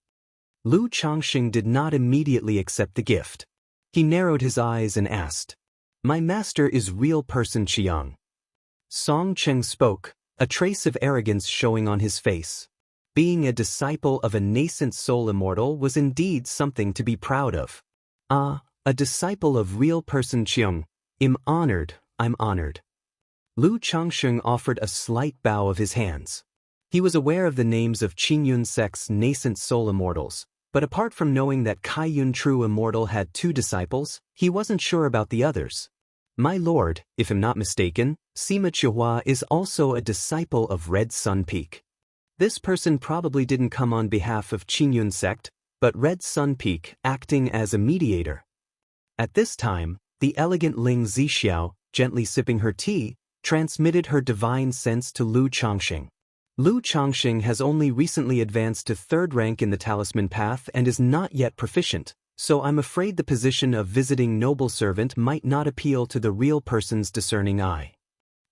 S1: Lu Changxing did not immediately accept the gift. He narrowed his eyes and asked, My master is real person Qiang. Song Cheng spoke, a trace of arrogance showing on his face. Being a disciple of a nascent soul immortal was indeed something to be proud of. Ah, a disciple of real person Qiang. I'm honored. Lu Changxing offered a slight bow of his hands. He was aware of the names of Qingyun sect's nascent soul immortals, but apart from knowing that Kaiyun True Immortal had 2 disciples, he wasn't sure about the others. My lord, if I'm not mistaken, Sima Chihua is also a disciple of Red Sun Peak. This person probably didn't come on behalf of Qingyun sect, but Red Sun Peak acting as a mediator. At this time, the elegant Ling Zixiao, gently sipping her tea, transmitted her divine sense to Lu Changxing. Lu Changxing has only recently advanced to 3rd rank in the talisman path and is not yet proficient, so I'm afraid the position of visiting noble servant might not appeal to the real person's discerning eye.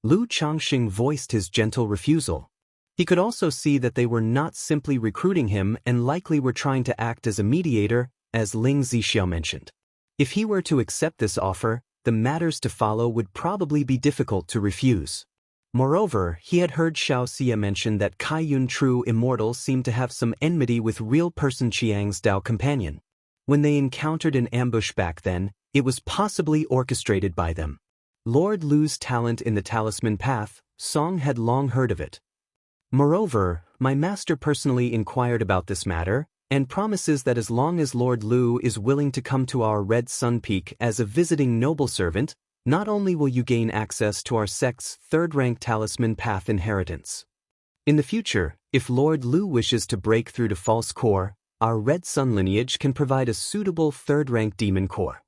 S1: Lu Changxing voiced his gentle refusal. He could also see that they were not simply recruiting him and likely were trying to act as a mediator, as Ling Zixiao mentioned. If he were to accept this offer, the matters to follow would probably be difficult to refuse. Moreover, he had heard Xiaoxia mention that Kaiyun True Immortal seemed to have some enmity with real person Qiang's Dao companion. When they encountered an ambush back then, it was possibly orchestrated by them. Lord Lu's talent in the talisman path, Song had long heard of it. Moreover, my master personally inquired about this matter, and promises that as long as Lord Lu is willing to come to our Red Sun Peak as a visiting noble servant, not only will you gain access to our sect's 3rd-rank talisman path inheritance. In the future, if Lord Lu wishes to break through to false core, our Red Sun lineage can provide a suitable 3rd-rank demon core.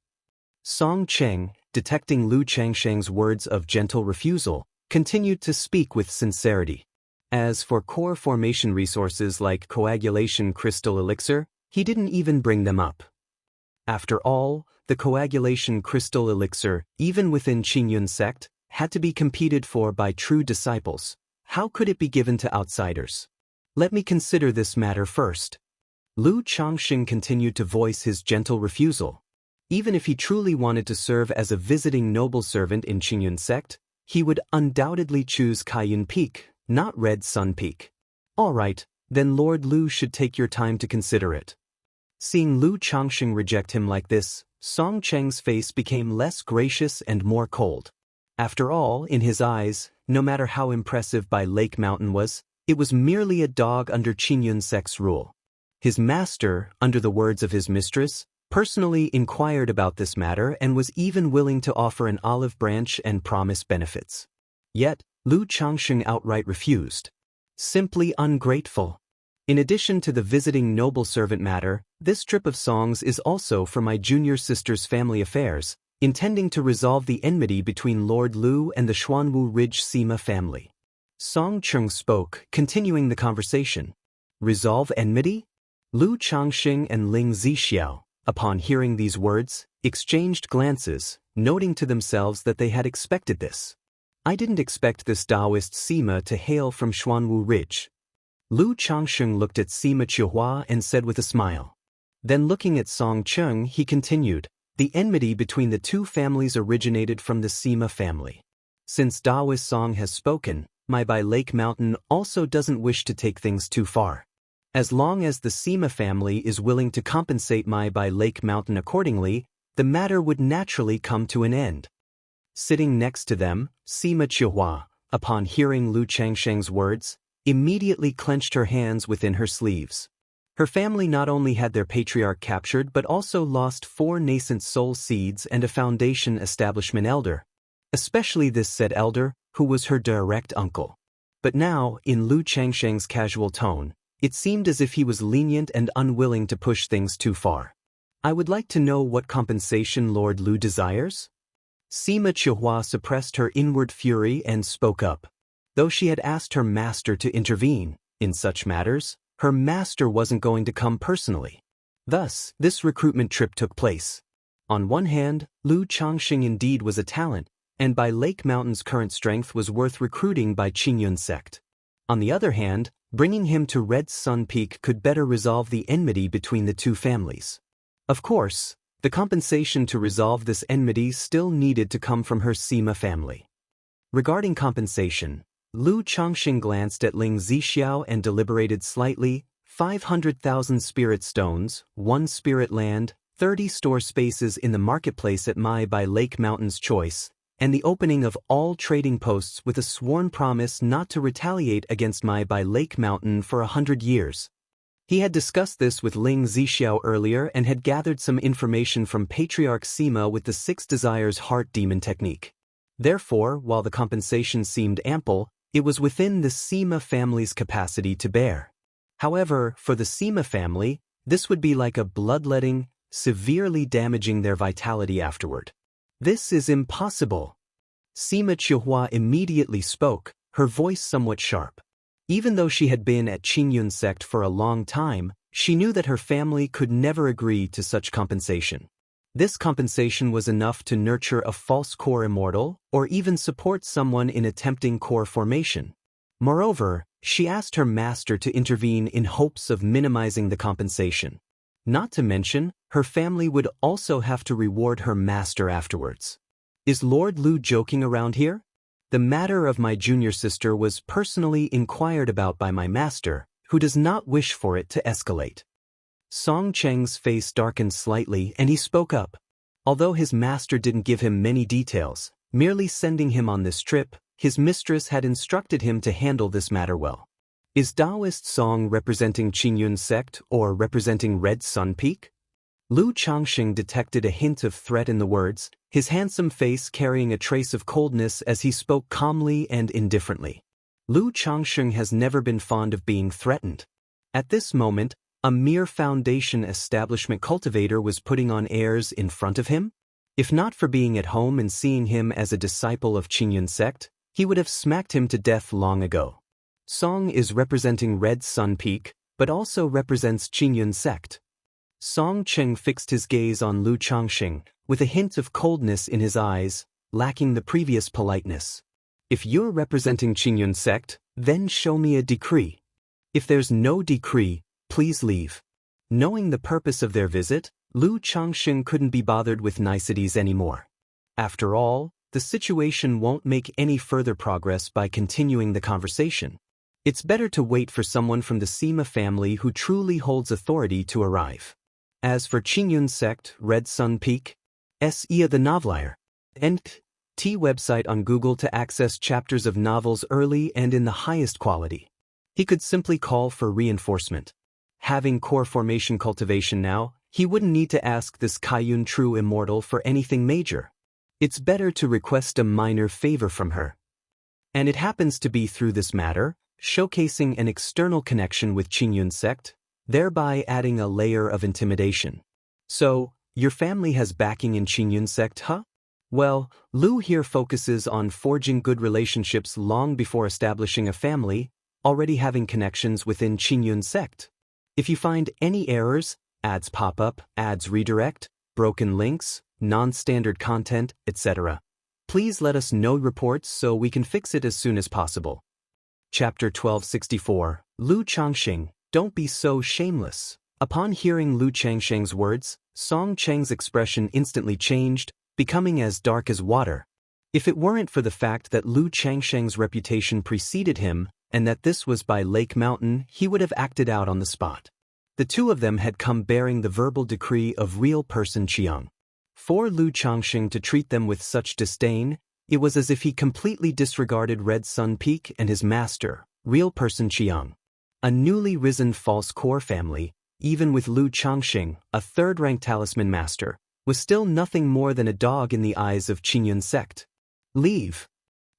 S1: Song Cheng, detecting Lu Changsheng's words of gentle refusal, continued to speak with sincerity. As for core formation resources like coagulation crystal elixir, he didn't even bring them up. After all, the coagulation crystal elixir, even within Qingyun sect, had to be competed for by true disciples. How could it be given to outsiders? Let me consider this matter first. Lu Changxing continued to voice his gentle refusal. Even if he truly wanted to serve as a visiting noble servant in Qingyun sect, he would undoubtedly choose Kaiyun Peak, not Red Sun Peak. All right, then Lord Lu should take your time to consider it. Seeing Lu Changxing reject him like this, Song Cheng's face became less gracious and more cold. After all, in his eyes, no matter how impressive Bai Lake Mountain was, it was merely a dog under Qingyun sect's rule. His master, under the words of his mistress, personally inquired about this matter and was even willing to offer an olive branch and promise benefits. Yet, Lu Changxing outright refused. Simply ungrateful. In addition to the visiting noble servant matter, this trip of songs is also for my junior sister's family affairs, intending to resolve the enmity between Lord Lu and the Xuanwu Ridge Sima family. Song Cheng spoke, continuing the conversation. Resolve enmity? Lu Changxing and Ling Zixiao, upon hearing these words, exchanged glances, noting to themselves that they had expected this. I didn't expect this Daoist Sima to hail from Xuanwu Ridge. Lu Changxing looked at Sima Chihua and said with a smile. Then looking at Song Cheng, he continued, the enmity between the two families originated from the Sima family. Since Daoist Song has spoken, my Bai Lake Mountain also doesn't wish to take things too far. As long as the Sima family is willing to compensate my Bai Lake Mountain accordingly, the matter would naturally come to an end. Sitting next to them, Sima Chihua, upon hearing Lu Changxing's words, immediately clenched her hands within her sleeves. Her family not only had their patriarch captured but also lost 4 nascent soul seeds and a foundation establishment elder. Especially this said elder, who was her direct uncle. But now, in Lu Changxing's casual tone, it seemed as if he was lenient and unwilling to push things too far. I would like to know what compensation Lord Lu desires? Sima Chihua suppressed her inward fury and spoke up. Though she had asked her master to intervene in such matters, her master wasn't going to come personally. Thus, this recruitment trip took place. On one hand, Lu Changxing indeed was a talent, and Bai Lake Mountain's current strength was worth recruiting by Qingyun sect. On the other hand, bringing him to Red Sun Peak could better resolve the enmity between the two families. Of course, the compensation to resolve this enmity still needed to come from her Sima family. Regarding compensation, Lu Changxing glanced at Ling Zixiao and deliberated slightly. 500,000 spirit stones, 1 spirit land, 30 store spaces in the marketplace at my Bai Lake Mountain's choice, and the opening of all trading posts with a sworn promise not to retaliate against my Bai Lake Mountain for 100 years. He had discussed this with Ling Zixiao earlier and had gathered some information from Patriarch Sima with the 6 Desires Heart Demon technique. Therefore, while the compensation seemed ample, it was within the Sima family's capacity to bear. However, for the Sima family, this would be like a bloodletting, severely damaging their vitality afterward. This is impossible. Sima Chihua immediately spoke, her voice somewhat sharp. Even though she had been at Qingyun sect for a long time, she knew that her family could never agree to such compensation. This compensation was enough to nurture a false core immortal, or even support someone in attempting core formation. Moreover, she asked her master to intervene in hopes of minimizing the compensation. Not to mention, her family would also have to reward her master afterwards. Is Lord Lu joking around here? The matter of my junior sister was personally inquired about by my master, who does not wish for it to escalate. Song Cheng's face darkened slightly and he spoke up. Although his master didn't give him many details, merely sending him on this trip, his mistress had instructed him to handle this matter well. Is Daoist Song representing Qingyun sect or representing Red Sun Peak? Lu Changxing detected a hint of threat in the words, his handsome face carrying a trace of coldness as he spoke calmly and indifferently. Lu Changxing has never been fond of being threatened. At this moment, a mere foundation establishment cultivator was putting on airs in front of him? If not for being at home and seeing him as a disciple of Qingyun sect, he would have smacked him to death long ago. Song is representing Red Sun Peak, but also represents Qingyun sect. Song Cheng fixed his gaze on Lu Changxing, with a hint of coldness in his eyes, lacking the previous politeness. If you're representing Qingyun sect, then show me a decree. If there's no decree, please leave. Knowing the purpose of their visit, Lu Changxing couldn't be bothered with niceties anymore. After all, the situation won't make any further progress by continuing the conversation. It's better to wait for someone from the Sima family who truly holds authority to arrive. As for Qingyun sect, Red Sun Peak, S.E.A. the Novelier, N.T. website on Google to access chapters of novels early and in the highest quality. He could simply call for reinforcement. Having core formation cultivation now, he wouldn't need to ask this Kaiyun true immortal for anything major. It's better to request a minor favor from her. And it happens to be through this matter, showcasing an external connection with Qingyun sect, thereby adding a layer of intimidation. So, your family has backing in Qingyun sect, huh? Well, Lu here focuses on forging good relationships long before establishing a family, already having connections within Qingyun sect. If you find any errors, ads pop up, ads redirect, broken links, non-standard content, etc., please let us know reports so we can fix it as soon as possible. Chapter 1264, Lu Changxing, Don't Be So Shameless. Upon hearing Lu Changxing's words, Song Cheng's expression instantly changed, becoming as dark as water. If it weren't for the fact that Lu Changxing's reputation preceded him, and that this was by Lake Mountain, he would have acted out on the spot. The two of them had come bearing the verbal decree of real person Qiang. For Lu Changxing to treat them with such disdain, it was as if he completely disregarded Red Sun Peak and his master, real person Qiang. A newly risen false core family, even with Lu Changxing, a third-rank talisman master, was still nothing more than a dog in the eyes of Qingyun sect. Leave.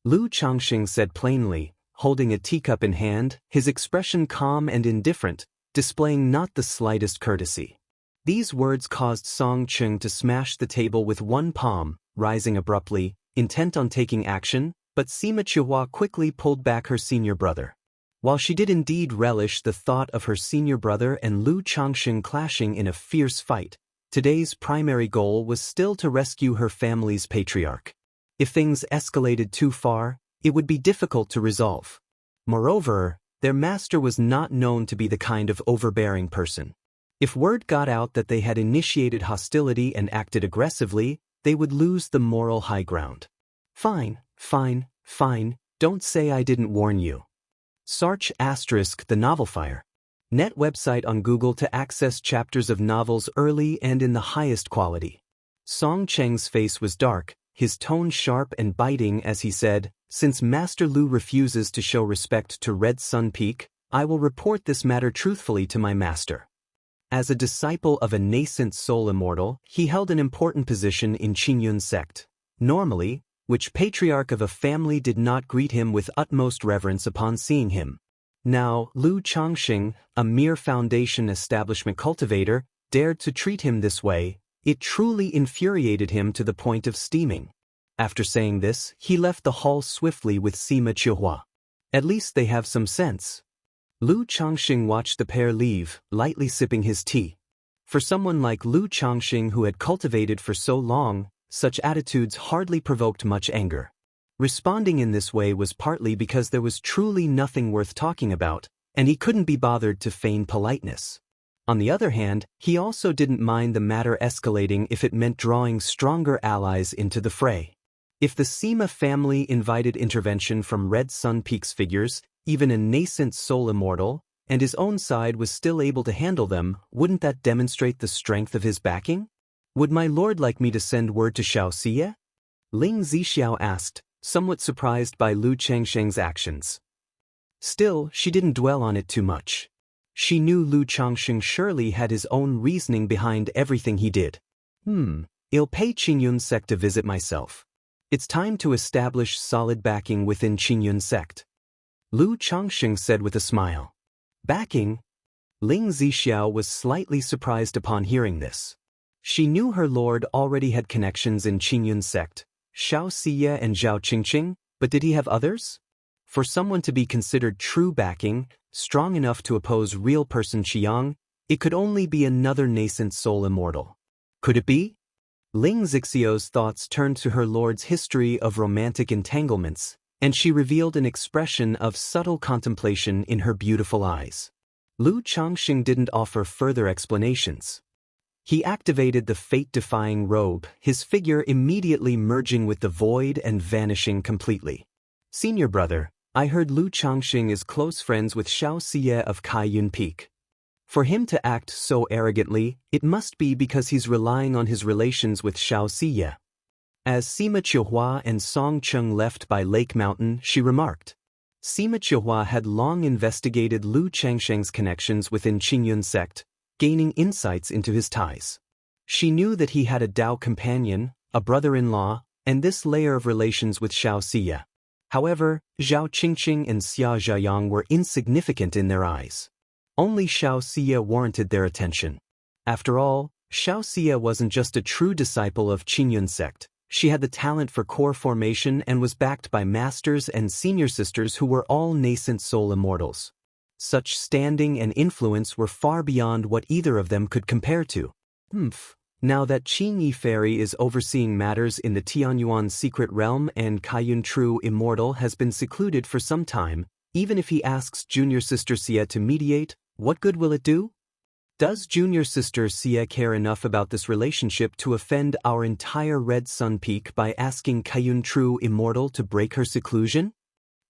S1: Lu Changxing said plainly, holding a teacup in hand, his expression calm and indifferent, displaying not the slightest courtesy. These words caused Song Cheng to smash the table with one palm, rising abruptly, intent on taking action, but Sima Chihua quickly pulled back her senior brother. While she did indeed relish the thought of her senior brother and Lu Changxing clashing in a fierce fight, today's primary goal was still to rescue her family's patriarch. If things escalated too far, it would be difficult to resolve. Moreover, their master was not known to be the kind of overbearing person. If word got out that they had initiated hostility and acted aggressively, they would lose the moral high ground. Fine, don't say I didn't warn you. Sarch * the novel fire. Net website on Google to access chapters of novels early and in the highest quality. Song Cheng's face was dark, his tone sharp and biting as he said, "Since Master Lu refuses to show respect to Red Sun Peak, I will report this matter truthfully to my master." As a disciple of a nascent soul immortal, he held an important position in Qingyun sect. Normally, which patriarch of a family did not greet him with utmost reverence upon seeing him? Now, Lu Changxing, a mere foundation establishment cultivator, dared to treat him this way. It truly infuriated him to the point of steaming. After saying this, he left the hall swiftly with Sima Chihua. At least they have some sense. Lu Changxing watched the pair leave, lightly sipping his tea. For someone like Lu Changxing who had cultivated for so long, such attitudes hardly provoked much anger. Responding in this way was partly because there was truly nothing worth talking about, and he couldn't be bothered to feign politeness. On the other hand, he also didn't mind the matter escalating if it meant drawing stronger allies into the fray. If the Sima family invited intervention from Red Sun Peak's figures, even a nascent soul immortal, and his own side was still able to handle them, wouldn't that demonstrate the strength of his backing? Would my lord like me to send word to Xiaoxia? Ling Zixiao asked, somewhat surprised by Lu Changxing's actions. Still, she didn't dwell on it too much. She knew Lu Changxing surely had his own reasoning behind everything he did. I'll pay Qingyun sect a visit myself. It's time to establish solid backing within Qingyun sect. Lu Changxing said with a smile. Backing? Ling Zixiao was slightly surprised upon hearing this. She knew her lord already had connections in Qingyun sect, Xiaoxia and Zhao Qingqing, but did he have others? For someone to be considered true backing, strong enough to oppose real person Xiang, it could only be another nascent soul immortal. Could it be? Ling Zixio's thoughts turned to her lord's history of romantic entanglements, and she revealed an expression of subtle contemplation in her beautiful eyes. Lu Changxing didn't offer further explanations. He activated the fate-defying robe, his figure immediately merging with the void and vanishing completely. Senior brother, I heard Lu Changxing is close friends with Xianxia of Kaiyun Peak. For him to act so arrogantly, it must be because he's relying on his relations with Xianxia. As Sima Qiuhua and Song Cheng left by Lake Mountain, she remarked. Sima Qiuhua had long investigated Lu Changsheng's connections within Qingyun sect, gaining insights into his ties. She knew that he had a Dao companion, a brother-in-law, and this layer of relations with Xianxia. However, Zhao Qingqing and Xia Zhayang were insignificant in their eyes. Only Xianxia warranted their attention. After all, Xianxia wasn't just a true disciple of Qingyun sect. She had the talent for core formation and was backed by masters and senior sisters who were all nascent soul immortals. Such standing and influence were far beyond what either of them could compare to. Now that Qin Yi Fairy is overseeing matters in the Tianyuan secret realm and Kaiyun True Immortal has been secluded for some time, even if he asks junior sister Xia to mediate, what good will it do? Does junior sister Xia care enough about this relationship to offend our entire Red Sun Peak by asking Kaiyun True Immortal to break her seclusion?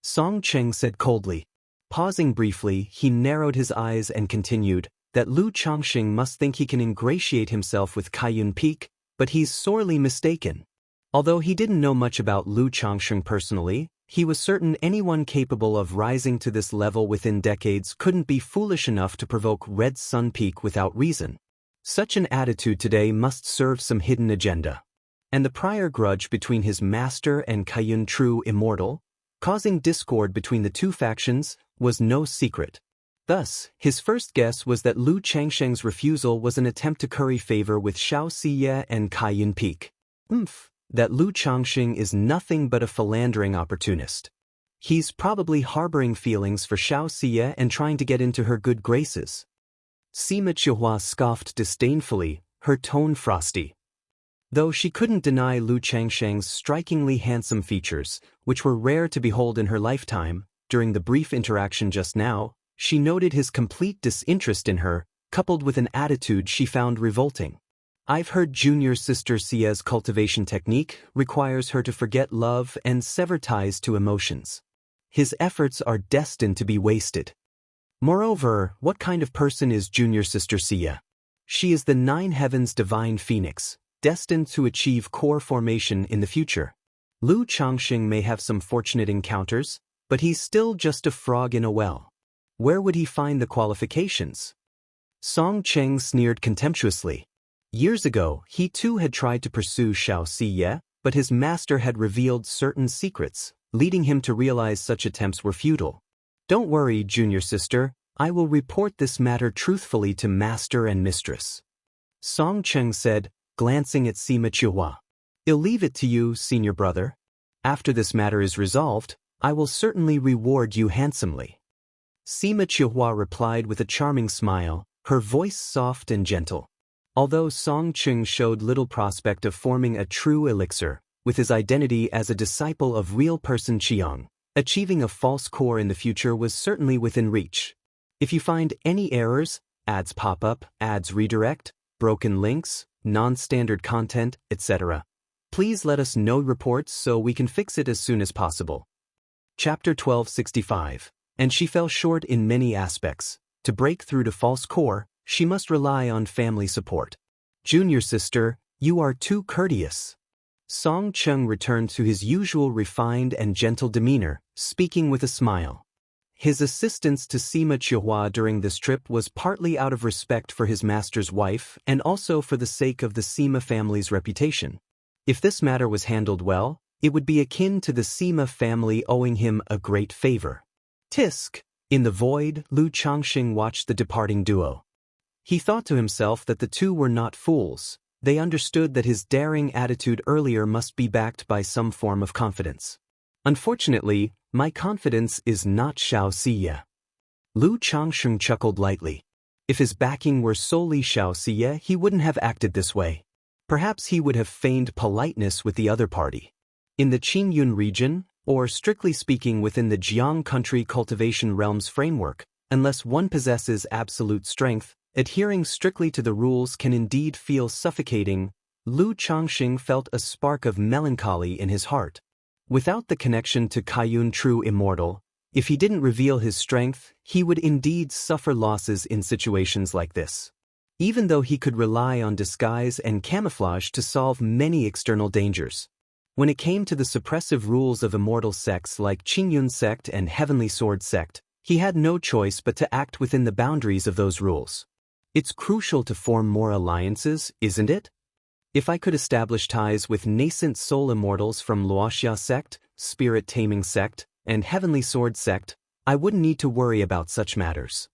S1: Song Cheng said coldly. Pausing briefly, he narrowed his eyes and continued, that Lu Changxing must think he can ingratiate himself with Kaiyun Peak, but he's sorely mistaken. Although he didn't know much about Lu Changxing personally, he was certain anyone capable of rising to this level within decades couldn't be foolish enough to provoke Red Sun Peak without reason. Such an attitude today must serve some hidden agenda. And the prior grudge between his master and Kaiyun True Immortal, causing discord between the two factions, was no secret. Thus, his first guess was that Lu Changsheng's refusal was an attempt to curry favor with Xianxia and Kaiyun Peak. That Lu Changxing is nothing but a philandering opportunist. He's probably harboring feelings for Xianxia and trying to get into her good graces. Sima Qiuhua scoffed disdainfully, her tone frosty. Though she couldn't deny Lu Changsheng's strikingly handsome features, which were rare to behold in her lifetime, during the brief interaction just now, she noted his complete disinterest in her, coupled with an attitude she found revolting. I've heard junior sister Xia's cultivation technique requires her to forget love and sever ties to emotions. His efforts are destined to be wasted. Moreover, what kind of person is junior sister Xia? She is the nine heavens divine phoenix, destined to achieve core formation in the future. Lu Changxing may have some fortunate encounters, but he's still just a frog in a well. Where would he find the qualifications? Song Cheng sneered contemptuously. Years ago, he too had tried to pursue Xianxia, but his master had revealed certain secrets, leading him to realize such attempts were futile. Don't worry, junior sister, I will report this matter truthfully to master and mistress. Song Cheng said, glancing at Sima Qiuhua. I'll leave it to you, senior brother. After this matter is resolved, I will certainly reward you handsomely. Sima Qiuhua replied with a charming smile, her voice soft and gentle. Although Song Cheng showed little prospect of forming a true elixir, with his identity as a disciple of real person Qiang, achieving a false core in the future was certainly within reach. If you find any errors, ads pop up, ads redirect, broken links, non-standard content, etc., please let us know reports so we can fix it as soon as possible. Chapter 1265. And she fell short in many aspects. To break through to false core, she must rely on family support. Junior sister, you are too courteous. Song Cheng returned to his usual refined and gentle demeanor, speaking with a smile. His assistance to Sima Qiuhua during this trip was partly out of respect for his master's wife and also for the sake of the Sima family's reputation. If this matter was handled well, it would be akin to the Sima family owing him a great favor. Tisk! In the void, Lu Changxing watched the departing duo. He thought to himself that the two were not fools. They understood that his daring attitude earlier must be backed by some form of confidence. Unfortunately, my confidence is not Xianxia. Lu Changsheng chuckled lightly. If his backing were solely Xianxia, he wouldn't have acted this way. Perhaps he would have feigned politeness with the other party. In the Qingyun region, or strictly speaking within the Jiang country cultivation realm's framework, unless one possesses absolute strength, adhering strictly to the rules can indeed feel suffocating. Lu Changxing felt a spark of melancholy in his heart. Without the connection to Kaiyun true immortal, if he didn't reveal his strength, he would indeed suffer losses in situations like this. Even though he could rely on disguise and camouflage to solve many external dangers. When it came to the suppressive rules of immortal sects like Qingyun sect and Heavenly Sword sect, he had no choice but to act within the boundaries of those rules. It's crucial to form more alliances, isn't it? If I could establish ties with nascent soul immortals from Wuxia sect, Spirit Taming sect, and Heavenly Sword sect, I wouldn't need to worry about such matters.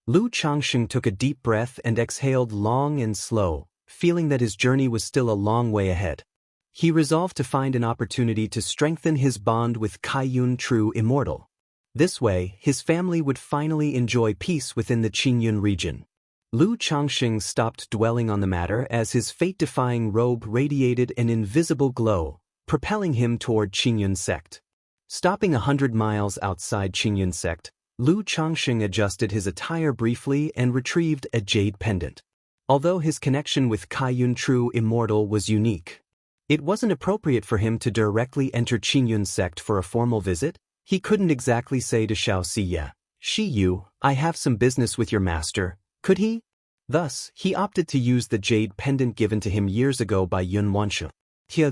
S1: Lu Changsheng took a deep breath and exhaled long and slow, feeling that his journey was still a long way ahead. He resolved to find an opportunity to strengthen his bond with Kaiyun true immortal. This way, his family would finally enjoy peace within the Qingyun region. Lu Changsheng stopped dwelling on the matter as his fate-defying robe radiated an invisible glow, propelling him toward Qingyun sect. Stopping 100 miles outside Qingyun sect, Lu Changsheng adjusted his attire briefly and retrieved a jade pendant. Although his connection with Kaiyun true immortal was unique, it wasn't appropriate for him to directly enter Qingyun sect for a formal visit. He couldn't exactly say to Xiaoxia, "Shiyu, I have some business with your master," could he? Thus, he opted to use the jade pendant given to him years ago by Yun Wanxia,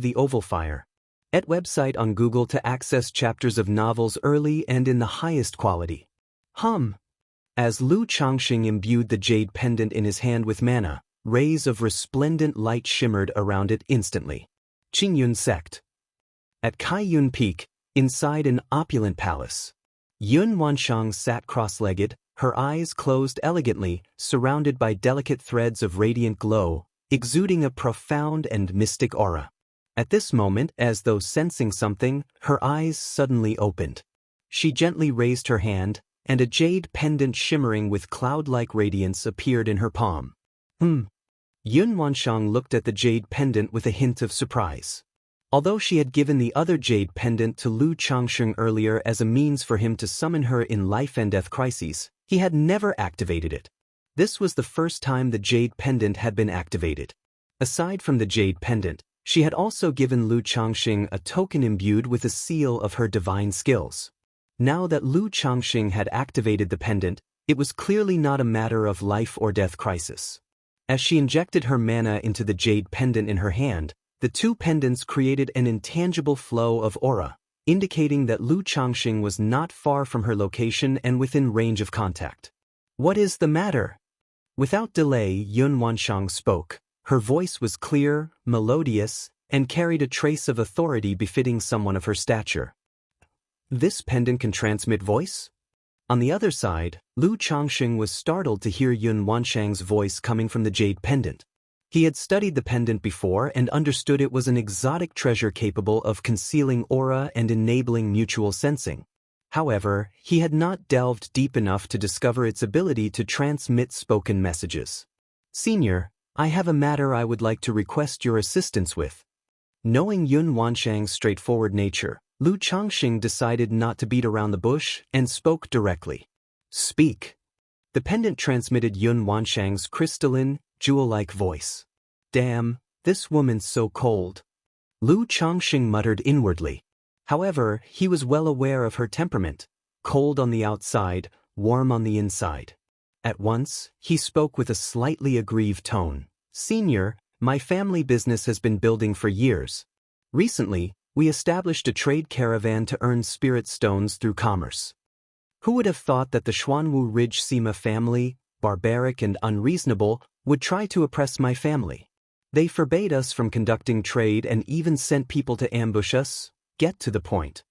S1: the Oval Fire. At website on Google to access chapters of novels early and in the highest quality. As Lu Changsheng imbued the jade pendant in his hand with mana, rays of resplendent light shimmered around it instantly. Qingyun sect. At Kaiyun Peak, inside an opulent palace, Yun Wanshang sat cross-legged, her eyes closed elegantly, surrounded by delicate threads of radiant glow, exuding a profound and mystic aura. At this moment, as though sensing something, her eyes suddenly opened. She gently raised her hand, and a jade pendant shimmering with cloud-like radiance appeared in her palm. Yun Wanshang looked at the jade pendant with a hint of surprise. Although she had given the other jade pendant to Lu Changsheng earlier as a means for him to summon her in life and death crises, he had never activated it. This was the first time the jade pendant had been activated. Aside from the jade pendant, she had also given Lu Changsheng a token imbued with a seal of her divine skills. Now that Lu Changsheng had activated the pendant, it was clearly not a matter of life or death crisis. As she injected her mana into the jade pendant in her hand, the two pendants created an intangible flow of aura, indicating that Lu Changxing was not far from her location and within range of contact. "What is the matter?" Without delay, Yun Wanshang spoke. Her voice was clear, melodious, and carried a trace of authority befitting someone of her stature. "This pendant can transmit voice?" On the other side, Lu Changxing was startled to hear Yun Wanshang's voice coming from the jade pendant. He had studied the pendant before and understood it was an exotic treasure capable of concealing aura and enabling mutual sensing. However, he had not delved deep enough to discover its ability to transmit spoken messages. "Senior, I have a matter I would like to request your assistance with." Knowing Yun Wanshang's straightforward nature, Lu Changxing decided not to beat around the bush and spoke directly. "Speak." The pendant transmitted Yun Wanshang's crystalline, jewel-like voice. "Damn, this woman's so cold," Lu Changxing muttered inwardly. However, he was well aware of her temperament, cold on the outside, warm on the inside. At once, he spoke with a slightly aggrieved tone. "Senior, my family business has been building for years. Recently, we established a trade caravan to earn spirit stones through commerce. Who would have thought that the Xuanwu Ridge Sima family, barbaric and unreasonable, would try to oppress my family? They forbade us from conducting trade and even sent people to ambush us. Get to the point."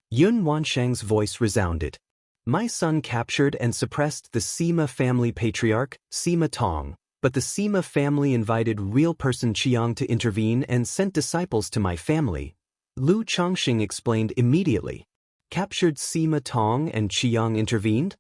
S1: Yun Wanshang's voice resounded. "My son captured and suppressed the Sima family patriarch, Sima Tong, but the Sima family invited real person Qiang to intervene and sent disciples to my family. Lu Changxing explained immediately. Captured Sima Tong and Qiyang intervened?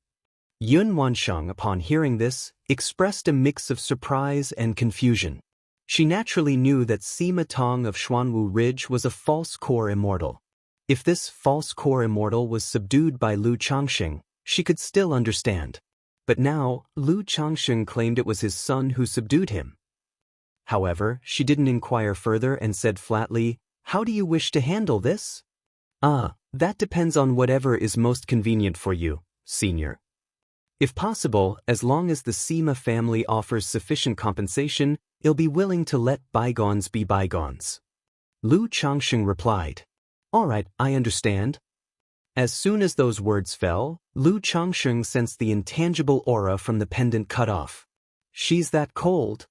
S1: Yun Wansheng, upon hearing this, expressed a mix of surprise and confusion. She naturally knew that Sima Tong of Xuanwu Ridge was a false core immortal. If this false core immortal was subdued by Lu Changxing, she could still understand. But now, Lu Changxing claimed it was his son who subdued him. However, she didn't inquire further and said flatly, "How do you wish to handle this?" That depends on whatever is most convenient for you, senior. If possible, as long as the Sima family offers sufficient compensation, I'll be willing to let bygones be bygones. Lu Changxing replied. All right, I understand. As soon as those words fell, Lu Changxing sensed the intangible aura from the pendant cut off. She's that cold?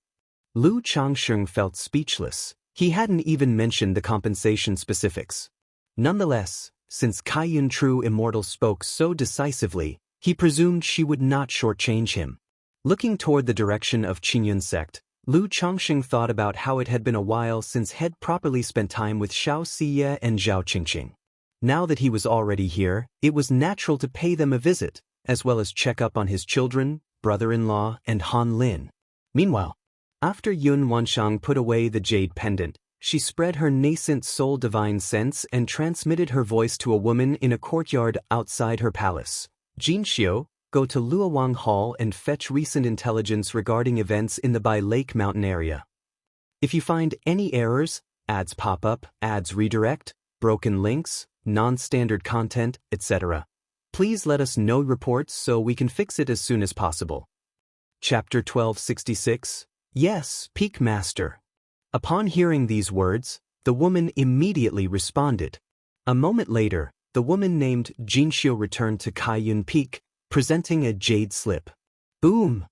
S1: Lu Changxing felt speechless. He hadn't even mentioned the compensation specifics. Nonetheless, since Kaiyun True Immortal spoke so decisively, he presumed she would not shortchange him. Looking toward the direction of Qingyun sect, Lu Changxing thought about how it had been a while since he'd properly spent time with Xiao Siye and Zhao Qingqing. Now that he was already here, it was natural to pay them a visit, as well as check up on his children, brother-in-law, and Han Lin. Meanwhile, after Yun Wansheng put away the jade pendant, she spread her nascent soul divine sense and transmitted her voice to a woman in a courtyard outside her palace. Jinxiu, go to Luowang Hall and fetch recent intelligence regarding events in the Bai Lake Mountain area. If you find any errors, ads pop up, ads redirect, broken links, non-standard content, etc., please let us know reports so we can fix it as soon as possible. Chapter 1266. Yes, Peak Master. Upon hearing these words, the woman immediately responded. A moment later, the woman named Jinxiu returned to Kaiyun Peak, presenting a jade slip. Boom!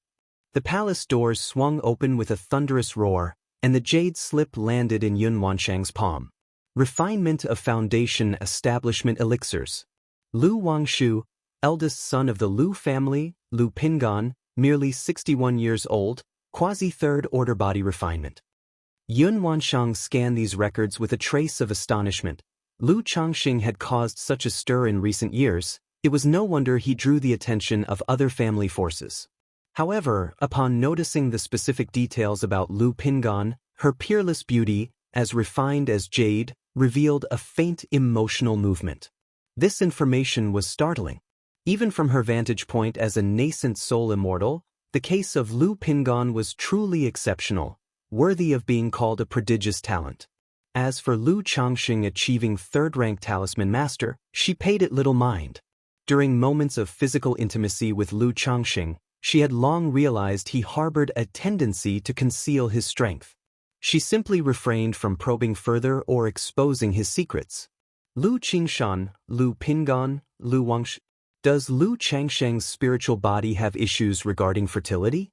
S1: The palace doors swung open with a thunderous roar, and the jade slip landed in Yun Wansheng's palm. Refinement of Foundation Establishment Elixirs. Lu Wangshu, eldest son of the Lu family, Lu Pingan, merely 61 years old, quasi-third order body refinement. Yun Wansheng scanned these records with a trace of astonishment. Lu Changxing had caused such a stir in recent years, it was no wonder he drew the attention of other family forces. However, upon noticing the specific details about Lu Pingan, her peerless beauty, as refined as jade, revealed a faint emotional movement. This information was startling. Even from her vantage point as a nascent soul immortal, the case of Lu Pingan was truly exceptional, worthy of being called a prodigious talent. As for Lu Changxing achieving third-rank talisman master, she paid it little mind. During moments of physical intimacy with Lu Changxing, she had long realized he harbored a tendency to conceal his strength. She simply refrained from probing further or exposing his secrets. Lu Qingshan, Lu Pingan, Lu Wangsh. Does Lu Changsheng's spiritual body have issues regarding fertility?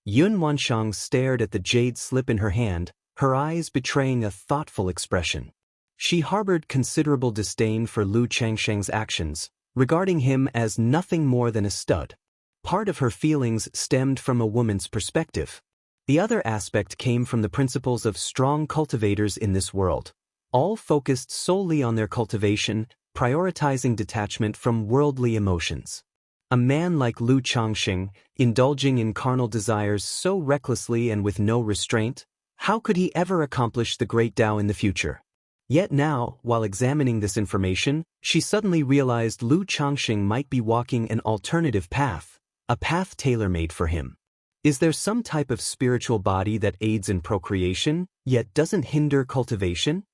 S1: Yun Wansheng stared at the jade slip in her hand, her eyes betraying a thoughtful expression. She harbored considerable disdain for Lu Changsheng's actions, regarding him as nothing more than a stud. Part of her feelings stemmed from a woman's perspective. The other aspect came from the principles of strong cultivators in this world, all focused solely on their cultivation, prioritizing detachment from worldly emotions. A man like Lu Changxing, indulging in carnal desires so recklessly and with no restraint, how could he ever accomplish the great Tao in the future? Yet now, while examining this information, she suddenly realized Lu Changxing might be walking an alternative path, a path tailor-made for him. Is there some type of spiritual body that aids in procreation, yet doesn't hinder cultivation?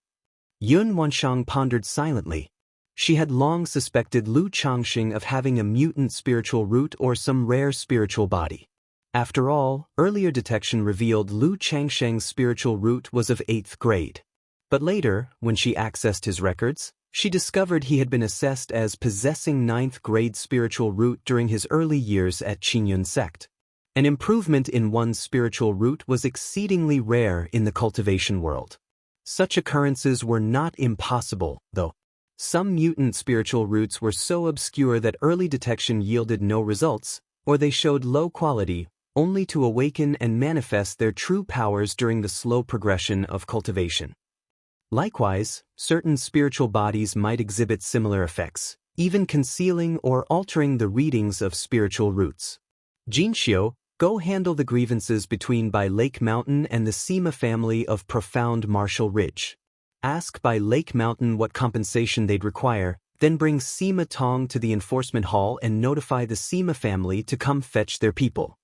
S1: Yun Wansheng pondered silently. She had long suspected Lu Changxing of having a mutant spiritual root or some rare spiritual body. After all, earlier detection revealed Lu Changsheng's spiritual root was of 8th grade. But later, when she accessed his records, she discovered he had been assessed as possessing 9th grade spiritual root during his early years at Qingyun sect. An improvement in one's spiritual root was exceedingly rare in the cultivation world. Such occurrences were not impossible, though. Some mutant spiritual roots were so obscure that early detection yielded no results, or they showed low quality, only to awaken and manifest their true powers during the slow progression of cultivation. Likewise, certain spiritual bodies might exhibit similar effects, even concealing or altering the readings of spiritual roots. Jinxiu, go handle the grievances between By Lake Mountain and the Sima family of Profound Martial Ridge. Ask By Lake Mountain what compensation they'd require, then bring Sima Tong to the enforcement hall and notify the Sima family to come fetch their people.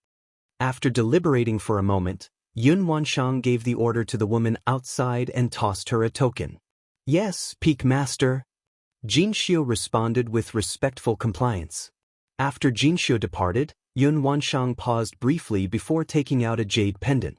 S1: After deliberating for a moment, Yun Wanshang gave the order to the woman outside and tossed her a token. Yes, Peak Master. Jinxiu responded with respectful compliance. After Jinxiu departed, Yun Wanshang paused briefly before taking out a jade pendant.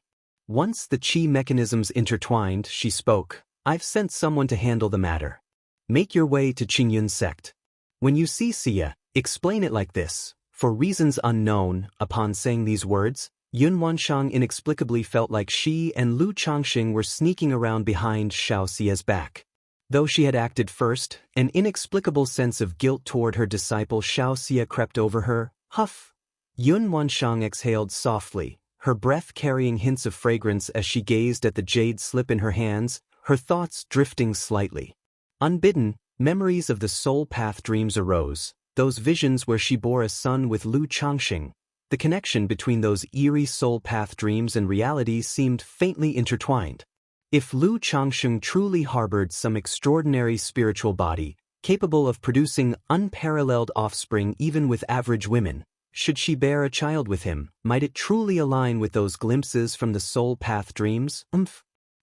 S1: Once the qi mechanisms intertwined, she spoke, I've sent someone to handle the matter. Make your way to Qingyun sect. When you see Xia, explain it like this. For reasons unknown, upon saying these words, Yun Wanshang inexplicably felt like she and Lu Changxing were sneaking around behind Xiao Xia's back. Though she had acted first, an inexplicable sense of guilt toward her disciple Xiao Xia crept over her. Huff! Yun Wanshang exhaled softly, her breath carrying hints of fragrance as she gazed at the jade slip in her hands, her thoughts drifting slightly. Unbidden, memories of the soul path dreams arose, those visions where she bore a son with Lu Changxing. The connection between those eerie soul path dreams and reality seemed faintly intertwined. If Lu Changxing truly harbored some extraordinary spiritual body, capable of producing unparalleled offspring even with average women, should she bear a child with him, might it truly align with those glimpses from the soul path dreams?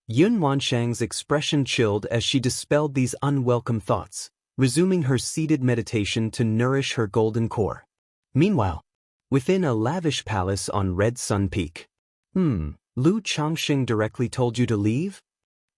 S1: Yun Wanshang's expression chilled as she dispelled these unwelcome thoughts, resuming her seated meditation to nourish her golden core. Meanwhile, within a lavish palace on Red Sun Peak. Lu Changxing directly told you to leave?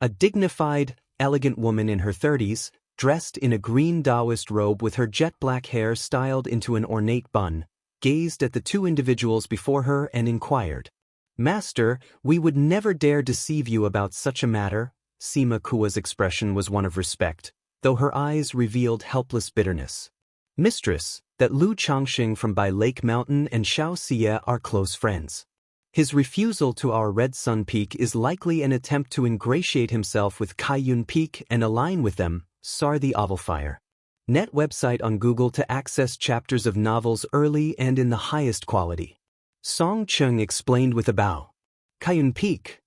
S1: A dignified, elegant woman in her 30s, dressed in a green Daoist robe with her jet black hair styled into an ornate bun, gazed at the two individuals before her and inquired. Master, we would never dare deceive you about such a matter. Sima Kua's expression was one of respect, though her eyes revealed helpless bitterness. Mistress, that Lu Changxing from By Lake Mountain and Xiao Xia are close friends. His refusal to our Red Sun Peak is likely an attempt to ingratiate himself with Kaiyun Peak and align with them, Sar the Ovalfire. Net website on Google to access chapters of novels early and in the highest quality. Song Chung explained with a bow. Kaiyun Peak.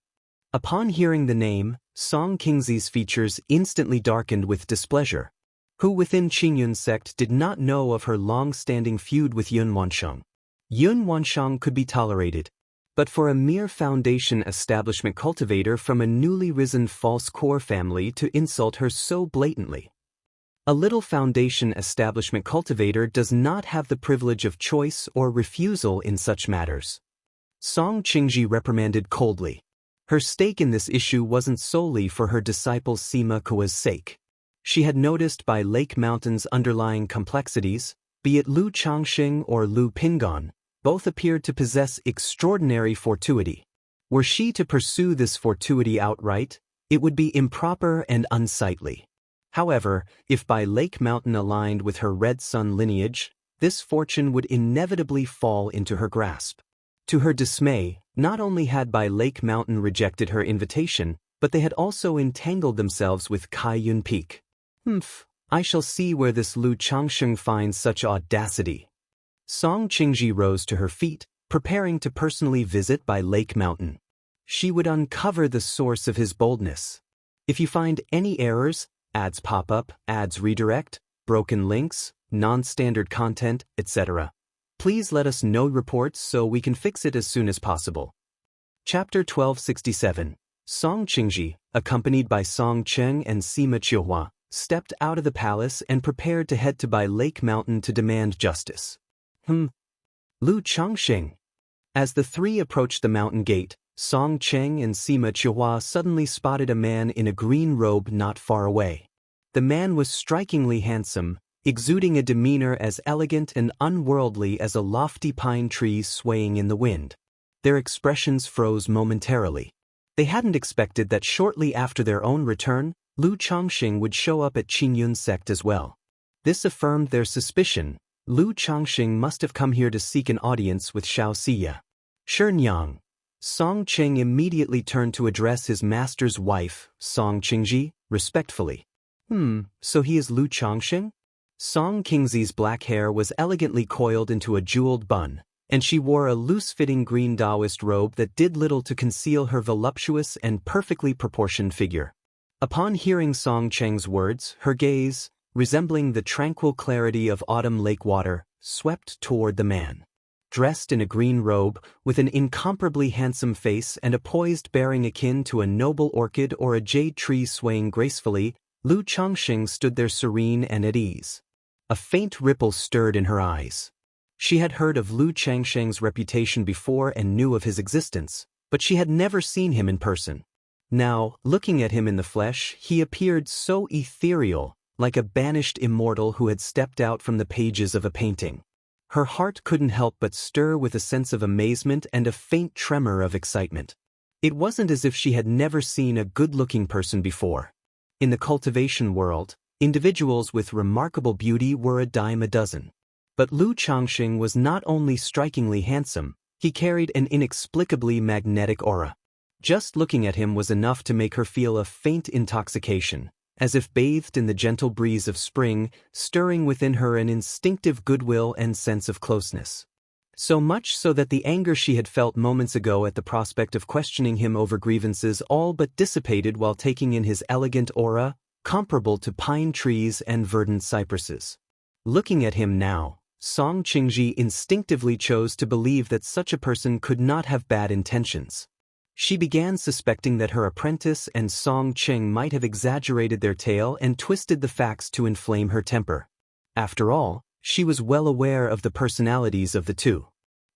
S1: Upon hearing the name, Song Kingzi's features instantly darkened with displeasure. Who within Qingyun sect did not know of her long-standing feud with Yun Wanshang? Yun Wanshang could be tolerated, but for a mere foundation establishment cultivator from a newly risen false core family to insult her so blatantly. A little foundation establishment cultivator does not have the privilege of choice or refusal in such matters. Song Qingji reprimanded coldly. Her stake in this issue wasn't solely for her disciple Sima Kua's sake. She had noticed By Lake Mountain's underlying complexities, be it Lu Changxing or Lu Pingon, both appeared to possess extraordinary fortuity. Were she to pursue this fortuity outright, it would be improper and unsightly. However, if By Lake Mountain aligned with her Red Sun lineage, this fortune would inevitably fall into her grasp. To her dismay, not only had By Lake Mountain rejected her invitation, but they had also entangled themselves with Kaiyun Peak. I shall see where this Lu Changxing finds such audacity. Song Qingji rose to her feet, preparing to personally visit By Lake Mountain. She would uncover the source of his boldness. If you find any errors, ads pop up, ads redirect, broken links, non-standard content, etc., please let us know reports so we can fix it as soon as possible. Chapter 1267. Song Qingji, accompanied by Song Cheng and Sima Qiuhua, stepped out of the palace and prepared to head to By Lake Mountain to demand justice. Lu Changxing. As the three approached the mountain gate, Song Cheng and Sima Qiuhua suddenly spotted a man in a green robe not far away. The man was strikingly handsome, exuding a demeanor as elegant and unworldly as a lofty pine tree swaying in the wind. Their expressions froze momentarily. They hadn't expected that shortly after their own return, Lu Changxing would show up at Qingyun sect as well. This affirmed their suspicion. Lu Changxing must have come here to seek an audience with Xiao Xia. Sherngyang. Song Qing immediately turned to address his master's wife, Song Qingji, respectfully. So he is Lu Changxing? Song Qingzi's black hair was elegantly coiled into a jeweled bun, and she wore a loose-fitting green Daoist robe that did little to conceal her voluptuous and perfectly proportioned figure. Upon hearing Song Cheng's words, her gaze, resembling the tranquil clarity of autumn lake water, swept toward the man. Dressed in a green robe, with an incomparably handsome face and a poised bearing akin to a noble orchid or a jade tree swaying gracefully, Lu Changxing stood there serene and at ease. A faint ripple stirred in her eyes. She had heard of Lu Changxing's reputation before and knew of his existence, but she had never seen him in person. Now, looking at him in the flesh, he appeared so ethereal, like a banished immortal who had stepped out from the pages of a painting. Her heart couldn't help but stir with a sense of amazement and a faint tremor of excitement. It wasn't as if she had never seen a good-looking person before. In the cultivation world, individuals with remarkable beauty were a dime a dozen. But Lu Changxing was not only strikingly handsome, he carried an inexplicably magnetic aura. Just looking at him was enough to make her feel a faint intoxication, as if bathed in the gentle breeze of spring, stirring within her an instinctive goodwill and sense of closeness. So much so that the anger she had felt moments ago at the prospect of questioning him over grievances all but dissipated while taking in his elegant aura, comparable to pine trees and verdant cypresses. Looking at him now, Song Qingji instinctively chose to believe that such a person could not have bad intentions. She began suspecting that her apprentice and Song Qing might have exaggerated their tale and twisted the facts to inflame her temper. After all, she was well aware of the personalities of the two.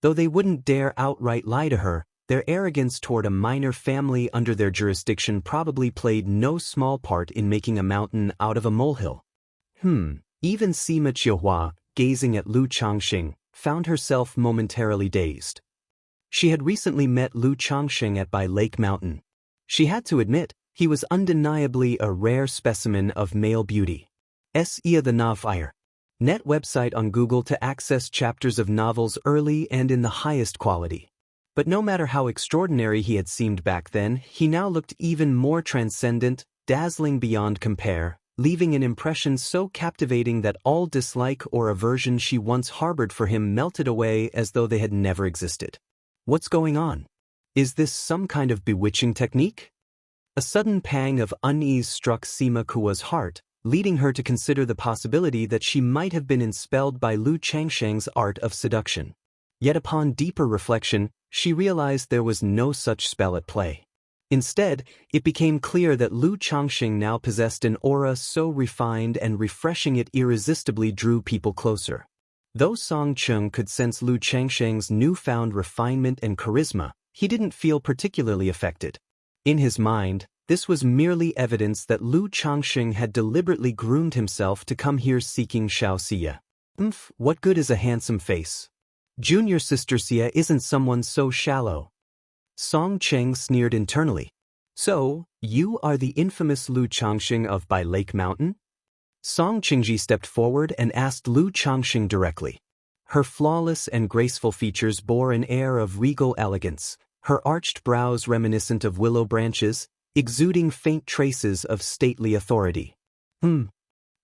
S1: Though they wouldn't dare outright lie to her, their arrogance toward a minor family under their jurisdiction probably played no small part in making a mountain out of a molehill. Even Sima Qiuhua, gazing at Lu Changxing, found herself momentarily dazed. She had recently met Lu Changxing at Bai Lake Mountain. She had to admit, he was undeniably a rare specimen of male beauty. Ia the Novfire. Net website on Google to access chapters of novels early and in the highest quality. But no matter how extraordinary he had seemed back then, he now looked even more transcendent, dazzling beyond compare, leaving an impression so captivating that all dislike or aversion she once harbored for him melted away as though they had never existed. What's going on? Is this some kind of bewitching technique? A sudden pang of unease struck Sima Kua's heart, leading her to consider the possibility that she might have been enspelled by Lu Changxing's art of seduction. Yet upon deeper reflection, she realized there was no such spell at play. Instead, it became clear that Lu Changxing now possessed an aura so refined and refreshing it irresistibly drew people closer. Though Song Qing could sense Lu Changxing's newfound refinement and charisma, he didn't feel particularly affected. In his mind, this was merely evidence that Lu Changxing had deliberately groomed himself to come here seeking Xiaoxia. What good is a handsome face? Junior sister Xia isn't someone so shallow. Song Qing sneered internally. So, you are the infamous Lu Changxing of Bai Lake Mountain? Song Qingji stepped forward and asked Lu Changxing directly. Her flawless and graceful features bore an air of regal elegance, her arched brows reminiscent of willow branches, exuding faint traces of stately authority. Sima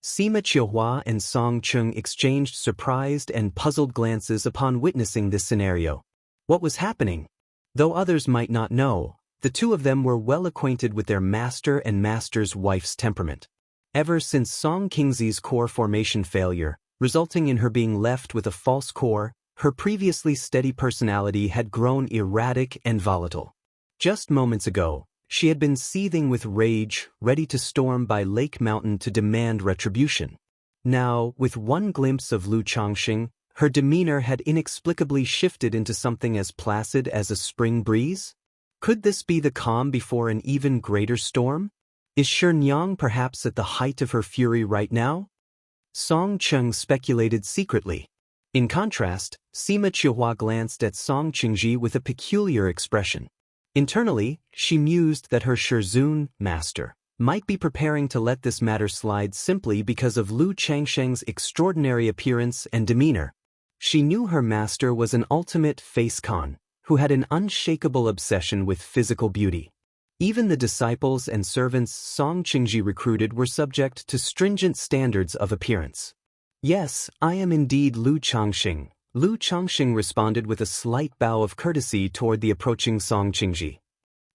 S1: Qiuhua and Song Qing exchanged surprised and puzzled glances upon witnessing this scenario. What was happening? Though others might not know, the two of them were well acquainted with their master and master's wife's temperament. Ever since Song Qingzi's core formation failure, resulting in her being left with a false core, her previously steady personality had grown erratic and volatile. Just moments ago, she had been seething with rage, ready to storm Bai Lake Mountain to demand retribution. Now, with one glimpse of Lu Changxing, her demeanor had inexplicably shifted into something as placid as a spring breeze? Could this be the calm before an even greater storm? Is Shenyang perhaps at the height of her fury right now? Song Qing speculated secretly. In contrast, Sima Qiuhua glanced at Song Qingji with a peculiar expression. Internally, she mused that her Shizun master might be preparing to let this matter slide simply because of Lu Changxing's extraordinary appearance and demeanor. She knew her master was an ultimate face con, who had an unshakable obsession with physical beauty. Even the disciples and servants Song Qingji recruited were subject to stringent standards of appearance. "Yes, I am indeed Lu Changxing," Lu Changxing responded with a slight bow of courtesy toward the approaching Song Qingji.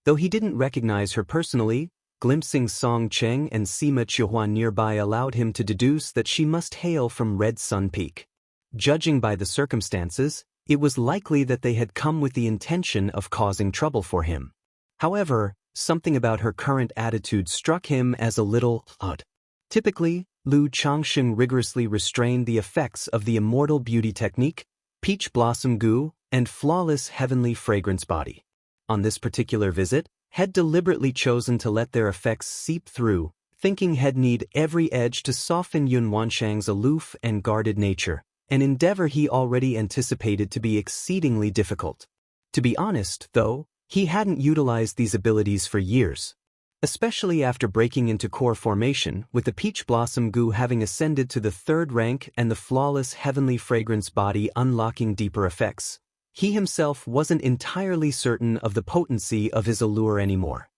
S1: Though he didn't recognize her personally, glimpsing Song Cheng and Sima Qiuhua nearby allowed him to deduce that she must hail from Red Sun Peak. Judging by the circumstances, it was likely that they had come with the intention of causing trouble for him. However, something about her current attitude struck him as a little odd. Typically, Lu Changxing rigorously restrained the effects of the immortal beauty technique, peach blossom goo, and flawless heavenly fragrance body. On this particular visit, had deliberately chosen to let their effects seep through, thinking he'd need every edge to soften Yun Wanshang's aloof and guarded nature, an endeavor he already anticipated to be exceedingly difficult. To be honest, though, he hadn't utilized these abilities for years. Especially after breaking into core formation, with the peach blossom goo having ascended to the 3rd rank and the flawless heavenly fragrance body unlocking deeper effects. He himself wasn't entirely certain of the potency of his allure anymore.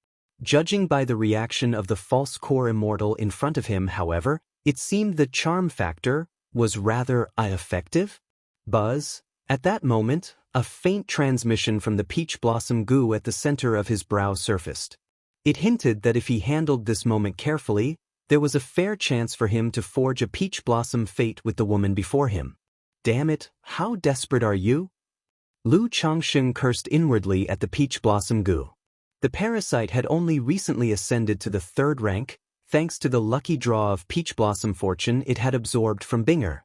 S1: Judging by the reaction of the false core immortal in front of him, however, it seemed the charm factor was rather effective. Buzz. At that moment, a faint transmission from the peach blossom goo at the center of his brow surfaced. It hinted that if he handled this moment carefully, there was a fair chance for him to forge a peach blossom fate with the woman before him. "Damn it, how desperate are you?" Lu Changxing cursed inwardly at the peach blossom goo. The parasite had only recently ascended to the 3rd rank, thanks to the lucky draw of peach blossom fortune it had absorbed from Binger.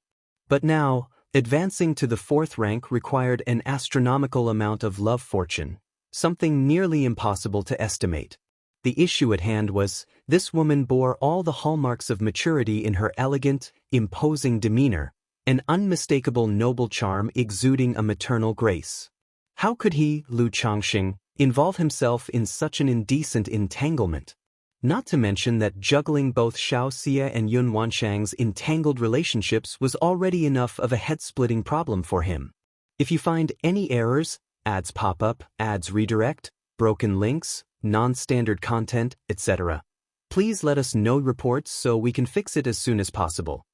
S1: But now, advancing to the 4th rank required an astronomical amount of love fortune, something nearly impossible to estimate. The issue at hand was, this woman bore all the hallmarks of maturity in her elegant, imposing demeanor, an unmistakable noble charm exuding a maternal grace. How could he, Lu Changxing, involve himself in such an indecent entanglement? Not to mention that juggling both Xianxia and Yun Wanshang's entangled relationships was already enough of a head-splitting problem for him. If you find any errors, ads pop up, ads redirect, broken links, non-standard content, etc., please let us know reports so we can fix it as soon as possible.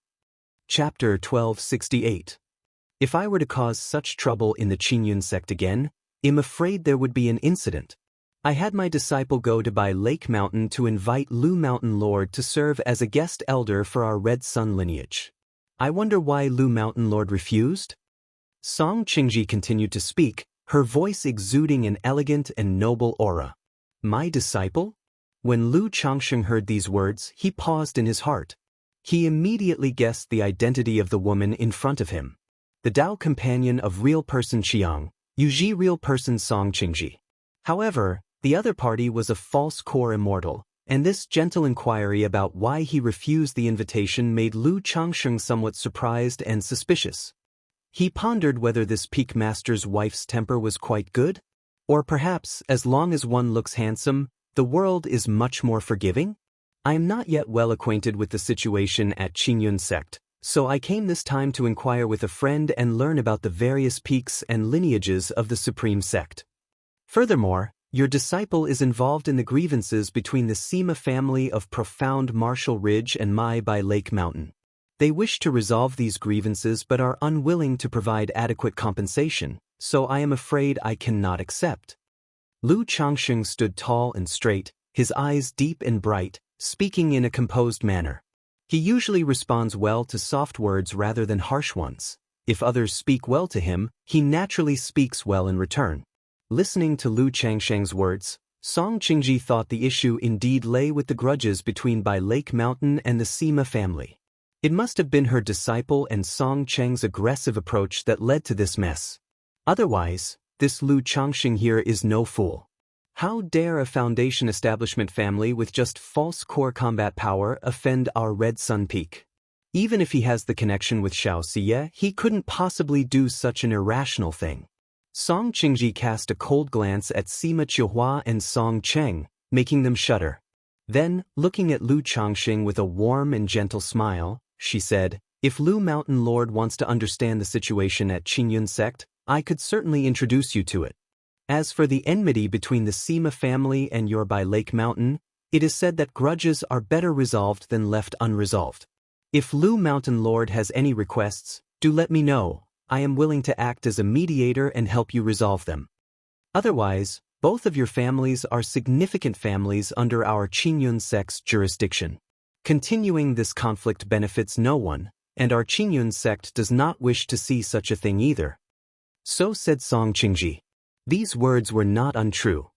S1: Chapter 1268. If I were to cause such trouble in the Qingyun sect again, I'm afraid there would be an incident. I had my disciple go to Bai Lake Mountain to invite Lu Mountain Lord to serve as a guest elder for our Red Sun lineage. I wonder why Lu Mountain Lord refused? Song Qingji continued to speak, her voice exuding an elegant and noble aura. My disciple? When Lu Changxing heard these words, he paused in his heart. He immediately guessed the identity of the woman in front of him. The Dao companion of real person Xiang, Yuji real person Song Qingji. However, the other party was a false core immortal, and this gentle inquiry about why he refused the invitation made Lu Changxing somewhat surprised and suspicious. He pondered whether this peak master's wife's temper was quite good, or perhaps, as long as one looks handsome, the world is much more forgiving? I am not yet well acquainted with the situation at Qingyun sect, so I came this time to inquire with a friend and learn about the various peaks and lineages of the supreme sect. Furthermore, your disciple is involved in the grievances between the Sima family of Profound Marshall Ridge and Mai Bai Lake Mountain. They wish to resolve these grievances but are unwilling to provide adequate compensation, so I am afraid I cannot accept. Lu Changxing stood tall and straight, his eyes deep and bright, speaking in a composed manner. He usually responds well to soft words rather than harsh ones. If others speak well to him, he naturally speaks well in return. Listening to Lu Changxing's words, Song Qingji thought the issue indeed lay with the grudges between Bai Lake Mountain and the Sima family. It must have been her disciple and Song Cheng's aggressive approach that led to this mess. Otherwise, this Lu Changxing here is no fool. How dare a Foundation establishment family with just false core combat power offend our Red Sun Peak? Even if he has the connection with Xianxia, he couldn't possibly do such an irrational thing. Song Qingji cast a cold glance at Sima Qiuhua and Song Cheng, making them shudder. Then, looking at Lu Changxing with a warm and gentle smile, she said, "If Lu Mountain Lord wants to understand the situation at Qingyun sect, I could certainly introduce you to it. As for the enmity between the Sima family and your by Lake Mountain, it is said that grudges are better resolved than left unresolved. If Lu Mountain Lord has any requests, do let me know. I am willing to act as a mediator and help you resolve them. Otherwise, both of your families are significant families under our Qingyun sect's jurisdiction. Continuing this conflict benefits no one, and our Qingyun sect does not wish to see such a thing either. So said Song Qingji. These words were not untrue.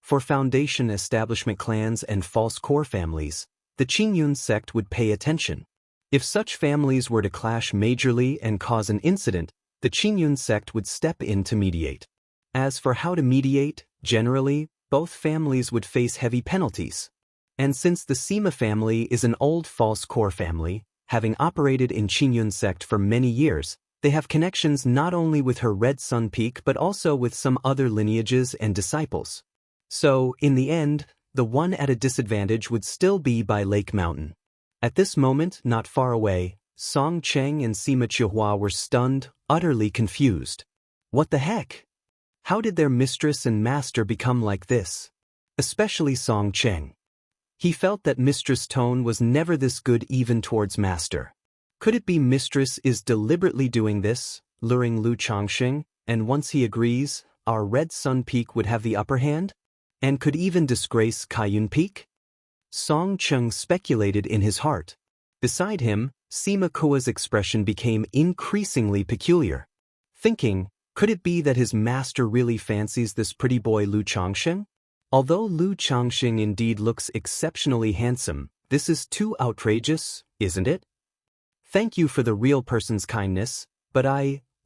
S1: For foundation establishment clans and false core families, the Qingyun sect would pay attention. If such families were to clash majorly and cause an incident, the Qingyun sect would step in to mediate. As for how to mediate, generally, both families would face heavy penalties. And since the Sima family is an old false core family, having operated in Qingyun sect for many years, they have connections not only with her Red Sun Peak but also with some other lineages and disciples. So, in the end, the one at a disadvantage would still be by Lake Mountain. At this moment, not far away, Song Cheng and Sima Chihua were stunned, utterly confused. What the heck? How did their mistress and master become like this? Especially Song Cheng. He felt that mistress' tone was never this good even towards master. Could it be mistress is deliberately doing this, luring Lu Changxing, and once he agrees, our Red Sun Peak would have the upper hand? And could even disgrace Kaiyun Peak? Song Cheng speculated in his heart. Beside him, Sima Kua's expression became increasingly peculiar. Thinking, could it be that his master really fancies this pretty boy Lu Changxing? Although Lu Changxing indeed looks exceptionally handsome, this is too outrageous, isn't it? Thank you for the real person's kindness, but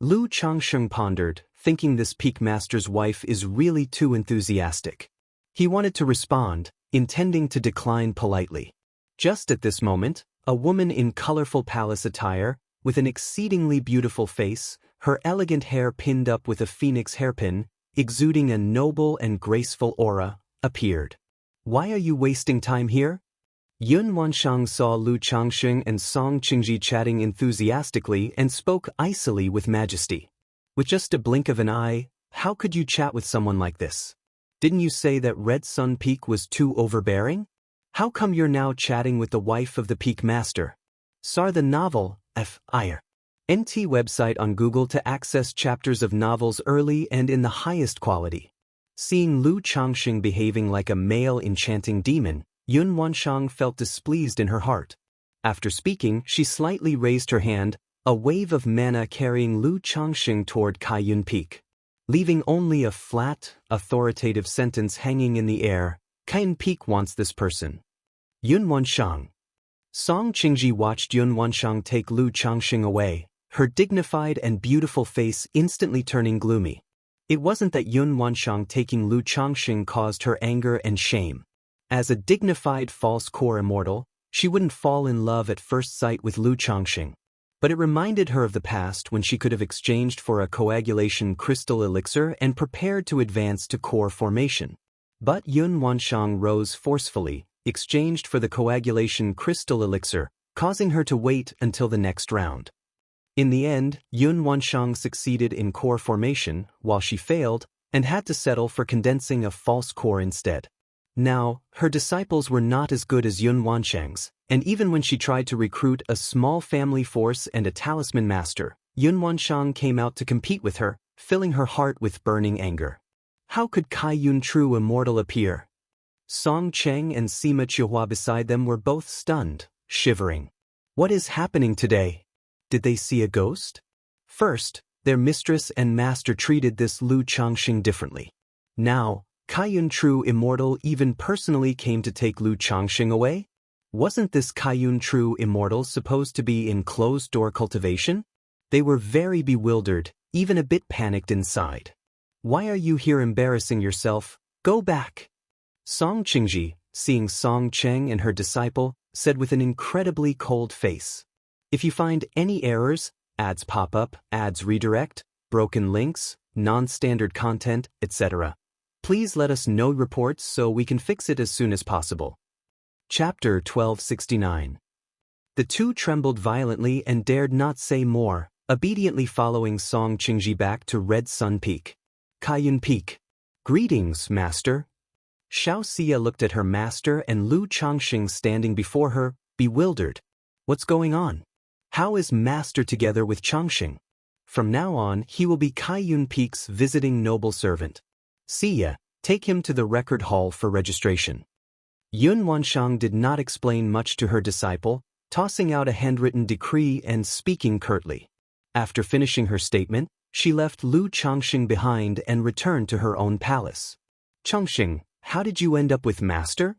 S1: Lu Changxing pondered, thinking this peak master's wife is really too enthusiastic. He wanted to respond, intending to decline politely. Just at this moment, a woman in colorful palace attire, with an exceedingly beautiful face, her elegant hair pinned up with a phoenix hairpin, exuding a noble and graceful aura, appeared. Why are you wasting time here? Yun Wanshang saw Lu Changxing and Song Qingji chatting enthusiastically and spoke icily with majesty. With just a blink of an eye, how could you chat with someone like this? Didn't you say that Red Sun Peak was too overbearing? How come you're now chatting with the wife of the Peak Master? Sar the novel, F.I.R. NT website on Google to access chapters of novels early and in the highest quality. Seeing Lu Changxing behaving like a male enchanting demon, Yun Wanshang felt displeased in her heart. After speaking, she slightly raised her hand, a wave of mana carrying Lu Changxing toward Kaiyun Peak. Leaving only a flat, authoritative sentence hanging in the air, Kaiyun Peak wants this person. Yun Wanshang. Song Qingji watched Yun Wanshang take Lu Changxing away, her dignified and beautiful face instantly turning gloomy. It wasn't that Yun Wanshang taking Lu Changxing caused her anger and shame. As a dignified false core immortal, she wouldn't fall in love at first sight with Lu Changxing. But it reminded her of the past when she could have exchanged for a coagulation crystal elixir and prepared to advance to core formation. But Yun Wanshang rose forcefully, exchanged for the coagulation crystal elixir, causing her to wait until the next round. In the end, Yun Wanshang succeeded in core formation, while she failed, and had to settle for condensing a false core instead. Now, her disciples were not as good as Yun Wanshang's, and even when she tried to recruit a small family force and a talisman master, Yun Wanshang came out to compete with her, filling her heart with burning anger. How could Kaiyun True Immortal appear? Song Cheng and Sima Chihua beside them were both stunned, shivering. What is happening today? Did they see a ghost? First, their mistress and master treated this Lu Changxing differently. Now, Kaiyun True Immortal even personally came to take Lu Changxing away? Wasn't this Kaiyun True Immortal supposed to be in closed-door cultivation? They were very bewildered, even a bit panicked inside. Why are you here embarrassing yourself? Go back! Song Qingji, seeing Song Cheng and her disciple, said with an incredibly cold face. If you find any errors, ads pop up, ads redirect, broken links, non-standard content, etc., please let us know reports so we can fix it as soon as possible. Chapter 1269. The two trembled violently and dared not say more, obediently following Song Qingji back to Red Sun Peak. Kaiyun Peak. Greetings, master. Xianxia looked at her master and Lu Changxing standing before her, bewildered. What's going on? How is master together with Changxing? From now on, he will be Kaiyun Peak's visiting noble servant. Xia, take him to the record hall for registration. Yun Wanshang did not explain much to her disciple, tossing out a handwritten decree and speaking curtly. After finishing her statement, she left Lu Changxing behind and returned to her own palace. Changxing, how did you end up with master?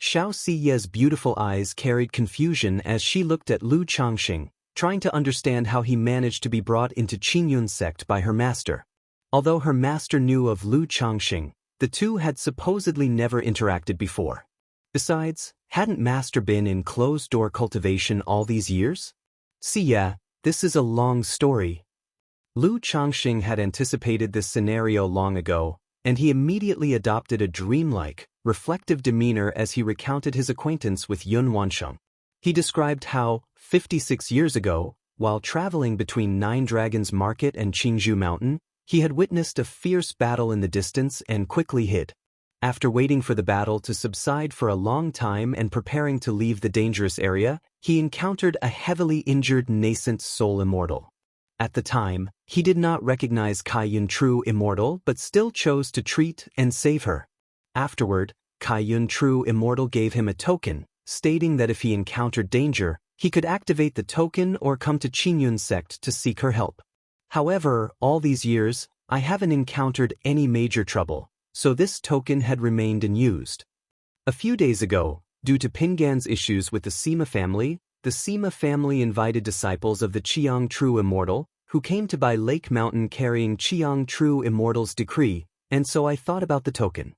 S1: Xiaoxiye's beautiful eyes carried confusion as she looked at Lu Changxing, trying to understand how he managed to be brought into Qingyun sect by her master. Although her master knew of Lu Changxing, the two had supposedly never interacted before. Besides, hadn't master been in closed-door cultivation all these years? See ya, this is a long story. Lu Changxing had anticipated this scenario long ago, and he immediately adopted a dreamlike, reflective demeanor as he recounted his acquaintance with Yun Wansheng. He described how, 56 years ago, while traveling between Nine Dragons Market and Qingzhou Mountain, he had witnessed a fierce battle in the distance and quickly hid. After waiting for the battle to subside for a long time and preparing to leave the dangerous area, he encountered a heavily injured nascent soul immortal. At the time, he did not recognize Kaiyun True Immortal but still chose to treat and save her. Afterward, Kaiyun True Immortal gave him a token, stating that if he encountered danger, he could activate the token or come to Qingyun sect to seek her help. However, all these years, I haven't encountered any major trouble, so this token had remained unused. A few days ago, due to Pingan's issues with the Sima family invited disciples of the Qiang True Immortal, who came to buy Lake Mountain carrying Qiang True Immortal's decree, and so I thought about the token.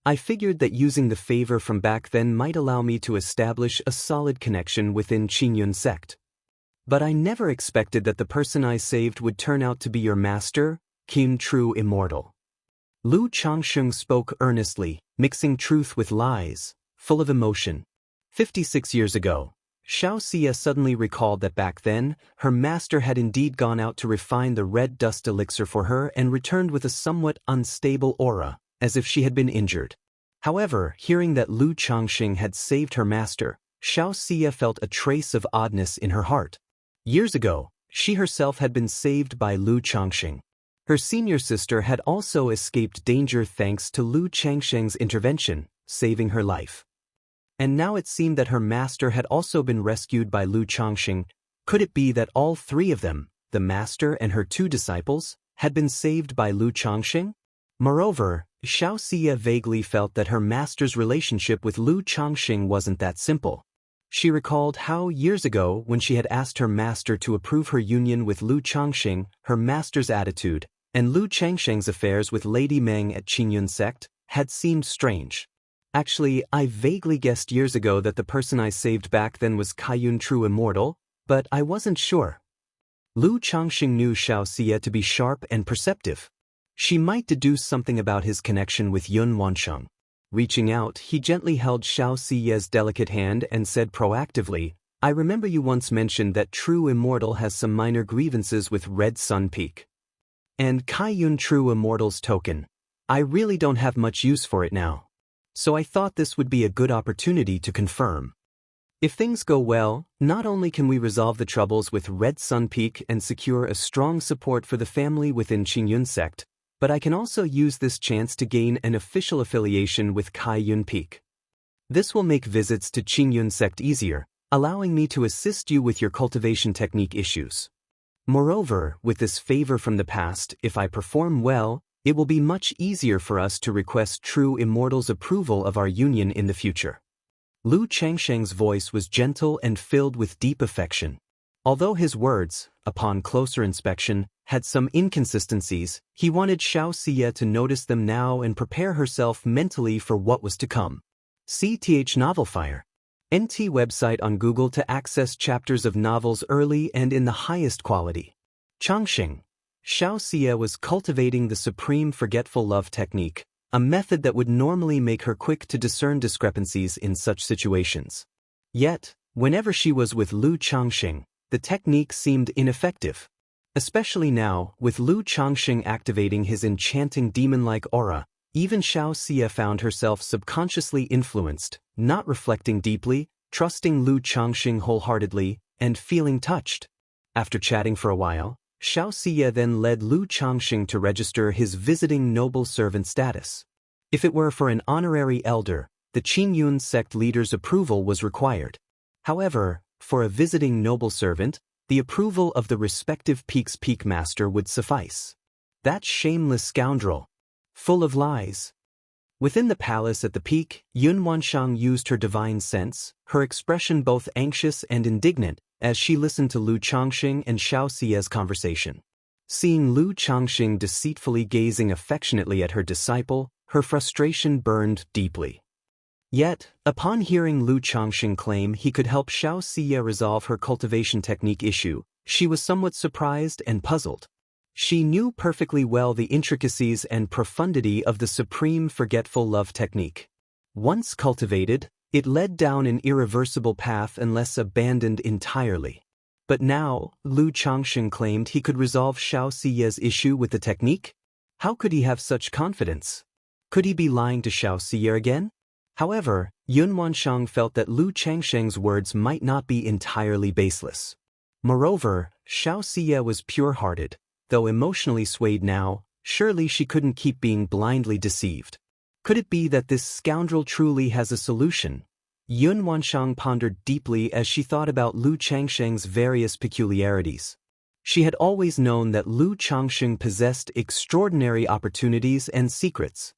S1: I figured that using the favor from back then might allow me to establish a solid connection within Qingyun sect. But I never expected that the person I saved would turn out to be your master, Qin True Immortal. Lu Changxing spoke earnestly, mixing truth with lies, full of emotion. 56 years ago, Xiaoxia suddenly recalled that back then, her master had indeed gone out to refine the red dust elixir for her and returned with a somewhat unstable aura, as if she had been injured. However, hearing that Lu Changxing had saved her master, Xiaoxia felt a trace of oddness in her heart. Years ago, she herself had been saved by Lu Changxing. Her senior sister had also escaped danger thanks to Lu Changxing's intervention, saving her life. And now it seemed that her master had also been rescued by Lu Changxing. Could it be that all three of them, the master and her two disciples, had been saved by Lu Changxing? Moreover, Xiaoxia vaguely felt that her master's relationship with Lu Changxing wasn't that simple. She recalled how, years ago, when she had asked her master to approve her union with Lu Changxing, her master's attitude, and Lu Changxing's affairs with Lady Meng at Qingyun sect, had seemed strange. Actually, I vaguely guessed years ago that the person I saved back then was Kaiyun True Immortal, but I wasn't sure. Lu Changxing knew Xiaoxia to be sharp and perceptive. She might deduce something about his connection with Yun Wansheng. Reaching out, he gently held Xiaoxia's delicate hand and said proactively, I remember you once mentioned that True Immortal has some minor grievances with Red Sun Peak. And Kaiyun True Immortal's token. I really don't have much use for it now. So I thought this would be a good opportunity to confirm. If things go well, not only can we resolve the troubles with Red Sun Peak and secure a strong support for the family within Qingyun sect, but I can also use this chance to gain an official affiliation with Kaiyun Peak. This will make visits to Qingyun sect easier, allowing me to assist you with your cultivation technique issues. Moreover, with this favor from the past, if I perform well, it will be much easier for us to request True Immortal's approval of our union in the future. Lu Changxing's voice was gentle and filled with deep affection. Although his words, upon closer inspection, had some inconsistencies, he wanted Xiaoxia to notice them now and prepare herself mentally for what was to come. CTH Novelfire. NT website on Google to access chapters of novels early and in the highest quality. Changxing. Xiaoxia was cultivating the supreme forgetful love technique, a method that would normally make her quick to discern discrepancies in such situations. Yet, whenever she was with Lu Changxing, the technique seemed ineffective. Especially now, with Lu Changxing activating his enchanting demon-like aura, even Xianxia found herself subconsciously influenced, not reflecting deeply, trusting Lu Changxing wholeheartedly, and feeling touched. After chatting for a while, Xianxia then led Lu Changxing to register his visiting noble servant status. If it were for an honorary elder, the Qingyun sect leader's approval was required. However, for a visiting noble servant, the approval of the respective peak's peak master would suffice. That shameless scoundrel. Full of lies. Within the palace at the peak, Yun Wanshang used her divine sense, her expression both anxious and indignant, as she listened to Lu Changxing and Xiaoxia's conversation. Seeing Lu Changxing deceitfully gazing affectionately at her disciple, her frustration burned deeply. Yet, upon hearing Lu Changxing claim he could help Xiaoxia resolve her cultivation technique issue, she was somewhat surprised and puzzled. She knew perfectly well the intricacies and profundity of the supreme forgetful love technique. Once cultivated, it led down an irreversible path unless abandoned entirely. But now, Lu Changxing claimed he could resolve Xiaoxia's issue with the technique? How could he have such confidence? Could he be lying to Xiaoxia again? However, Yun Wanshang felt that Lu Changxing's words might not be entirely baseless. Moreover, Xiaoxia was pure-hearted, though emotionally swayed now. Surely she couldn't keep being blindly deceived. Could it be that this scoundrel truly has a solution? Yun Wanshang pondered deeply as she thought about Lu Changxing's various peculiarities. She had always known that Lu Changxing possessed extraordinary opportunities and secrets.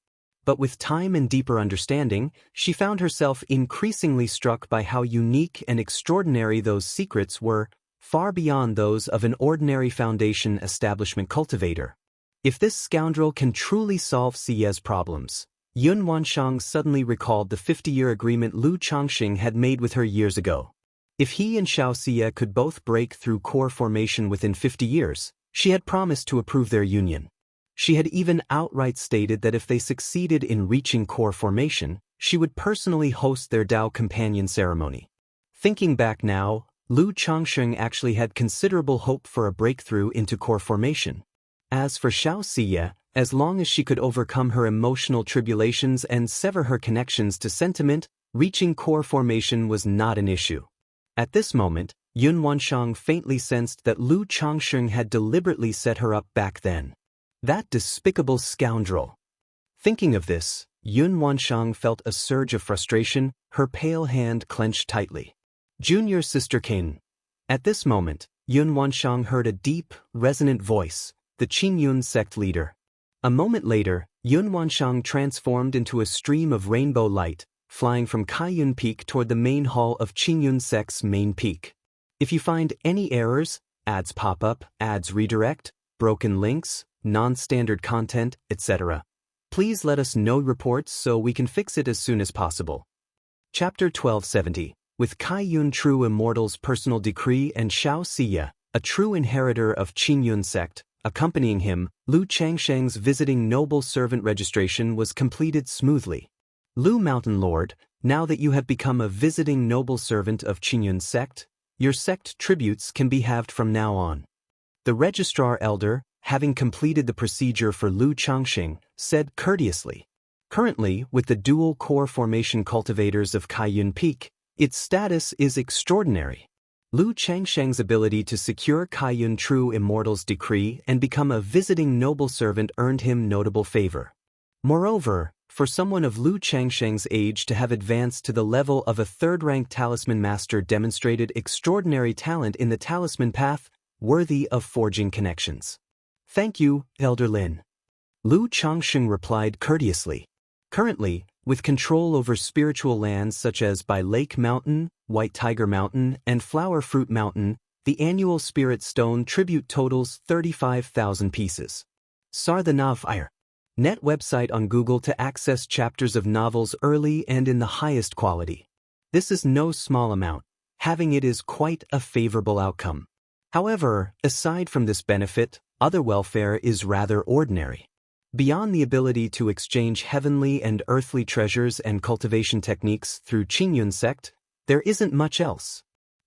S1: But with time and deeper understanding, she found herself increasingly struck by how unique and extraordinary those secrets were, far beyond those of an ordinary foundation establishment cultivator. If this scoundrel can truly solve Xia's problems, Yun Wanshang suddenly recalled the 50-year agreement Lu Changxing had made with her years ago. If he and Xiaoxia could both break through core formation within 50 years, she had promised to approve their union. She had even outright stated that if they succeeded in reaching core formation, she would personally host their Dao companion ceremony. Thinking back now, Lu Changxing actually had considerable hope for a breakthrough into core formation. As for Xiaoxia, as long as she could overcome her emotional tribulations and sever her connections to sentiment, reaching core formation was not an issue. At this moment, Yun Wanshang faintly sensed that Lu Changxing had deliberately set her up back then. That despicable scoundrel. Thinking of this, Yun Wanshang felt a surge of frustration, her pale hand clenched tightly. Junior sister Kain. At this moment, Yun Wanshang heard a deep, resonant voice, the Qingyun sect leader. A moment later, Yun Wanshang transformed into a stream of rainbow light, flying from Kaiyun Peak toward the main hall of Qingyun sect's main peak. If you find any errors, ads pop up, ads redirect, broken links, non-standard content, etc., please let us know reports so we can fix it as soon as possible. Chapter 1270. With Kaiyun True Immortal's personal decree and Xiaoxia, a true inheritor of Qingyun sect, accompanying him, Lu Changxing's visiting noble servant registration was completed smoothly. Lu Mountain Lord, now that you have become a visiting noble servant of Qingyun sect, your sect tributes can be halved from now on. The registrar elder, having completed the procedure for Lu Changxing, said courteously. Currently, with the dual core formation cultivators of Kaiyun Peak, its status is extraordinary. Lu Changxing's ability to secure Kaiyun True Immortal's decree and become a visiting noble servant earned him notable favor. Moreover, for someone of Lu Changxing's age to have advanced to the level of a third-rank talisman master demonstrated extraordinary talent in the talisman path, worthy of forging connections. Thank you, Elder Lin. Lu Changxing replied courteously. Currently, with control over spiritual lands such as by Lake Mountain, White Tiger Mountain, and Flower Fruit Mountain, the annual Spirit Stone tribute totals 35,000 pieces. Sar the Nav Net website on Google to access chapters of novels early and in the highest quality. This is no small amount. Having it is quite a favorable outcome. However, aside from this benefit, other welfare is rather ordinary. Beyond the ability to exchange heavenly and earthly treasures and cultivation techniques through Qingyun sect, there isn't much else.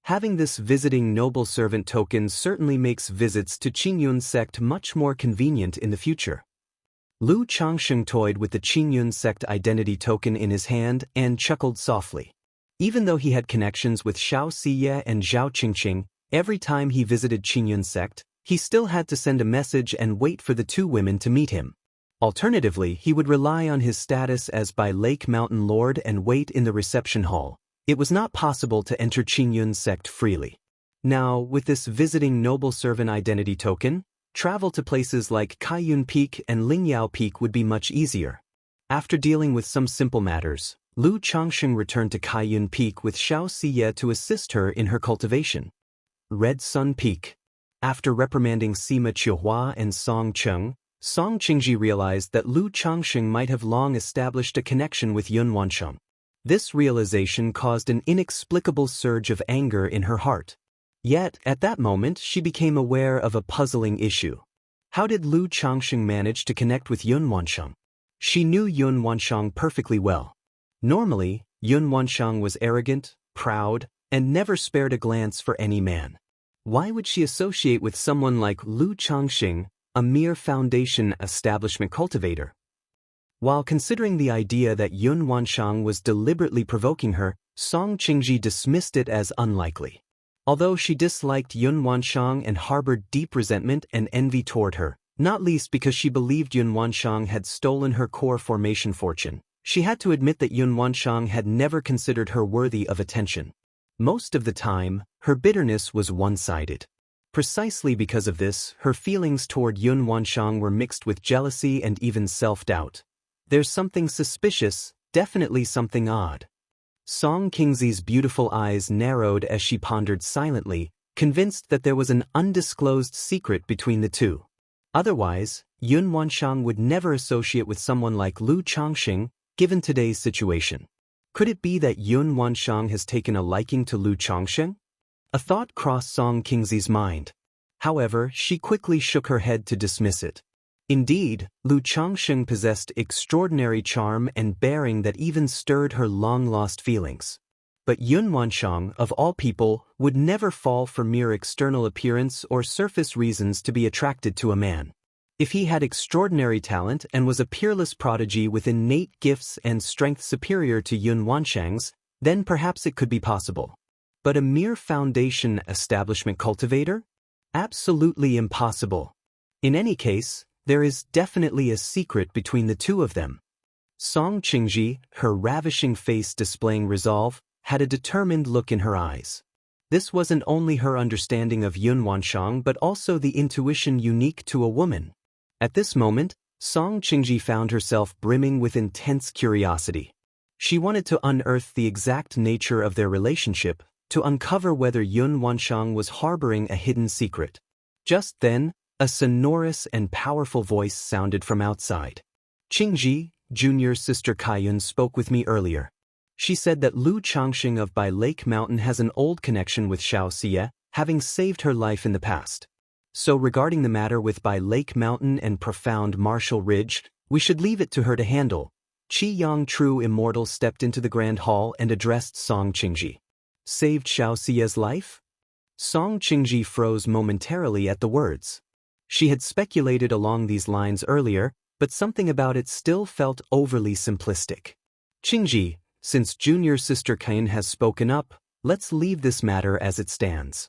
S1: Having this visiting noble servant token certainly makes visits to Qingyun sect much more convenient in the future. Lu Changsheng toyed with the Qingyun sect identity token in his hand and chuckled softly. Even though he had connections with Xiao Siye and Zhao Qingqing, every time he visited Qingyun sect, he still had to send a message and wait for the two women to meet him. Alternatively, he would rely on his status as by Lake Mountain Lord and wait in the reception hall. It was not possible to enter Qingyun sect freely. Now, with this visiting noble servant identity token, travel to places like Kaiyun Peak and Lingyao Peak would be much easier. After dealing with some simple matters, Lu Changsheng returned to Kaiyun Peak with Xiao Siye to assist her in her cultivation. Red Sun Peak. After reprimanding Sima Qiuhua and Song Cheng, Song Qingji realized that Lu Changsheng might have long established a connection with Yun Wansheng. This realization caused an inexplicable surge of anger in her heart. Yet, at that moment, she became aware of a puzzling issue. How did Lu Changsheng manage to connect with Yun Wansheng? She knew Yun Wansheng perfectly well. Normally, Yun Wansheng was arrogant, proud, and never spared a glance for any man. Why would she associate with someone like Lu Changsheng, a mere foundation establishment cultivator? While considering the idea that Yun Wansheng was deliberately provoking her, Song Qingji dismissed it as unlikely. Although she disliked Yun Wansheng and harbored deep resentment and envy toward her, not least because she believed Yun Wansheng had stolen her core formation fortune, she had to admit that Yun Wansheng had never considered her worthy of attention. Most of the time, her bitterness was one-sided. Precisely because of this, her feelings toward Yun Wansheng were mixed with jealousy and even self-doubt. There's something suspicious, definitely something odd. Song Qingzi's beautiful eyes narrowed as she pondered silently, convinced that there was an undisclosed secret between the two. Otherwise, Yun Wansheng would never associate with someone like Lu Changsheng, given today's situation. Could it be that Yun Wansheng has taken a liking to Lu Changsheng? A thought crossed Song Qingzi's mind. However, she quickly shook her head to dismiss it. Indeed, Lu Changsheng possessed extraordinary charm and bearing that even stirred her long-lost feelings. But Yun Wansheng, of all people, would never fall for mere external appearance or surface reasons to be attracted to a man. If he had extraordinary talent and was a peerless prodigy with innate gifts and strength superior to Yun Wansheng's, then perhaps it could be possible. But a mere foundation establishment cultivator? Absolutely impossible. In any case, there is definitely a secret between the two of them. Song Qingji, her ravishing face displaying resolve, had a determined look in her eyes. This wasn't only her understanding of Yun Wansheng but also the intuition unique to a woman. At this moment, Song Qingji found herself brimming with intense curiosity. She wanted to unearth the exact nature of their relationship, to uncover whether Yun Wansheng was harboring a hidden secret. Just then, a sonorous and powerful voice sounded from outside. Qingji, junior sister Kaiyun spoke with me earlier. She said that Lu Changsheng of Bai Lake Mountain has an old connection with Xiao Siye, having saved her life in the past. So regarding the matter with Bai Lake Mountain and profound Martial Ridge, we should leave it to her to handle. Qi Yang True Immortal stepped into the grand hall and addressed Song Qingji. Saved Xiao Siye's life? Song Qingji froze momentarily at the words. She had speculated along these lines earlier, but something about it still felt overly simplistic. Qingji, since junior sister Kaiyun has spoken up, let's leave this matter as it stands.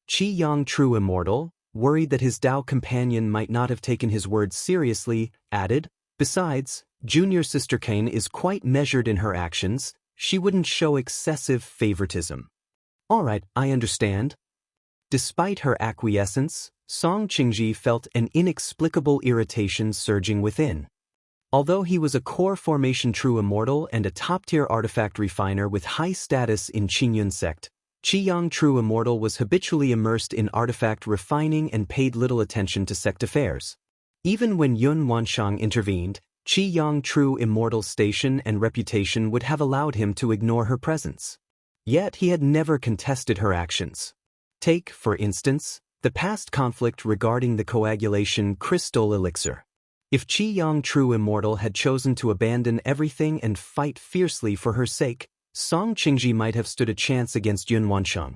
S1: Qi Yang True Immortal, worried that his Dao companion might not have taken his words seriously, added, besides, junior sister Kaiyun is quite measured in her actions, she wouldn't show excessive favoritism. All right, I understand. Despite her acquiescence, Song Qingji felt an inexplicable irritation surging within. Although he was a core formation true immortal and a top-tier artifact refiner with high status in Qingyun sect, Qi Yang True Immortal was habitually immersed in artifact refining and paid little attention to sect affairs. Even when Yun Wansheng intervened, Qi Yang True Immortal's station and reputation would have allowed him to ignore her presence. Yet he had never contested her actions. Take, for instance, the past conflict regarding the coagulation crystal elixir. If Qi Yang True Immortal had chosen to abandon everything and fight fiercely for her sake, Song Qingji might have stood a chance against Yun Wansheng.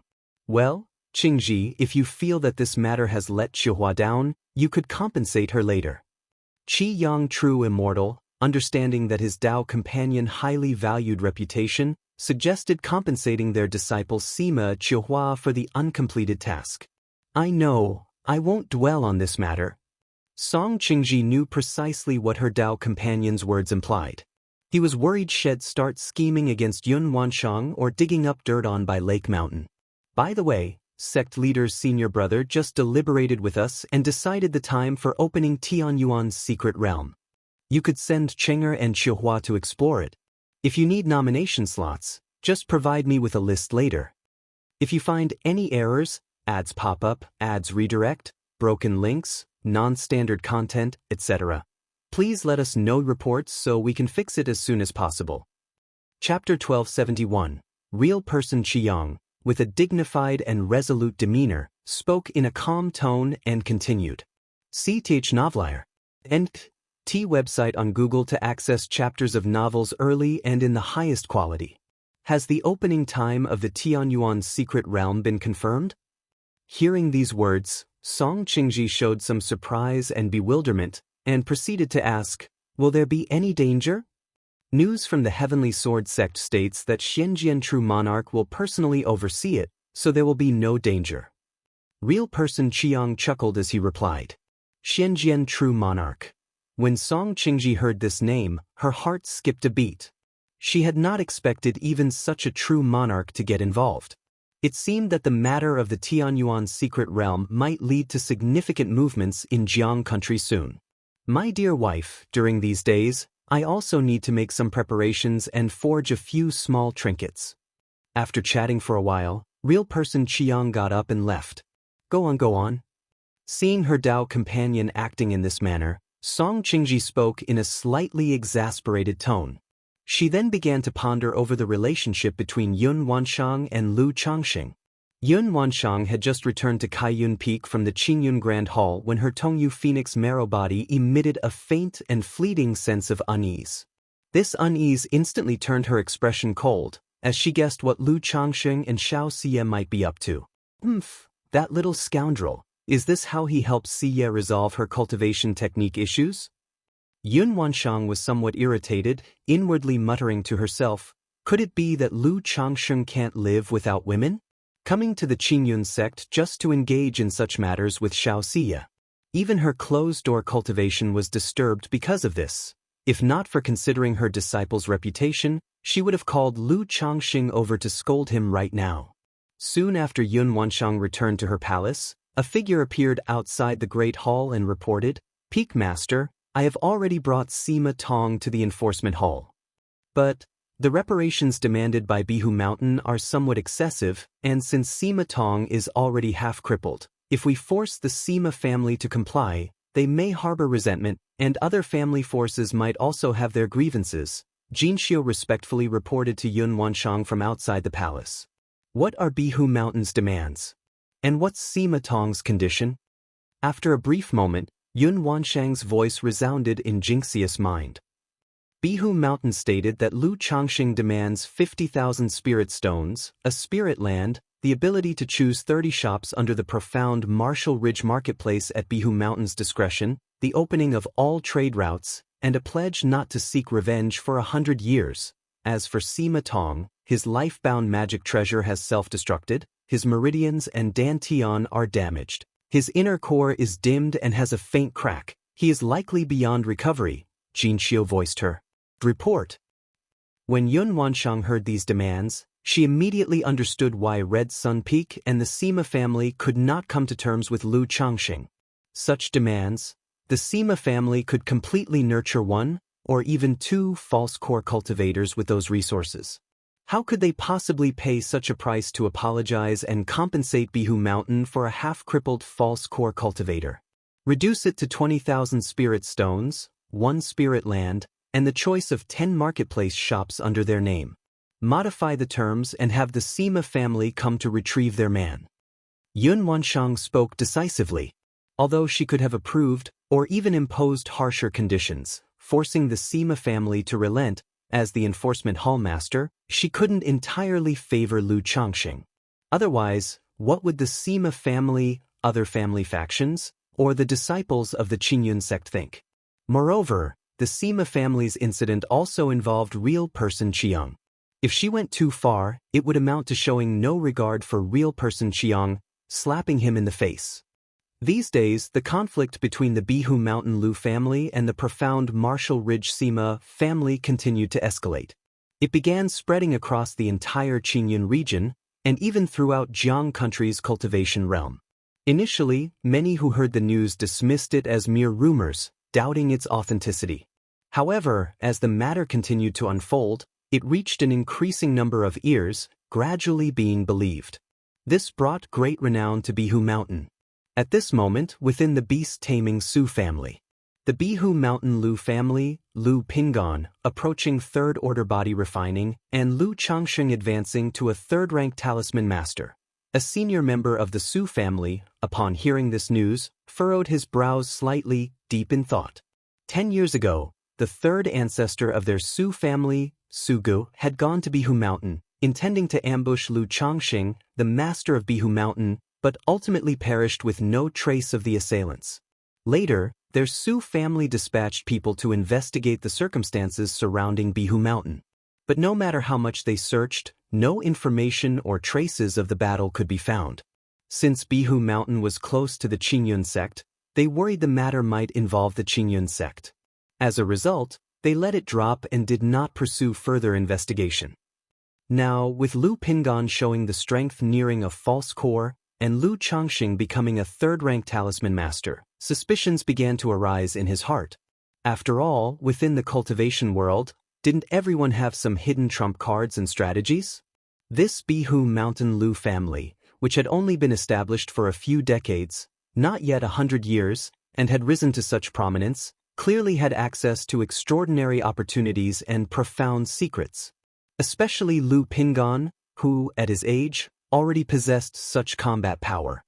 S1: Well, Qingji, if you feel that this matter has let Xihua down, you could compensate her later. Qi Yang, true immortal, understanding that his Dao companion highly valued reputation, suggested compensating their disciple Sima Xihua for the uncompleted task. I know, I won't dwell on this matter. Song Qingji knew precisely what her Dao companion's words implied. He was worried she'd start scheming against Yun Wanshang or digging up dirt on by Lake Mountain. By the way, sect leader's senior brother just deliberated with us and decided the time for opening Tianyuan's secret realm. You could send Chenger and Xihua to explore it. If you need nomination slots, just provide me with a list later. If you find any errors, ads pop up, ads redirect, broken links, non-standard content, etc., please let us know reports so we can fix it as soon as possible. Chapter 1271. Real person Qiyang, with a dignified and resolute demeanor, spoke in a calm tone and continued. CTH Novelier. NT website on Google to access chapters of novels early and in the highest quality. Has the opening time of the Tianyuan's secret realm been confirmed? Hearing these words, Song Qingji showed some surprise and bewilderment, and proceeded to ask, will there be any danger? News from the Heavenly Sword sect states that Xianjian True Monarch will personally oversee it, so there will be no danger. Real person Qiang chuckled as he replied. Xianjian True Monarch. When Song Qingji heard this name, her heart skipped a beat. She had not expected even such a true monarch to get involved. It seemed that the matter of the Tianyuan's secret realm might lead to significant movements in Jiang country soon. My dear wife, during these days, I also need to make some preparations and forge a few small trinkets. After chatting for a while, real person Qiang got up and left. Go on. Seeing her Dao companion acting in this manner, Song Qingji spoke in a slightly exasperated tone. She then began to ponder over the relationship between Yun Wanshang and Lu Changxing. Yun Wanshang had just returned to Kaiyun Peak from the Qingyun Grand Hall when her Tongyu Phoenix marrow body emitted a faint and fleeting sense of unease. This unease instantly turned her expression cold, as she guessed what Lu Changxing and Xianxia might be up to. That little scoundrel. Is this how he helped Xia resolve her cultivation technique issues? Yun Wanshang was somewhat irritated, inwardly muttering to herself, could it be that Lu Changxing can't live without women? Coming to the Qingyun sect just to engage in such matters with Xianxia. Even her closed-door cultivation was disturbed because of this. If not for considering her disciple's reputation, she would have called Lu Changxing over to scold him right now. Soon after Yun Wanshang returned to her palace, a figure appeared outside the Great Hall and reported, Peak Master, I have already brought Sima Tong to the enforcement hall. But the reparations demanded by Bihu Mountain are somewhat excessive, and since Sima Tong is already half-crippled, if we force the Sima family to comply, they may harbor resentment, and other family forces might also have their grievances, Jinxiu respectfully reported to Yun Wanshang from outside the palace. What are Bihu Mountain's demands? And what's Sima Tong's condition? After a brief moment, Yun Wanshang's voice resounded in Jinxia's mind. Bihu Mountain stated that Lu Changxing demands 50,000 spirit stones, a spirit land, the ability to choose 30 shops under the profound Marshall Ridge Marketplace at Bihu Mountain's discretion, the opening of all trade routes, and a pledge not to seek revenge for 100 years. As for Sima Tong, his life-bound magic treasure has self-destructed, his meridians and dantian are damaged. His inner core is dimmed and has a faint crack. He is likely beyond recovery, Jinxiu voiced her report. When Yun Wanshang heard these demands, she immediately understood why Red Sun Peak and the Sima family could not come to terms with Lu Changxing. Such demands, the Sima family could completely nurture one, or even two false core cultivators with those resources. How could they possibly pay such a price to apologize and compensate Bihu Mountain for a half-crippled false core cultivator? Reduce it to 20,000 spirit stones, 1 spirit land, and the choice of 10 marketplace shops under their name. Modify the terms and have the Sima family come to retrieve their man. Yun Wanshang spoke decisively. Although she could have approved, or even imposed harsher conditions, forcing the Sima family to relent, as the enforcement hallmaster, she couldn't entirely favor Lu Changxing. Otherwise, What would the Sima family, other family factions, or the disciples of the Qingyun sect think? Moreover, the Sima family's incident also involved real person Qiang. If she went too far, it would amount to showing no regard for real person Qiang, slapping him in the face. These days, the conflict between the Bihu Mountain Lu family and the profound Marshall Ridge Sima family continued to escalate. It began spreading across the entire Qingyun region, and even throughout Jiang country's cultivation realm. Initially, many who heard the news dismissed it as mere rumors, doubting its authenticity. However, as the matter continued to unfold, it reached an increasing number of ears, gradually being believed. This brought great renown to Bihu Mountain. At this moment, within the beast-taming Su family, the Bihu Mountain Lu family, Lu Pingon, approaching third-order body refining, and Lu Changsheng advancing to a third-rank talisman master. A senior member of the Su family, upon hearing this news, furrowed his brows slightly, deep in thought. 10 years ago, the third ancestor of their Su family, Sugu, had gone to Bihu Mountain, intending to ambush Lu Changsheng, the master of Bihu Mountain, but ultimately perished with no trace of the assailants. Later, their Su family dispatched people to investigate the circumstances surrounding Bihu Mountain. But no matter how much they searched, no information or traces of the battle could be found. Since Bihu Mountain was close to the Qingyun sect, they worried the matter might involve the Qingyun sect. As a result, they let it drop and did not pursue further investigation. Now, with Lu Pingon showing the strength nearing a false core, and Lu Changxing becoming a third-rank talisman master, suspicions began to arise in his heart. After all, within the cultivation world, didn't everyone have some hidden trump cards and strategies? This Bihu Mountain Lu family, which had only been established for a few decades, not yet 100 years, and had risen to such prominence, clearly had access to extraordinary opportunities and profound secrets. Especially Lu Pingon, who, at his age, already possessed such combat power.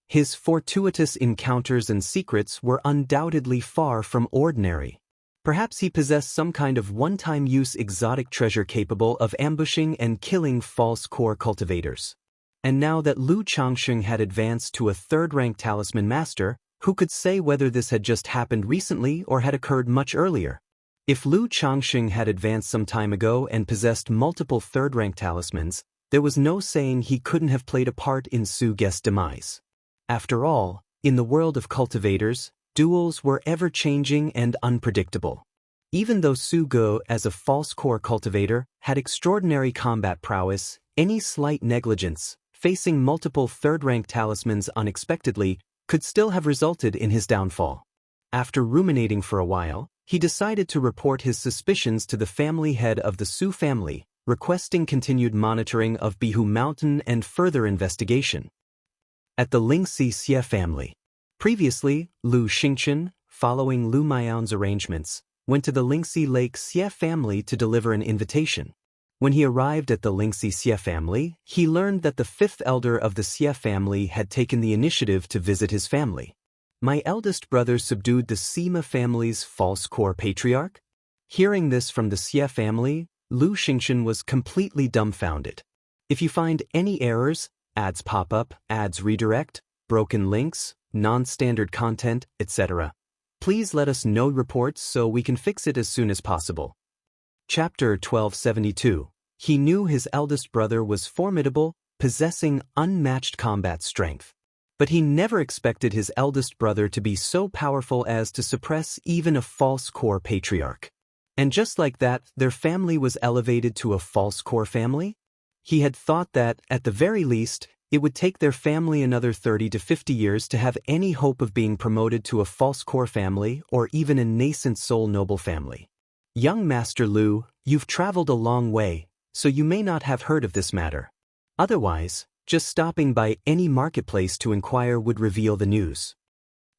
S1: His fortuitous encounters and secrets were undoubtedly far from ordinary. Perhaps he possessed some kind of one-time use exotic treasure capable of ambushing and killing false core cultivators. And now that Lu Changsheng had advanced to a third-rank talisman master, who could say whether this had just happened recently or had occurred much earlier? If Lu Changsheng had advanced some time ago and possessed multiple third-rank talismans, there was no saying he couldn't have played a part in Su Ge's demise. After all, in the world of cultivators, duels were ever-changing and unpredictable. Even though Su Ge, as a false core cultivator, had extraordinary combat prowess, any slight negligence, facing multiple third-rank talismans unexpectedly, could still have resulted in his downfall. After ruminating for a while, he decided to report his suspicions to the family head of the Su family, requesting continued monitoring of Bihu Mountain and further investigation. At the Lingxi Xie family. Previously, Lu Xingchen, following Lu Miao's arrangements, went to the Lingxi Lake Xie family to deliver an invitation. When he arrived at the Lingxi Xie family, he learned that the fifth elder of the Xie family had taken the initiative to visit his family. My eldest brother subdued the Sima family's false core patriarch? Hearing this from the Xie family, Lu Xingchen was completely dumbfounded. If you find any errors, ads pop up, ads redirect, broken links, non-standard content, etc., please let us know reports so we can fix it as soon as possible. Chapter 1272. He knew his eldest brother was formidable, possessing unmatched combat strength. But he never expected his eldest brother to be so powerful as to suppress even a false core patriarch. And just like that, their family was elevated to a false core family? He had thought that, at the very least, it would take their family another 30 to 50 years to have any hope of being promoted to a false core family or even a nascent soul noble family. Young Master Lu, you've traveled a long way, so you may not have heard of this matter. Otherwise, just stopping by any marketplace to inquire would reveal the news.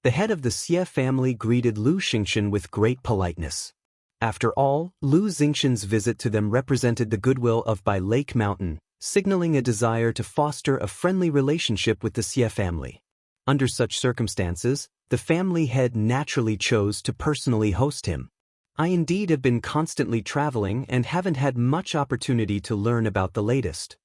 S1: The head of the Xie family greeted Lu Xingchen with great politeness. After all, Lu Xingchen's visit to them represented the goodwill of Bai Lake Mountain, signaling a desire to foster a friendly relationship with the Xie family. Under such circumstances, the family head naturally chose to personally host him. I indeed have been constantly traveling and haven't had much opportunity to learn about the latest.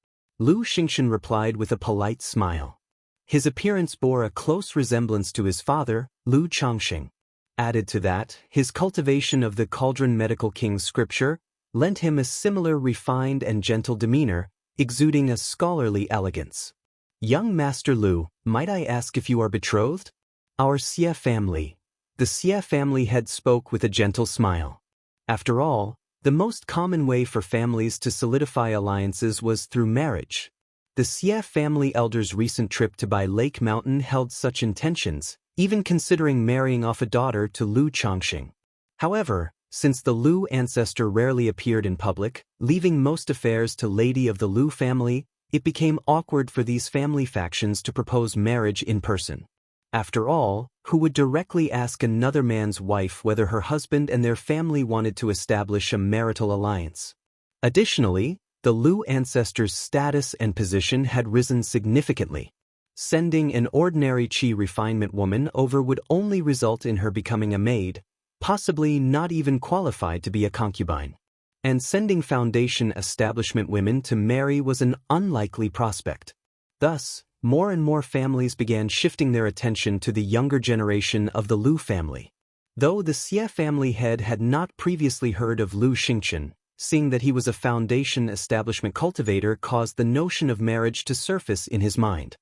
S1: Lu Xingxian replied with a polite smile. His appearance bore a close resemblance to his father, Lu Changxing. Added to that, his cultivation of the Cauldron Medical King's scripture lent him a similar refined and gentle demeanor, exuding a scholarly elegance. Young Master Lu, might I ask if you are betrothed? Our Xie family. The Xie family head spoke with a gentle smile. After all, the most common way for families to solidify alliances was through marriage. The Xie family elder's recent trip to Bai Lake Mountain held such intentions, even considering marrying off a daughter to Lu Changxing. However, since the Lu ancestor rarely appeared in public, leaving most affairs to lady of the Lu family, it became awkward for these family factions to propose marriage in person. After all, who would directly ask another man's wife whether her husband and their family wanted to establish a marital alliance? Additionally, the Lu ancestor's status and position had risen significantly. Sending an ordinary Qi refinement woman over would only result in her becoming a maid, possibly not even qualified to be a concubine. And sending foundation establishment women to marry was an unlikely prospect. Thus, more and more families began shifting their attention to the younger generation of the Lu family. Though the Xie family head had not previously heard of Lu Xingxian, seeing that he was a foundation establishment cultivator caused the notion of marriage to surface in his mind.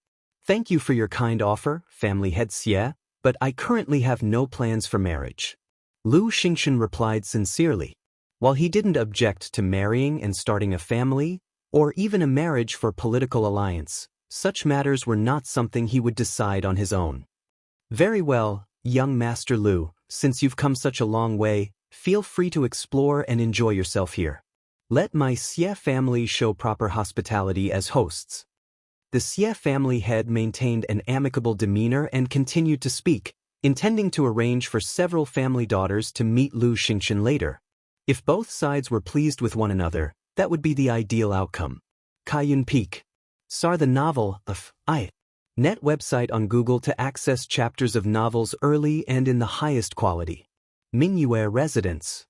S1: Thank you for your kind offer, family head Xie, but I currently have no plans for marriage. Lu Xingxian replied sincerely. While he didn't object to marrying and starting a family, or even a marriage for political alliance, such matters were not something he would decide on his own. Very well, young Master Lu, since you've come such a long way, feel free to explore and enjoy yourself here. Let my Xie family show proper hospitality as hosts. The Xie family head maintained an amicable demeanor and continued to speak, intending to arrange for several family daughters to meet Lu Xingxian later. If both sides were pleased with one another, that would be the ideal outcome. Kaiyun Peak. SAR the novel of net website on Google to access chapters of novels early and in the highest quality. Mingyue Residence.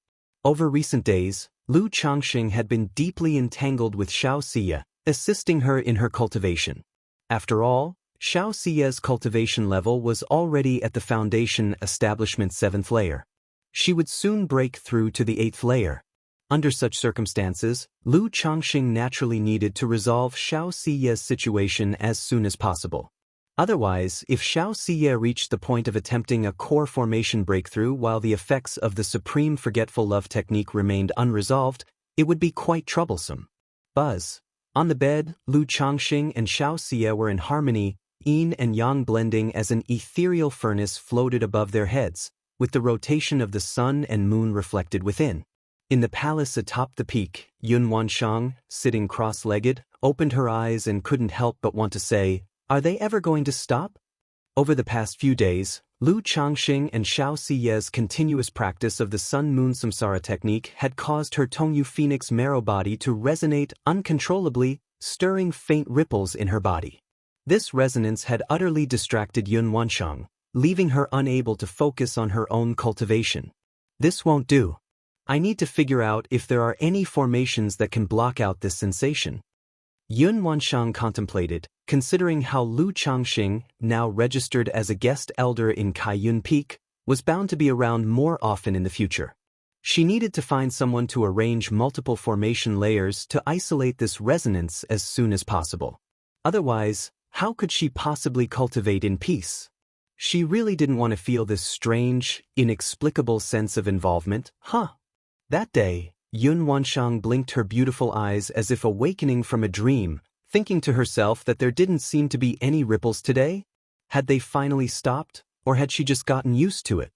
S1: Over recent days, Lu Changxing had been deeply entangled with Xianxia, assisting her in her cultivation. After all, Xianxia's cultivation level was already at the foundation establishment's 7th layer. She would soon break through to the 8th layer. Under such circumstances, Lu Changxing naturally needed to resolve Xianxia's situation as soon as possible. Otherwise, if Xianxia reached the point of attempting a core formation breakthrough while the effects of the supreme forgetful love technique remained unresolved, it would be quite troublesome. Buzz. On the bed, Lu Changxing and Xianxia were in harmony, yin and yang blending as an ethereal furnace floated above their heads, with the rotation of the sun and moon reflected within. In the palace atop the peak, Yun Wanshang, sitting cross-legged, opened her eyes and couldn't help but want to say, "Are they ever going to stop?" Over the past few days, Lu Changxing and Xiaoxiye's continuous practice of the Sun-Moon Samsara technique had caused her Tongyu Phoenix marrow body to resonate uncontrollably, stirring faint ripples in her body. This resonance had utterly distracted Yun Wanshang, leaving her unable to focus on her own cultivation. This won't do. I need to figure out if there are any formations that can block out this sensation. Yun Wanshang contemplated, considering how Lu Changxing, now registered as a guest elder in Kaiyun Peak, was bound to be around more often in the future. She needed to find someone to arrange multiple formation layers to isolate this resonance as soon as possible. Otherwise, how could she possibly cultivate in peace? She really didn't want to feel this strange, inexplicable sense of involvement, That day, Yun Wanshang blinked her beautiful eyes as if awakening from a dream, thinking to herself that there didn't seem to be any ripples today. Had they finally stopped, or had she just gotten used to it?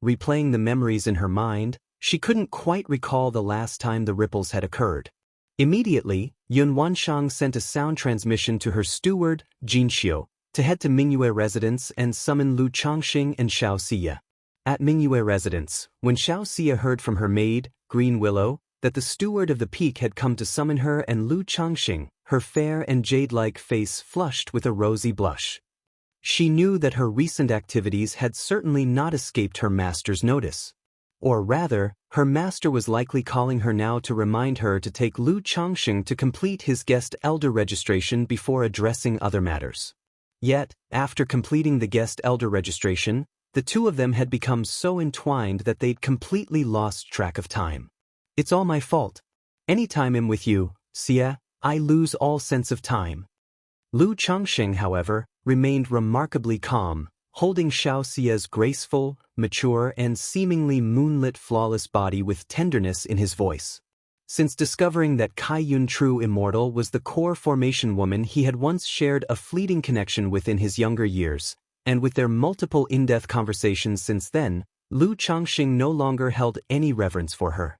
S1: Replaying the memories in her mind, she couldn't quite recall the last time the ripples had occurred. Immediately, Yun Wanshang sent a sound transmission to her steward, Jinxiu, to head to Mingyue Residence and summon Lu Changxing and Xiaoxia. At Mingyue Residence, when Xiaoxia heard from her maid, Green Willow, that the steward of the peak had come to summon her and Lu Changxing, her fair and jade-like face flushed with a rosy blush. She knew that her recent activities had certainly not escaped her master's notice. Or rather, her master was likely calling her now to remind her to take Lu Changsheng to complete his guest elder registration before addressing other matters. Yet, after completing the guest elder registration, the two of them had become so entwined that they'd completely lost track of time. It's all my fault. Anytime I'm with you, Xia, I lose all sense of time. Lu Changsheng, however, remained remarkably calm, holding Xiaoxia's graceful, mature, and seemingly moonlit flawless body with tenderness in his voice. Since discovering that Kaiyun True Immortal was the core formation woman he had once shared a fleeting connection with in his younger years, and with their multiple in-depth conversations since then, Lu Changxing no longer held any reverence for her.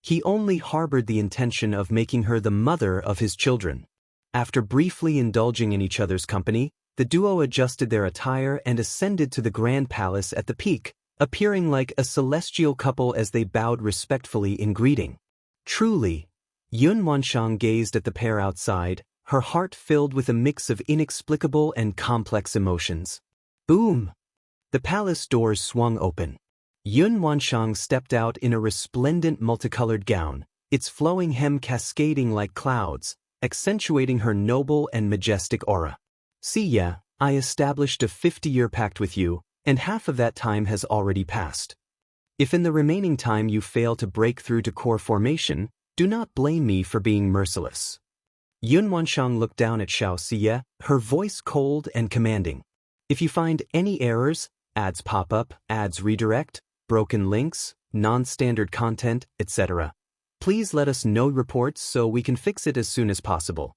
S1: He only harbored the intention of making her the mother of his children. After briefly indulging in each other's company, the duo adjusted their attire and ascended to the grand palace at the peak, appearing like a celestial couple as they bowed respectfully in greeting. Truly, Yun Wanshang gazed at the pair outside, her heart filled with a mix of inexplicable and complex emotions. Boom! The palace doors swung open. Yun Wanshang stepped out in a resplendent multicolored gown, its flowing hem cascading like clouds, accentuating her noble and majestic aura. See ya, I established a 50-year pact with you, and half of that time has already passed. If in the remaining time you fail to break through to core formation, do not blame me for being merciless. Yun Wanshang looked down at Xiaoxia, her voice cold and commanding. If you find any errors, ads pop up, ads redirect, broken links, non-standard content, etc., please let us know reports so we can fix it as soon as possible.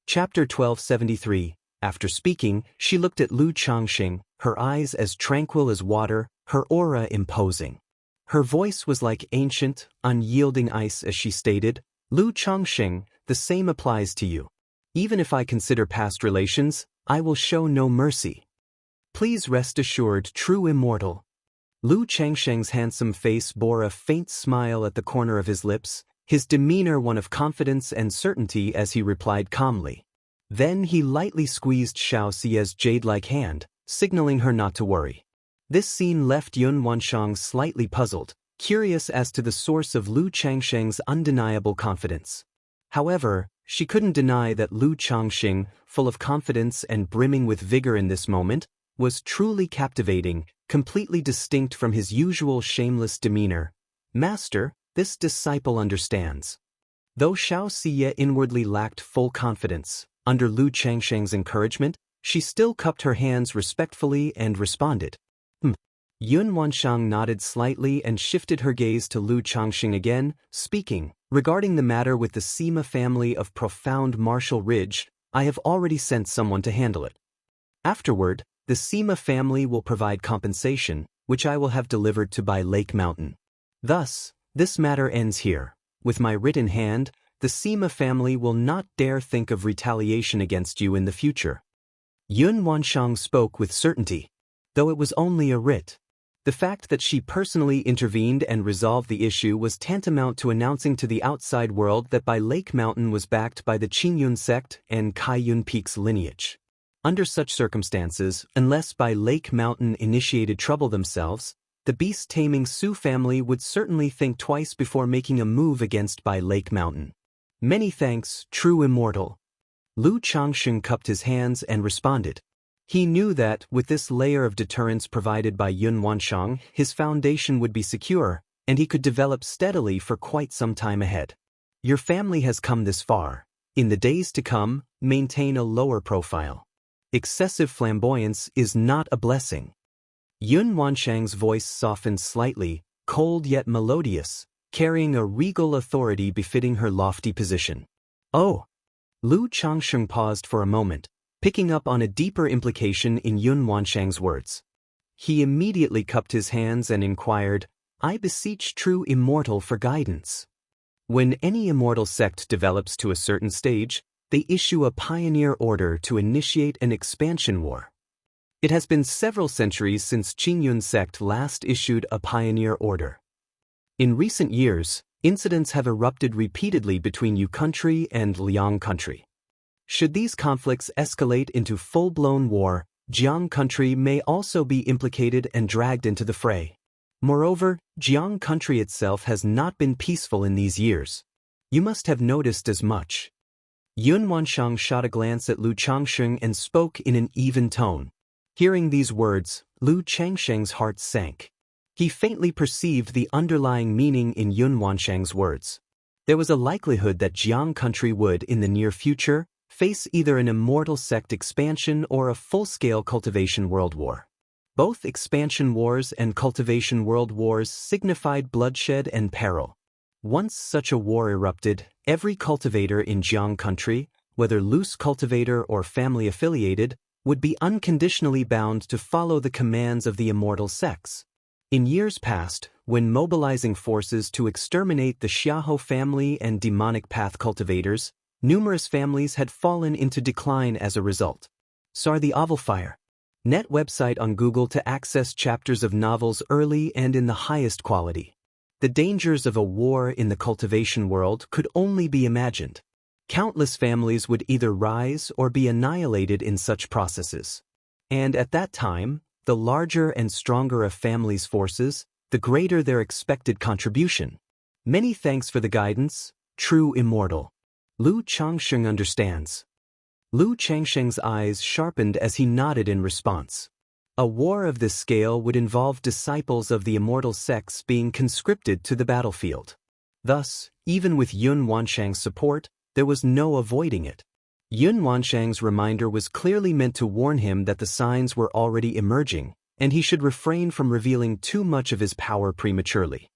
S1: Chapter 1273. After speaking, she looked at Lu Changxing, her eyes as tranquil as water, her aura imposing. Her voice was like ancient, unyielding ice as she stated, Lu Changxing, the same applies to you. Even if I consider past relations, I will show no mercy. Please rest assured, true immortal. Lu Changsheng's handsome face bore a faint smile at the corner of his lips, his demeanor one of confidence and certainty as he replied calmly. Then he lightly squeezed Xiaoxia's jade-like hand, signaling her not to worry. This scene left Yun Wanshang slightly puzzled, curious as to the source of Lu Changsheng's undeniable confidence. However, she couldn't deny that Lu Changxing, full of confidence and brimming with vigor in this moment, was truly captivating, completely distinct from his usual shameless demeanor. Master, this disciple understands. Though Xiaoxia inwardly lacked full confidence, under Lu Changsheng's encouragement, she still cupped her hands respectfully and responded. Yun Wanshang nodded slightly and shifted her gaze to Lu Changxing again, speaking, regarding the matter with the Sima family of profound Martial Ridge, I have already sent someone to handle it. Afterward, the Sima family will provide compensation, which I will have delivered to by Lake Mountain. Thus, this matter ends here. With my writ in hand, the Sima family will not dare think of retaliation against you in the future. Yun Wanshang spoke with certainty. Though it was only a writ, the fact that she personally intervened and resolved the issue was tantamount to announcing to the outside world that Bai Lake Mountain was backed by the Qingyun sect and Kaiyun Peak's lineage. Under such circumstances, unless Bai Lake Mountain initiated trouble themselves, the beast-taming Su family would certainly think twice before making a move against Bai Lake Mountain. Many thanks, true immortal. Lu Changxing cupped his hands and responded. He knew that, with this layer of deterrence provided by Yun Wanshang, his foundation would be secure, and he could develop steadily for quite some time ahead. Your family has come this far. In the days to come, maintain a lower profile. Excessive flamboyance is not a blessing. Yun Wanshang's voice softened slightly, cold yet melodious, carrying a regal authority befitting her lofty position. Oh! Lu Changxing paused for a moment, picking up on a deeper implication in Yun Wanshang's words. He immediately cupped his hands and inquired, I beseech true immortal for guidance. When any immortal sect develops to a certain stage, they issue a pioneer order to initiate an expansion war. It has been several centuries since Qingyun sect last issued a pioneer order. In recent years, incidents have erupted repeatedly between Yu country and Liang country. Should these conflicts escalate into full-blown war, Jiang country may also be implicated and dragged into the fray. Moreover, Jiang country itself has not been peaceful in these years. You must have noticed as much. Yun Wanshang shot a glance at Lu Changsheng and spoke in an even tone. Hearing these words, Lu Changsheng's heart sank. He faintly perceived the underlying meaning in Yun Wanshang's words. There was a likelihood that Jiang country would, in the near future, face either an immortal sect expansion or a full-scale cultivation world war. Both expansion wars and cultivation world wars signified bloodshed and peril. Once such a war erupted, every cultivator in Jiang country, whether loose cultivator or family-affiliated, would be unconditionally bound to follow the commands of the immortal sects. In years past, when mobilizing forces to exterminate the Xiahou family and demonic path cultivators, numerous families had fallen into decline as a result. Sar the Ovalfire. Net website on Google to access chapters of novels early and in the highest quality. The dangers of a war in the cultivation world could only be imagined. Countless families would either rise or be annihilated in such processes. And at that time, the larger and stronger a family's forces, the greater their expected contribution. Many thanks for the guidance, true immortal. Lu Changsheng understands. Lu Changsheng's eyes sharpened as he nodded in response. A war of this scale would involve disciples of the immortal sects being conscripted to the battlefield. Thus, even with Yun Wanshang's support, there was no avoiding it. Yun Wanshang's reminder was clearly meant to warn him that the signs were already emerging, and he should refrain from revealing too much of his power prematurely.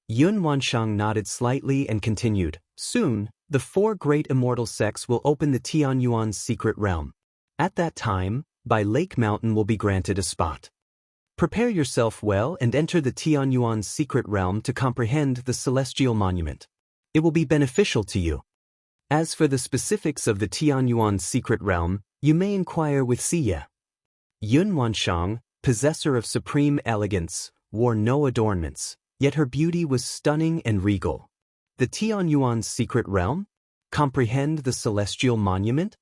S1: Yun Wanshang nodded slightly and continued, "Soon, the 4 great immortal sects will open the Tianyuan's secret realm. At that time, by Lake Mountain will be granted a spot. Prepare yourself well and enter the Tianyuan's secret realm to comprehend the celestial monument. It will be beneficial to you. As for the specifics of the Tianyuan's secret realm, you may inquire with Xiye." Yun Wanshang, possessor of supreme elegance, wore no adornments, yet her beauty was stunning and regal. The Tianyuan's secret realm? Comprehend the celestial monument?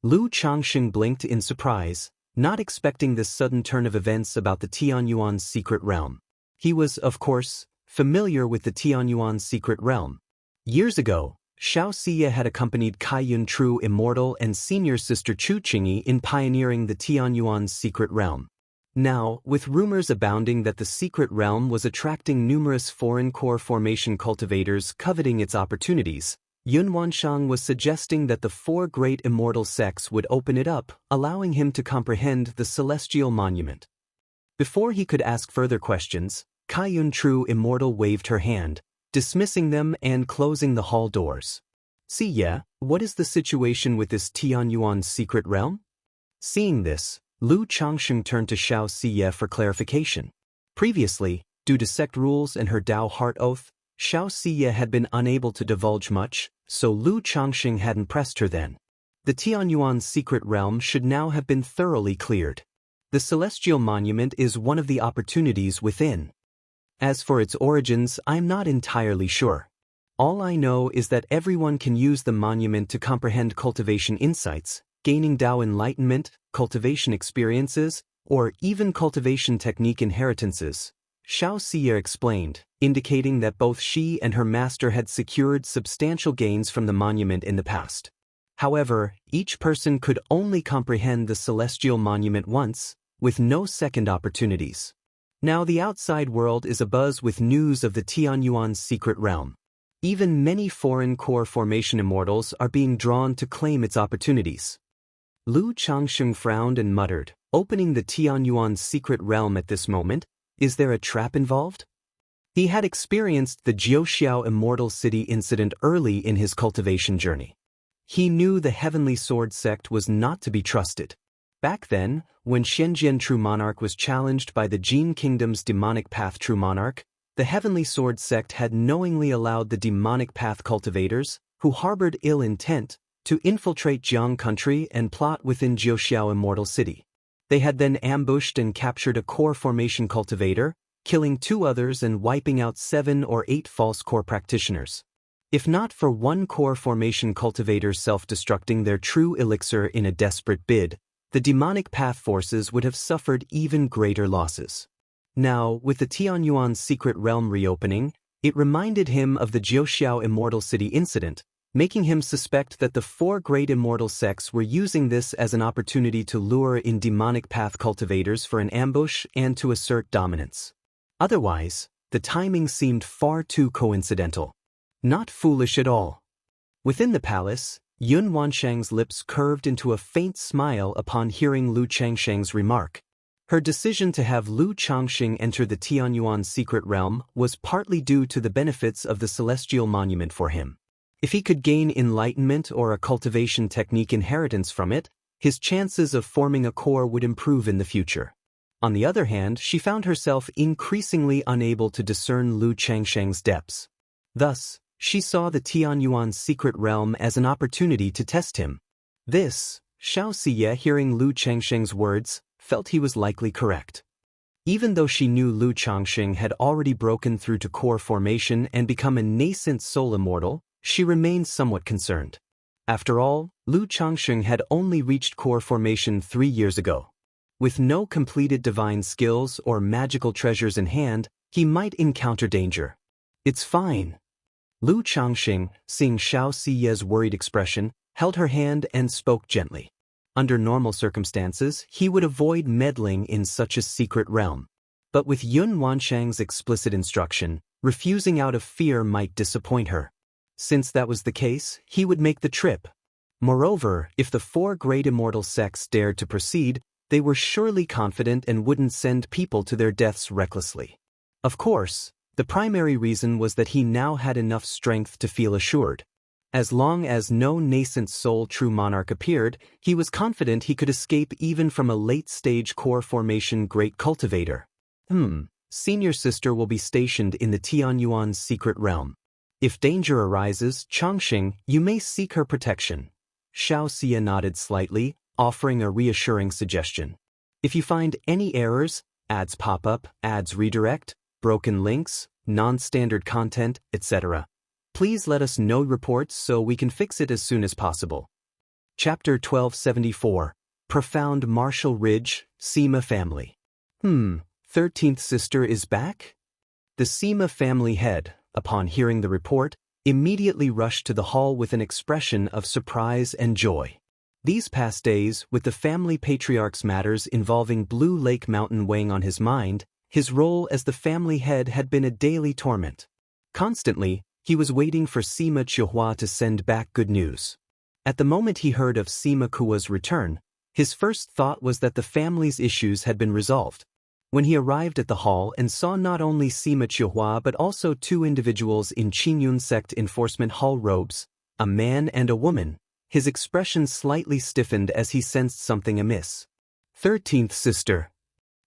S1: Lu Changsheng blinked in surprise, not expecting this sudden turn of events about the Tianyuan's secret realm. He was, of course, familiar with the Tianyuan's secret realm. Years ago, Xiao Xiye had accompanied Kaiyun True Immortal and senior sister Chu Qingyi in pioneering the Tianyuan's secret realm. Now, with rumors abounding that the secret realm was attracting numerous foreign core formation cultivators coveting its opportunities, Yun Wanshang was suggesting that the 4 great immortal sects would open it up, allowing him to comprehend the celestial monument. Before he could ask further questions, Kaiyun True Immortal waved her hand, dismissing them and closing the hall doors. "Xiye, what is the situation with this Tianyuan's secret realm?" Seeing this, Lu Changsheng turned to Xiao Xiye for clarification. Previously, due to sect rules and her Dao heart oath, Xiao Xiye had been unable to divulge much, so Lu Changsheng hadn't pressed her then. The Tianyuan's secret realm should now have been thoroughly cleared. The celestial monument is one of the opportunities within. As for its origins, I'm not entirely sure. All I know is that everyone can use the monument to comprehend cultivation insights, gaining Dao enlightenment, cultivation experiences, or even cultivation technique inheritances, Xiao Xiye explained, indicating that both she and her master had secured substantial gains from the monument in the past. However, each person could only comprehend the celestial monument once, with no second opportunities. Now the outside world is abuzz with news of the Tianyuan's secret realm. Even many foreign core formation immortals are being drawn to claim its opportunities. Lu Changsheng frowned and muttered, "Opening the Tianyuan's secret realm at this moment, is there a trap involved?" He had experienced the Jiuxiao Immortal City incident early in his cultivation journey. He knew the Heavenly Sword sect was not to be trusted. Back then, when Shenzhen True Monarch was challenged by the Jin Kingdom's Demonic Path True Monarch, the Heavenly Sword sect had knowingly allowed the Demonic Path cultivators, who harbored ill intent, to infiltrate Jiang country and plot within Jiuxiao Immortal City. They had then ambushed and captured a core formation cultivator, killing 2 others and wiping out 7 or 8 false core practitioners. If not for one core formation cultivator self-destructing their true elixir in a desperate bid, the demonic path forces would have suffered even greater losses. Now, with the Tianyuan secret realm reopening, it reminded him of the Jiuxiao Immortal City incident, making him suspect that the four great immortal sects were using this as an opportunity to lure in demonic path cultivators for an ambush and to assert dominance. Otherwise, the timing seemed far too coincidental. Not foolish at all. Within the palace, Yun Wanshang's lips curved into a faint smile upon hearing Lu Changsheng's remark. Her decision to have Lu Changsheng enter the Tianyuan secret realm was partly due to the benefits of the celestial monument for him. If he could gain enlightenment or a cultivation technique inheritance from it, his chances of forming a core would improve in the future. On the other hand, she found herself increasingly unable to discern Lu Changsheng's depths. Thus, she saw the Tianyuan secret realm as an opportunity to test him. This, Xianxia, hearing Lu Changsheng's words, felt he was likely correct. Even though she knew Lu Changsheng had already broken through to core formation and become a nascent soul immortal, she remained somewhat concerned. After all, Lu Changsheng had only reached core formation 3 years ago. With no completed divine skills or magical treasures in hand, he might encounter danger. It's fine. Lu Changsheng, seeing Xiaoxiye's worried expression, held her hand and spoke gently. Under normal circumstances, he would avoid meddling in such a secret realm. But with Yun Wanshang's explicit instruction, refusing out of fear might disappoint her. Since that was the case, he would make the trip. Moreover, if the four great immortal sects dared to proceed, they were surely confident and wouldn't send people to their deaths recklessly. Of course, the primary reason was that he now had enough strength to feel assured. As long as no nascent soul true monarch appeared, he was confident he could escape even from a late-stage core formation great cultivator. Senior sister will be stationed in the Tianyuan's secret realm. If danger arises, Changsheng, you may seek her protection. Xiaoxia nodded slightly, offering a reassuring suggestion. If you find any errors, ads pop up, ads redirect, broken links, non-standard content, etc., please let us know reports so we can fix it as soon as possible. Chapter 1274, Profound Martial Ridge, Sima Family. 13th sister is back? The Sima family head, upon hearing the report, immediately rushed to the hall with an expression of surprise and joy. These past days, with the family patriarch's matters involving Blue Lake Mountain weighing on his mind, his role as the family head had been a daily torment. Constantly, he was waiting for Sima Qiuhua to send back good news. At the moment he heard of Sima Kua's return, his first thought was that the family's issues had been resolved. When he arrived at the hall and saw not only Sima Qiuhua but also two individuals in Qingyun sect enforcement hall robes, a man and a woman, his expression slightly stiffened as he sensed something amiss. 13th sister.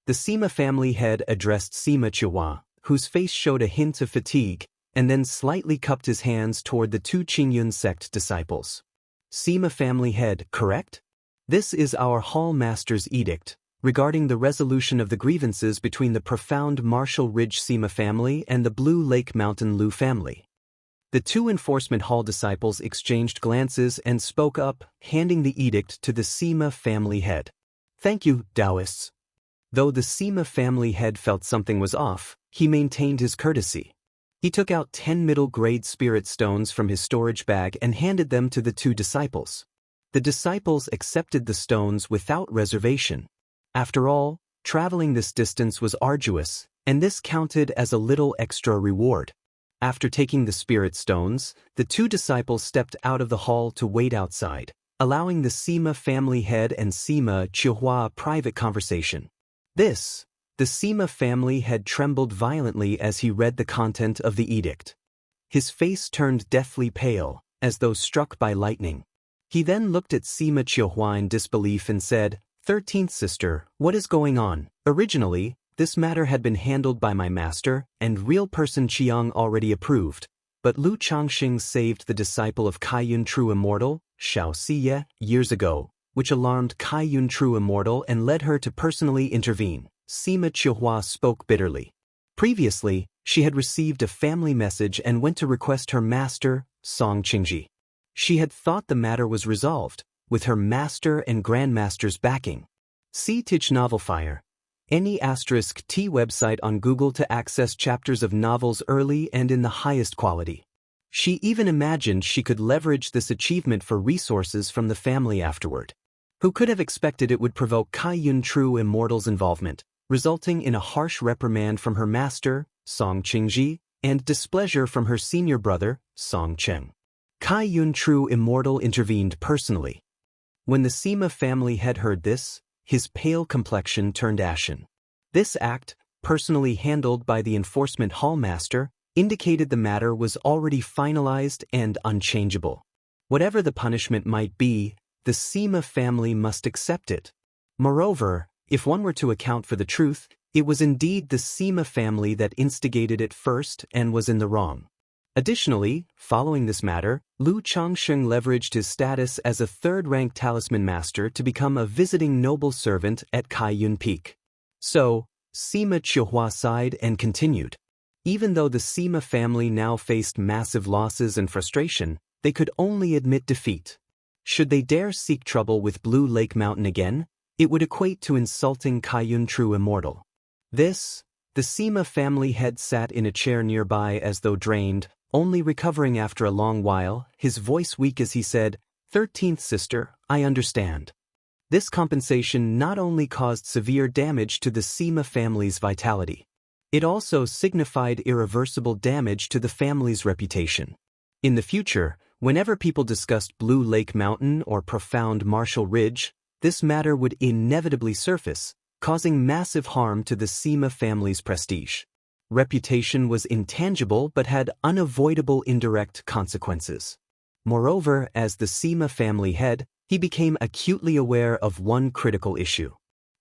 S1: The Sima family head addressed Sima Qiuhua, whose face showed a hint of fatigue, and then slightly cupped his hands toward the two Qingyun sect disciples. Sima family head, correct? This is our hall master's edict, regarding the resolution of the grievances between the Profound Martial Ridge Sima family and the Blue Lake Mountain Lu family. The two enforcement hall disciples exchanged glances and spoke up, handing the edict to the Sima family head. Thank you, Daoists. Though the Sima family head felt something was off, he maintained his courtesy. He took out 10 middle-grade spirit stones from his storage bag and handed them to the two disciples. The disciples accepted the stones without reservation. After all, traveling this distance was arduous, and this counted as a little extra reward. After taking the spirit stones, the two disciples stepped out of the hall to wait outside, allowing the Sima family head and Sima Qiuhua a private conversation. The Sima family head trembled violently as he read the content of the edict. His face turned deathly pale, as though struck by lightning. He then looked at Sima Qiuhua in disbelief and said, 13th sister, what is going on? Originally, this matter had been handled by my master, and real person Qiang already approved, but Lu Changsheng saved the disciple of Kaiyun True Immortal, Xiaoxiye, years ago, which alarmed Kaiyun True Immortal and led her to personally intervene. Sima Qiuhua spoke bitterly. Previously, she had received a family message and went to request her master, Song Qingji. She had thought the matter was resolved, with her master and grandmaster's backing. See Tich Novel Fire. any *T website on Google to access chapters of novels early and in the highest quality. She even imagined she could leverage this achievement for resources from the family afterward. Who could have expected it would provoke Kaiyun True Immortal's involvement, resulting in a harsh reprimand from her master, Song Qingji, and displeasure from her senior brother, Song Cheng. Kaiyun True Immortal intervened personally. When the Sima family had heard this, his pale complexion turned ashen. This act, personally handled by the enforcement hallmaster, indicated the matter was already finalized and unchangeable. Whatever the punishment might be, the Sima family must accept it. Moreover, if one were to account for the truth, it was indeed the Sima family that instigated it first and was in the wrong. Additionally, following this matter, Lu Changsheng leveraged his status as a third-rank talisman master to become a visiting noble servant at Kaiyun Peak. So, Sima Chihua sighed and continued. Even though the Sima family now faced massive losses and frustration, they could only admit defeat. Should they dare seek trouble with Blue Lake Mountain again, it would equate to insulting Kaiyun True Immortal. The Sima family head sat in a chair nearby as though drained, only recovering after a long while, his voice weak as he said, 13th sister, I understand. This compensation not only caused severe damage to the Sima family's vitality. It also signified irreversible damage to the family's reputation. In the future, whenever people discussed Blue Lake Mountain or profound Marshall Ridge, this matter would inevitably surface, causing massive harm to the Sima family's prestige. Reputation was intangible but had unavoidable indirect consequences. Moreover, as the Sima family head, he became acutely aware of one critical issue.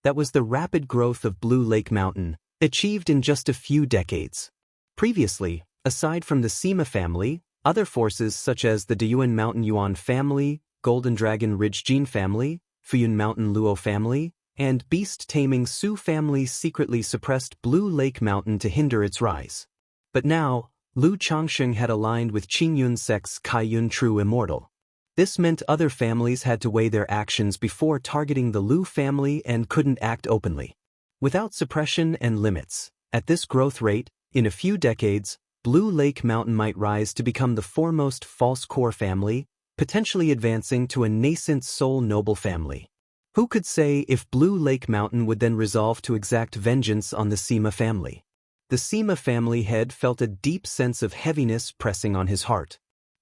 S1: That was the rapid growth of Blue Lake Mountain, achieved in just a few decades. Previously, aside from the Sima family, other forces such as the Dayuan Mountain Yuan family, Golden Dragon Ridge Jin family, Fuyun Mountain Luo family, and beast-taming Su family secretly suppressed Blue Lake Mountain to hinder its rise. But now, Lu Changsheng had aligned with Qingyun sect's Kaiyun True Immortal. This meant other families had to weigh their actions before targeting the Lu family and couldn't act openly. Without suppression and limits, at this growth rate, in a few decades, Blue Lake Mountain might rise to become the foremost false core family, potentially advancing to a nascent soul noble family. Who could say if Blue Lake Mountain would then resolve to exact vengeance on the Sima family? The Sima family head felt a deep sense of heaviness pressing on his heart.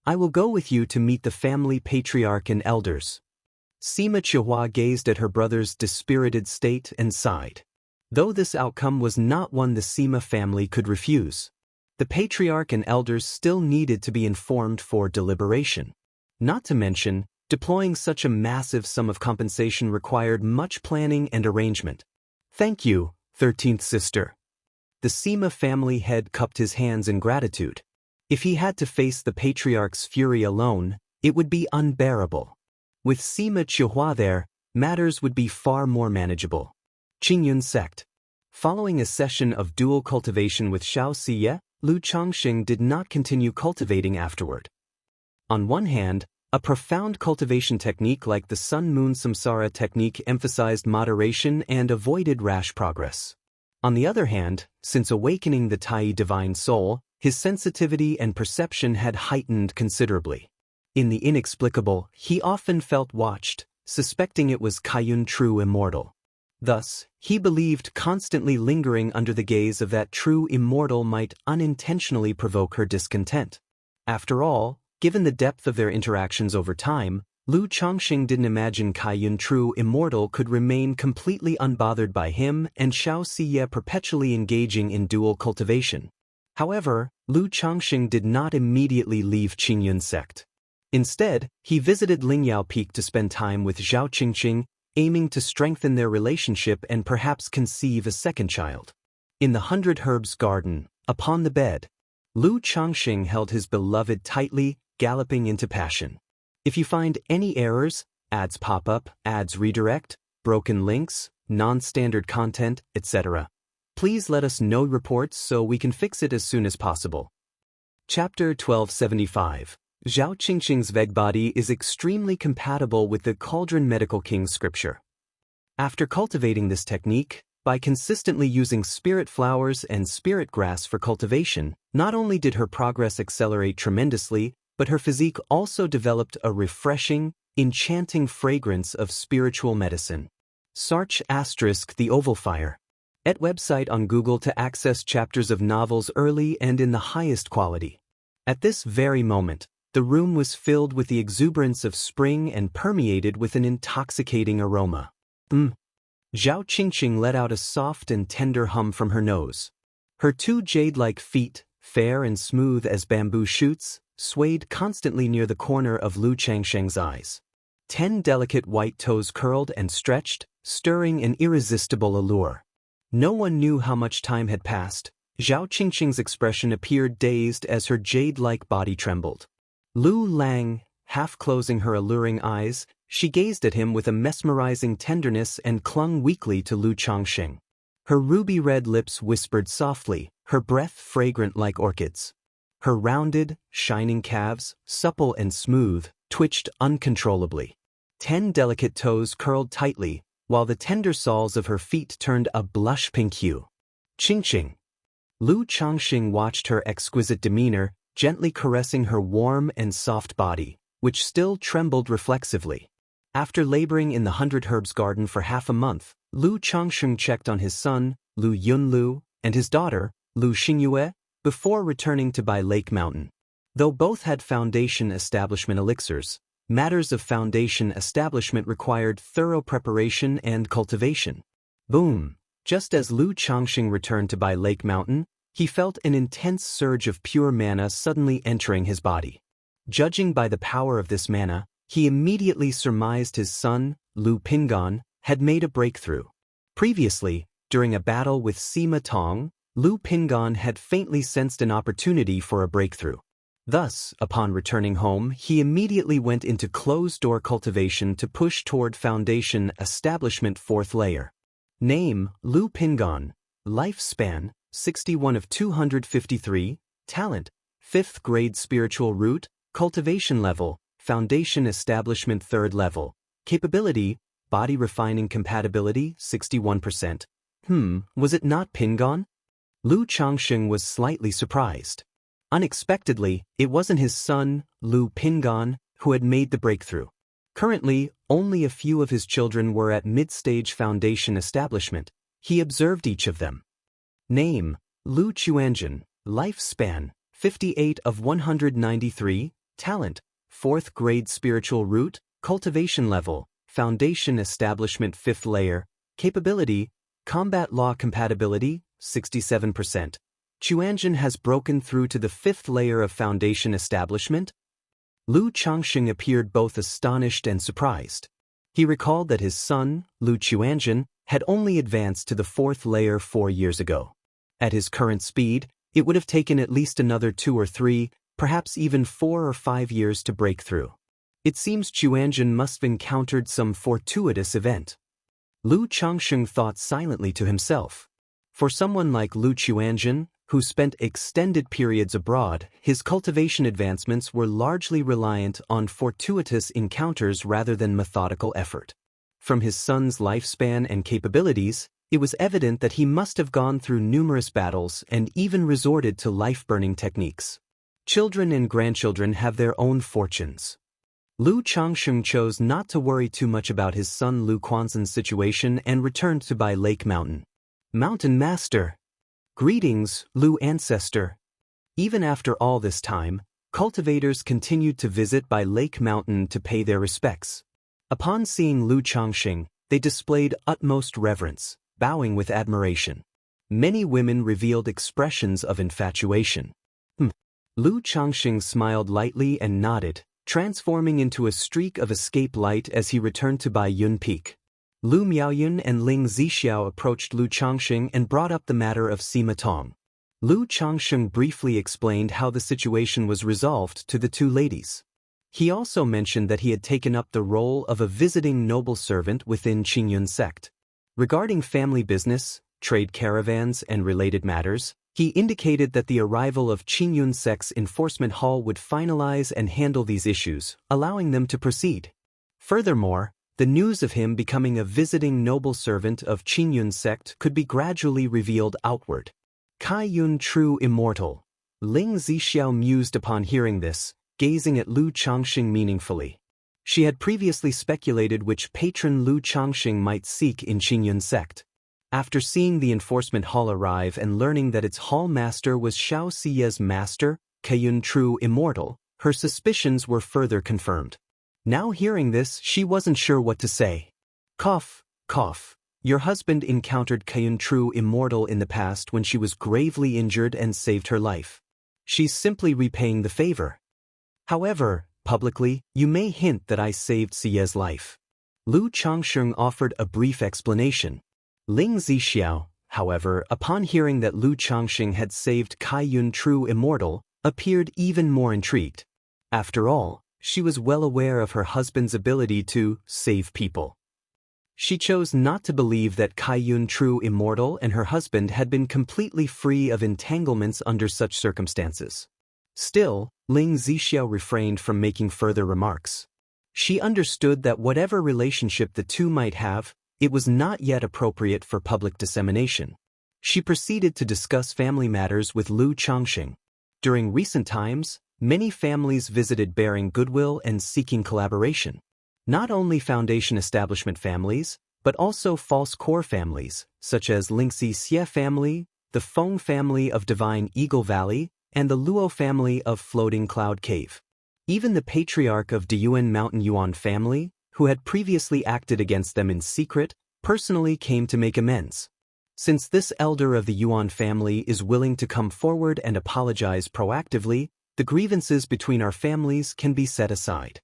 S1: I will go with you to meet the family patriarch and elders. Sima Chihua gazed at her brother's dispirited state and sighed. Though this outcome was not one the Sima family could refuse, the patriarch and elders still needed to be informed for deliberation. Not to mention, deploying such a massive sum of compensation required much planning and arrangement. Thank you, 13th sister. The Sima family head cupped his hands in gratitude. If he had to face the patriarch's fury alone, it would be unbearable. With Sima Chihua there, matters would be far more manageable. Qingyun sect. Following a session of dual cultivation with Xianxia, Lu Changsheng did not continue cultivating afterward. On one hand, a profound cultivation technique like the Sun-Moon Samsara technique emphasized moderation and avoided rash progress. On the other hand, since awakening the Tai divine soul, his sensitivity and perception had heightened considerably. In the inexplicable, he often felt watched, suspecting it was Kaiyun True Immortal. Thus, he believed constantly lingering under the gaze of that true immortal might unintentionally provoke her discontent. After all, given the depth of their interactions over time, Lu Changsheng didn't imagine Kaiyun True Immortal could remain completely unbothered by him and Xianxia perpetually engaging in dual cultivation. However, Lu Changsheng did not immediately leave Qingyun sect. Instead, he visited Lingyao Peak to spend time with Zhao Qingqing, aiming to strengthen their relationship and perhaps conceive a second child. In the 100 Herbs garden, upon the bed, Lu Changsheng held his beloved tightly, galloping into passion. If you find any errors, ads pop up, ads redirect, broken links, non-standard content, etc., please let us know reports so we can fix it as soon as possible. Chapter 1275. Zhao Qingqing's Veg body is extremely compatible with the Cauldron Medical King's scripture. After cultivating this technique, By consistently using spirit flowers and spirit grass for cultivation, not only did her progress accelerate tremendously, but her physique also developed a refreshing, enchanting fragrance of spiritual medicine. Search * The Oval Fire. At website on Google to access chapters of novels early and in the highest quality. At this very moment, the room was filled with the exuberance of spring and permeated with an intoxicating aroma. Zhao Qingqing let out a soft and tender hum from her nose. Her two jade-like feet, fair and smooth as bamboo shoots, swayed constantly near the corner of Lu Changsheng's eyes. 10 delicate white toes curled and stretched, stirring an irresistible allure. No one knew how much time had passed. Zhao Qingqing's expression appeared dazed as her jade-like body trembled. Lu Lang, half closing her alluring eyes, she gazed at him with a mesmerizing tenderness and clung weakly to Lu Changxing. Her ruby-red lips whispered softly, her breath fragrant like orchids. Her rounded, shining calves, supple and smooth, twitched uncontrollably. 10 delicate toes curled tightly, while the tender soles of her feet turned a blush-pink hue. Qingqing. Lu Changxing watched her exquisite demeanor, gently caressing her warm and soft body, which still trembled reflexively. After laboring in the 100 Herbs garden for half a month, Lu Changxing checked on his son, Lu Yunlu, and his daughter, Lu Xingyue, before returning to Bai Lake Mountain. Though both had foundation establishment elixirs, matters of foundation establishment required thorough preparation and cultivation. Boom! Just as Lu Changxing returned to Bai Lake Mountain, he felt an intense surge of pure mana suddenly entering his body. Judging by the power of this mana, he immediately surmised his son, Lu Pingan, had made a breakthrough. Previously, during a battle with Sima Tong, Lu Pingan had faintly sensed an opportunity for a breakthrough. Thus, upon returning home, he immediately went into closed-door cultivation to push toward foundation establishment 4th layer. Name, Lu Pingan. Lifespan, 61 of 253. Talent, 5th grade spiritual root. Cultivation level, foundation establishment 3rd level. Capability, body refining compatibility, 61%. Was it not Pingan? Lu Changxing was slightly surprised. Unexpectedly, it wasn't his son, Lu Pingan, who had made the breakthrough. Currently, only a few of his children were at mid-stage foundation establishment. He observed each of them. Name, Lu Chuanjin. Lifespan, 58 of 193. Talent, 4th grade spiritual root. Cultivation level, foundation establishment 5th layer. Capability, combat law compatibility, 67%. Chuanjin has broken through to the 5th layer of foundation establishment. Lu Changxing appeared both astonished and surprised. He recalled that his son, Lu Chuanjin, had only advanced to the 4th layer 4 years ago. At his current speed, it would have taken at least another 2 or 3, perhaps even 4 or 5 years to break through. It seems Chuanjin must have encountered some fortuitous event. Lu Changxing thought silently to himself. For someone like Lu Chuanjin, who spent extended periods abroad, his cultivation advancements were largely reliant on fortuitous encounters rather than methodical effort. From his son's lifespan and capabilities, it was evident that he must have gone through numerous battles and even resorted to life-burning techniques. Children and grandchildren have their own fortunes. Lu Changxing chose not to worry too much about his son Lu Quanzhen's situation and returned to Bai Lake Mountain. Mountain Master. Greetings, Lu Ancestor. Even after all this time, cultivators continued to visit Bai Lake Mountain to pay their respects. Upon seeing Lu Changxing, they displayed utmost reverence, bowing with admiration. Many women revealed expressions of infatuation. Lu Changxing smiled lightly and nodded, transforming into a streak of escape light as he returned to Bai Yun Peak. Lu Miaoyun and Ling Zixiao approached Lu Changxing and brought up the matter of Sima Tong. Lu Changxing briefly explained how the situation was resolved to the two ladies. He also mentioned that he had taken up the role of a visiting noble servant within Qingyun sect. Regarding family business, trade caravans, and related matters, he indicated that the arrival of Qingyun sect's enforcement hall would finalize and handle these issues, allowing them to proceed. Furthermore, the news of him becoming a visiting noble servant of Qingyun's sect could be gradually revealed outward. Kaiyun true immortal. Ling Zixiao mused upon hearing this, gazing at Lu Changxing meaningfully. She had previously speculated which patron Lu Changxing might seek in Qingyun's sect. After seeing the enforcement hall arrive and learning that its hall master was Xiao Siye's master, Kaiyun true immortal, her suspicions were further confirmed. Now hearing this, she wasn't sure what to say. Cough, cough. Your husband encountered Kaiyun true immortal in the past when she was gravely injured and saved her life. She's simply repaying the favor. However, publicly, you may hint that I saved Siye's life. Lu Changxing offered a brief explanation. Ling Zixiao, however, upon hearing that Lu Changxing had saved Kaiyun true immortal, appeared even more intrigued. After all, she was well aware of her husband's ability to save people. She chose not to believe that Kaiyun true immortal and her husband had been completely free of entanglements under such circumstances. Still, Ling Zixiao refrained from making further remarks. She understood that whatever relationship the two might have, it was not yet appropriate for public dissemination. She proceeded to discuss family matters with Lu Changxing. During recent times, many families visited bearing goodwill and seeking collaboration. Not only foundation establishment families, but also false core families, such as Lingxi Xie family, the Feng family of Divine Eagle Valley, and the Luo family of Floating Cloud Cave. Even the patriarch of Diyuan Mountain Yuan family, who had previously acted against them in secret, personally came to make amends. Since this elder of the Yuan family is willing to come forward and apologize proactively, the grievances between our families can be set aside.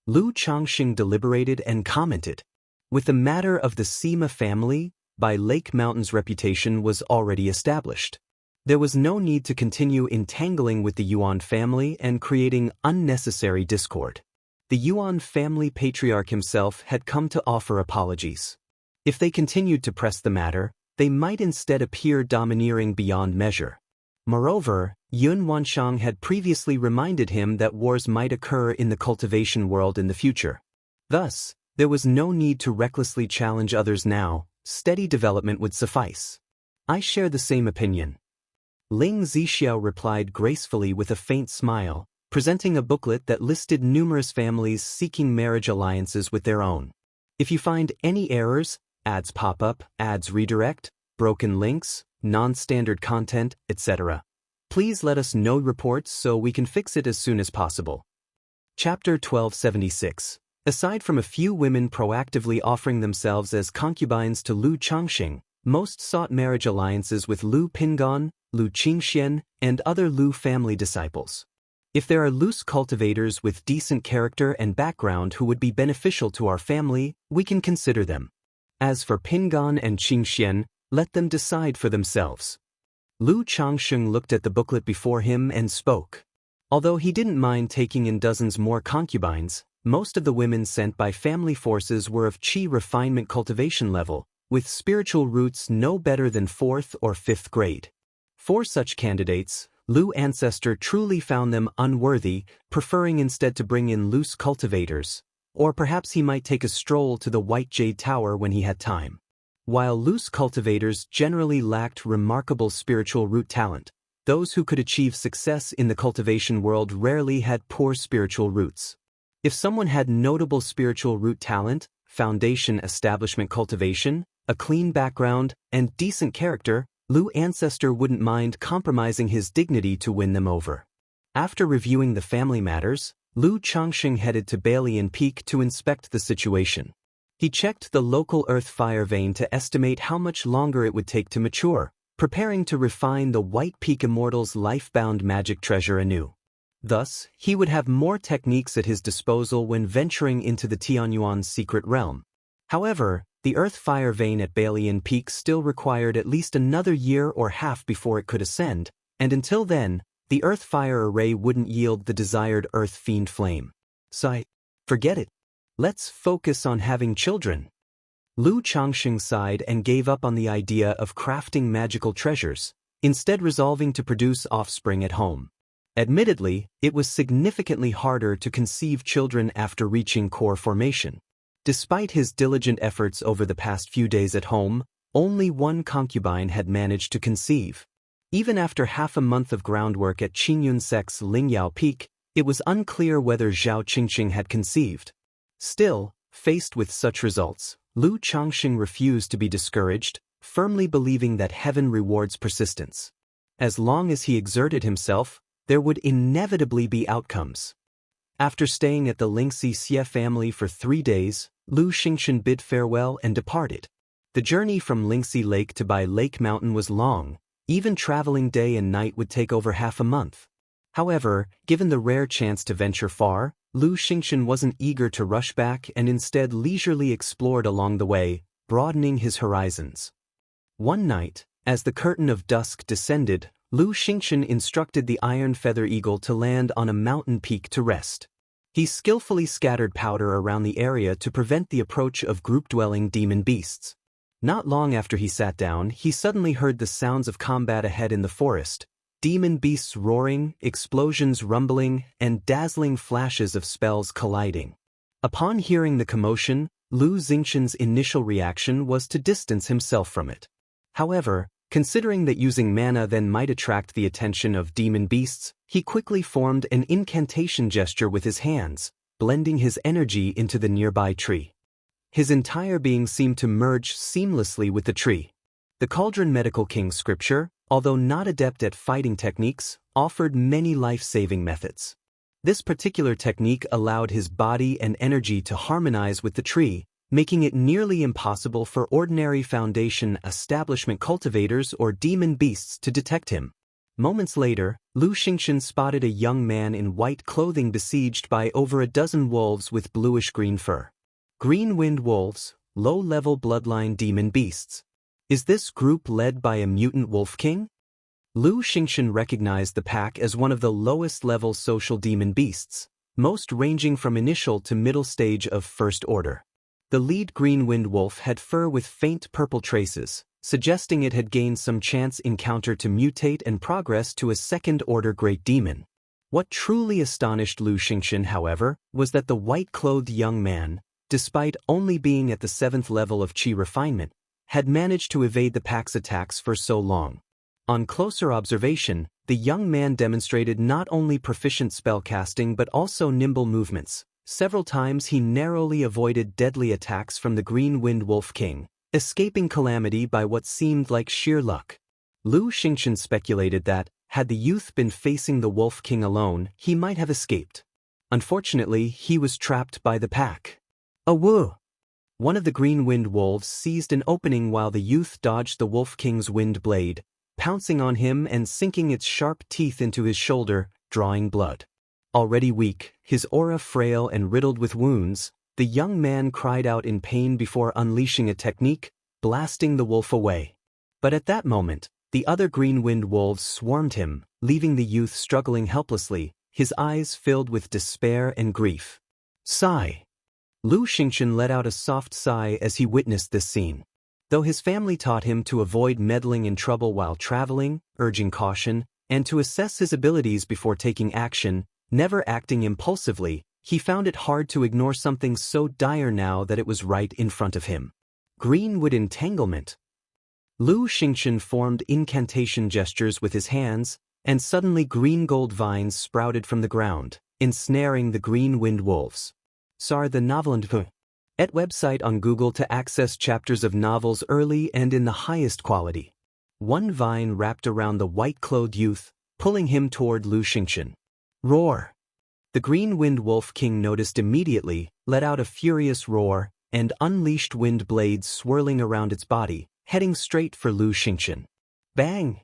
S1: Lu Changxing deliberated and commented. With the matter of the Sima family, Bai Lake Mountain's reputation was already established. There was no need to continue entangling with the Yuan family and creating unnecessary discord. The Yuan family patriarch himself had come to offer apologies. If they continued to press the matter, they might instead appear domineering beyond measure. Moreover, Yun Wanshang had previously reminded him that wars might occur in the cultivation world in the future. Thus, there was no need to recklessly challenge others now. Steady development would suffice. I share the same opinion. Ling Zixiao replied gracefully with a faint smile, presenting a booklet that listed numerous families seeking marriage alliances with their own. If you find any errors, ads pop up, ads redirect, broken links, non-standard content, etc., please let us know reports so we can fix it as soon as possible. Chapter 1276. Aside from a few women proactively offering themselves as concubines to Lu Changxing, most sought marriage alliances with Lu Pingan, Lu Qingxian, and other Lu family disciples. If there are loose cultivators with decent character and background who would be beneficial to our family, we can consider them. As for Pingan and Qingxian, let them decide for themselves. Lu Changxing looked at the booklet before him and spoke. Although he didn't mind taking in dozens more concubines, most of the women sent by family forces were of qi refinement cultivation level, with spiritual roots no better than 4th or 5th grade. For such candidates, Lu Ancestor truly found them unworthy, preferring instead to bring in loose cultivators, or perhaps he might take a stroll to the White Jade Tower when he had time. While loose cultivators generally lacked remarkable spiritual root talent, those who could achieve success in the cultivation world rarely had poor spiritual roots. If someone had notable spiritual root talent, foundation establishment cultivation, a clean background, and decent character, Lu Ancestor wouldn't mind compromising his dignity to win them over. After reviewing the family matters, Lu Changxing headed to Balian Peak to inspect the situation. He checked the local earth fire vein to estimate how much longer it would take to mature, preparing to refine the White Peak Immortals' life-bound magic treasure anew. Thus, he would have more techniques at his disposal when venturing into the Tianyuan's secret realm. However, the earth fire vein at Balian Peak still required at least another year or half before it could ascend, and until then, the earth fire array wouldn't yield the desired earth fiend flame. So, forget it. Let's focus on having children. Lu Changxing sighed and gave up on the idea of crafting magical treasures, instead resolving to produce offspring at home. Admittedly, it was significantly harder to conceive children after reaching core formation. Despite his diligent efforts over the past few days at home, only one concubine had managed to conceive. Even after half a month of groundwork at Qingyunsek's Lingyao Peak, it was unclear whether Zhao Qingqing had conceived. Still, faced with such results, Lu Changxing refused to be discouraged, firmly believing that heaven rewards persistence. As long as he exerted himself, there would inevitably be outcomes. After staying at the Xie family for 3 days, Lu Xingchen bid farewell and departed. The journey from Lingxi Lake to Bai Lake Mountain was long. Even traveling day and night would take over half a month. However, given the rare chance to venture far, Lu Xingchen wasn't eager to rush back and instead leisurely explored along the way, broadening his horizons. One night, as the curtain of dusk descended, Lu Xingchen instructed the iron feather eagle to land on a mountain peak to rest. He skillfully scattered powder around the area to prevent the approach of group-dwelling demon beasts. Not long after he sat down, he suddenly heard the sounds of combat ahead in the forest, demon beasts roaring, explosions rumbling, and dazzling flashes of spells colliding. Upon hearing the commotion, Lu Xingchen's initial reaction was to distance himself from it. However, considering that using mana then might attract the attention of demon beasts, he quickly formed an incantation gesture with his hands, blending his energy into the nearby tree. His entire being seemed to merge seamlessly with the tree. The Cauldron Medical King scripture, although not adept at fighting techniques, offered many life-saving methods. This particular technique allowed his body and energy to harmonize with the tree, making it nearly impossible for ordinary Foundation establishment cultivators or demon beasts to detect him. Moments later, Lu Xingchen spotted a young man in white clothing besieged by over a dozen wolves with bluish-green fur. Green-Wind Wolves, low-level bloodline demon beasts. Is this group led by a mutant wolf king? Lu Xingchen recognized the pack as one of the lowest-level social demon beasts, most ranging from initial to middle stage of First Order. The lead Green-Wind Wolf had fur with faint purple traces, suggesting it had gained some chance encounter to mutate and progress to a second-order Great Demon. What truly astonished Lu Xingchen, however, was that the white-clothed young man, despite only being at the 7th level of Qi refinement, had managed to evade the pack's attacks for so long. On closer observation, the young man demonstrated not only proficient spellcasting but also nimble movements. Several times he narrowly avoided deadly attacks from the Green-Wind Wolf King, escaping calamity by what seemed like sheer luck. Lu Xingchen speculated that, had the youth been facing the Wolf King alone, he might have escaped. Unfortunately, he was trapped by the pack. Awoo! One of the Green-Wind Wolves seized an opening while the youth dodged the Wolf King's wind blade, pouncing on him and sinking its sharp teeth into his shoulder, drawing blood. Already weak, his aura frail and riddled with wounds, the young man cried out in pain before unleashing a technique, blasting the wolf away. But at that moment, the other Green-Wind Wolves swarmed him, leaving the youth struggling helplessly, his eyes filled with despair and grief. Sigh. Lu Xingchen let out a soft sigh as he witnessed this scene. Though his family taught him to avoid meddling in trouble while traveling, urging caution, and to assess his abilities before taking action, never acting impulsively, he found it hard to ignore something so dire now that it was right in front of him. Greenwood entanglement. Lu Xingchen formed incantation gestures with his hands, and suddenly green gold vines sprouted from the ground, ensnaring the Green-Wind Wolves. Sar the novel and et website on Google to access chapters of novels early and in the highest quality. One vine wrapped around the white-clothed youth, pulling him toward Lu Xingchen. Roar! The Green-Wind Wolf King noticed immediately, let out a furious roar, and unleashed wind blades swirling around its body, heading straight for Lu Xingchen. Bang!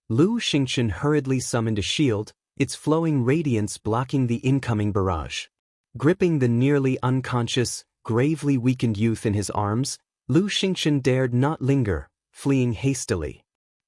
S1: Lu Xingchen hurriedly summoned a shield, its flowing radiance blocking the incoming barrage. Gripping the nearly unconscious, gravely weakened youth in his arms, Lu Xingchen dared not linger, fleeing hastily.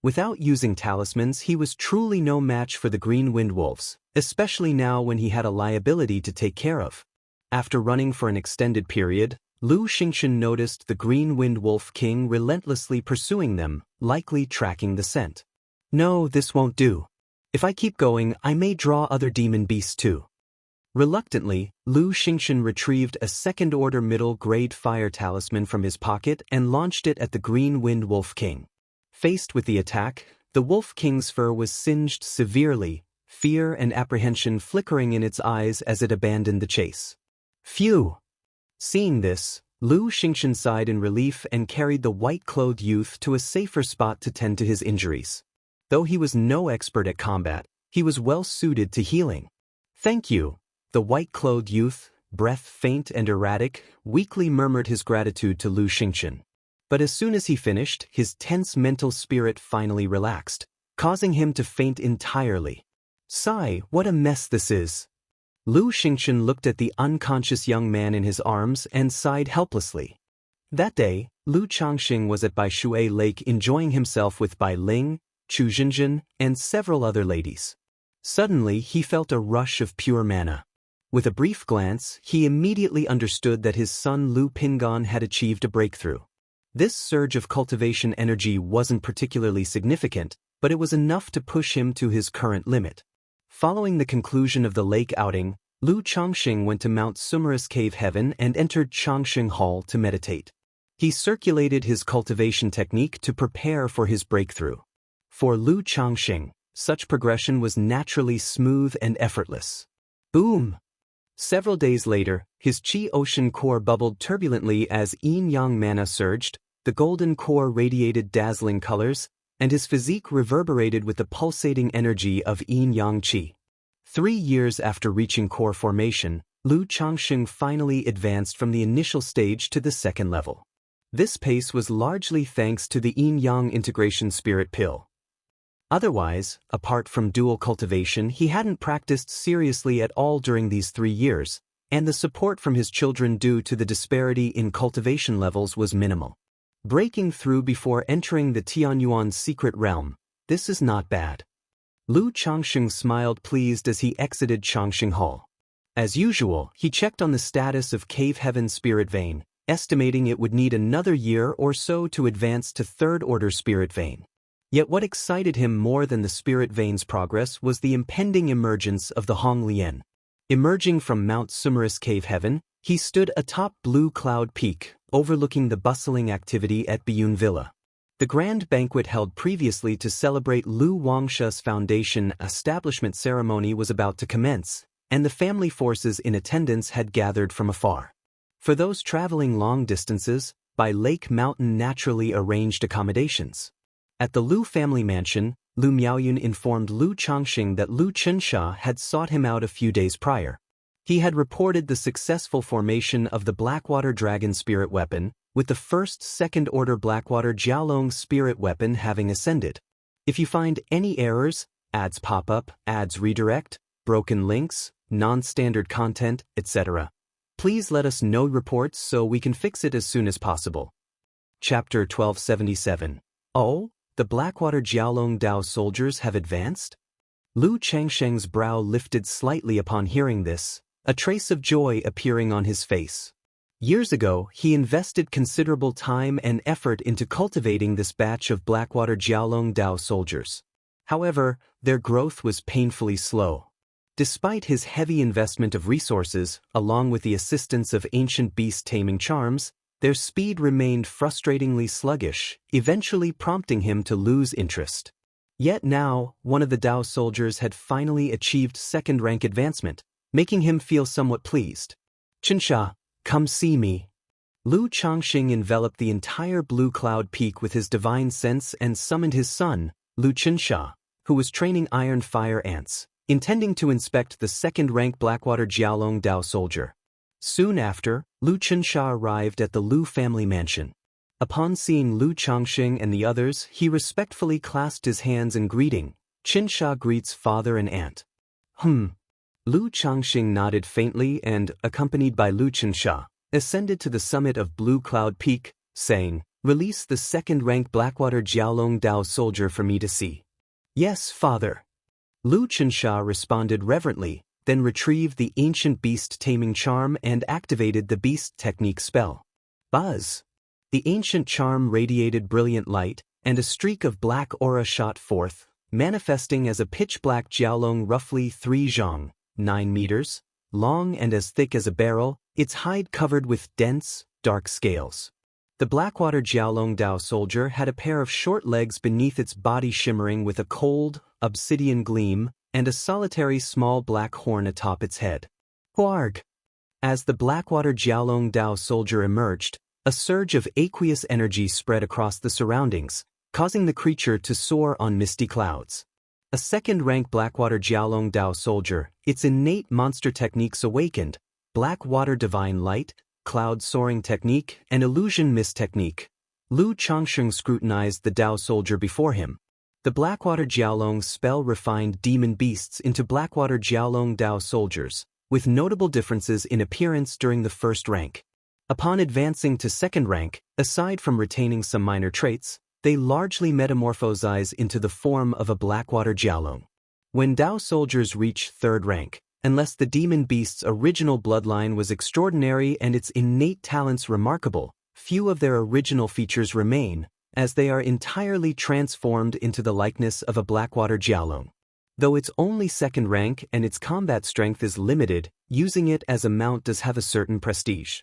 S1: Without using talismans, he was truly no match for the Green-Wind Wolves, especially now when he had a liability to take care of. After running for an extended period, Lu Xingchen noticed the Green-Wind Wolf King relentlessly pursuing them, likely tracking the scent. No, this won't do. If I keep going, I may draw other demon beasts too. Reluctantly, Lu Xingxian retrieved a second-order middle-grade fire talisman from his pocket and launched it at the green-winged Wolf King. Faced with the attack, the Wolf King's fur was singed severely, fear and apprehension flickering in its eyes as it abandoned the chase. Phew! Seeing this, Lu Xingxian sighed in relief and carried the white-clothed youth to a safer spot to tend to his injuries. Though he was no expert at combat, he was well suited to healing. "Thank you." The white-clothed youth, breath faint and erratic, weakly murmured his gratitude to Lu Xingxian. But as soon as he finished, his tense mental spirit finally relaxed, causing him to faint entirely. Sigh, what a mess this is. Lu Xingxian looked at the unconscious young man in his arms and sighed helplessly. That day, Lu Changxing was at Baishui Lake enjoying himself with Bai Ling, Chu Zhenzhen, and several other ladies. Suddenly, he felt a rush of pure mana. With a brief glance, he immediately understood that his son Lu Pingon had achieved a breakthrough. This surge of cultivation energy wasn't particularly significant, but it was enough to push him to his current limit. Following the conclusion of the lake outing, Lu Changxing went to Mount Sumerus Cave Heaven and entered Changxing Hall to meditate. He circulated his cultivation technique to prepare for his breakthrough. For Lu Changxing, such progression was naturally smooth and effortless. Boom! Several days later, his Qi Ocean core bubbled turbulently as yin-yang mana surged, the golden core radiated dazzling colors, and his physique reverberated with the pulsating energy of yin-yang qi. 3 years after reaching core formation, Lu Changxing finally advanced from the initial stage to the second level. This pace was largely thanks to the yin-yang integration spirit pill. Otherwise, apart from dual cultivation, he hadn't practiced seriously at all during these 3 years, and the support from his children due to the disparity in cultivation levels was minimal. Breaking through before entering the Tianyuan secret realm, this is not bad. Lu Changxing smiled pleased as he exited Changxing Hall. As usual, he checked on the status of Cave Heaven Spirit Vein, estimating it would need another year or so to advance to third-order Spirit Vein. Yet what excited him more than the Spirit Vein's progress was the impending emergence of the Hong Lian. Emerging from Mount Sumerus Cave Heaven, he stood atop Blue Cloud Peak, overlooking the bustling activity at Biyun Villa. The grand banquet held previously to celebrate Lu Wangsha's foundation establishment ceremony was about to commence, and the family forces in attendance had gathered from afar. For those traveling long distances, by Lake Mountain naturally arranged accommodations. At the Lu family mansion, Lu Miaoyun informed Lu Changxing that Lu Qinsha had sought him out a few days prior. He had reported the successful formation of the Blackwater Dragon spirit weapon, with the first second-order Blackwater Jiaolong spirit weapon having ascended. If you find any errors, ads pop up, ads redirect, broken links, non-standard content, etc., please let us know reports so we can fix it as soon as possible. Chapter 1277. Oh? The Blackwater Jiaolong Dao soldiers have advanced? Lu Changsheng's brow lifted slightly upon hearing this, a trace of joy appearing on his face. Years ago, he invested considerable time and effort into cultivating this batch of Blackwater Jiaolong Dao soldiers. However, their growth was painfully slow. Despite his heavy investment of resources, along with the assistance of ancient beast taming charms, their speed remained frustratingly sluggish, eventually prompting him to lose interest. Yet now, one of the Dao soldiers had finally achieved second-rank advancement, making him feel somewhat pleased. "Qinsha, come see me." Lu Changxing enveloped the entire Blue Cloud Peak with his divine sense and summoned his son, Lu Qinsha, who was training iron fire ants, intending to inspect the second-rank Blackwater Jiaolong Dao soldier. Soon after, Lu Qinsha arrived at the Lu family mansion. Upon seeing Lu Changxing and the others, he respectfully clasped his hands in greeting. "Qinsha greets father and aunt." Lu Changxing nodded faintly and, accompanied by Lu Qinsha, ascended to the summit of Blue Cloud Peak, saying, "Release the second-rank Blackwater Jiaolong Dao soldier for me to see." "Yes, father." Lu Qinsha responded reverently, then retrieved the ancient beast taming charm and activated the beast technique spell. Buzz! The ancient charm radiated brilliant light, and a streak of black aura shot forth, manifesting as a pitch-black Jiaolong roughly 3 zhang, 9 meters, long and as thick as a barrel, its hide covered with dense, dark scales. The Blackwater Jiaolong Dao soldier had a pair of short legs beneath its body shimmering with a cold, obsidian gleam, and a solitary small black horn atop its head. Huarg! As the Blackwater Jiaolong Dao soldier emerged, a surge of aqueous energy spread across the surroundings, causing the creature to soar on misty clouds. A second-rank Blackwater Jiaolong Dao soldier, its innate monster techniques awakened: Blackwater Divine Light, Cloud Soaring Technique, and Illusion Mist Technique. Lu Changsheng scrutinized the Dao soldier before him. The Blackwater Jiaolong spell refined demon beasts into Blackwater Jiaolong Dao soldiers, with notable differences in appearance during the first rank. Upon advancing to second rank, aside from retaining some minor traits, they largely metamorphosize into the form of a Blackwater Jiaolong. When Dao soldiers reach third rank, unless the demon beast's original bloodline was extraordinary and its innate talents remarkable, few of their original features remain, as they are entirely transformed into the likeness of a Blackwater Jiaolong. Though it's only second rank and its combat strength is limited, using it as a mount does have a certain prestige.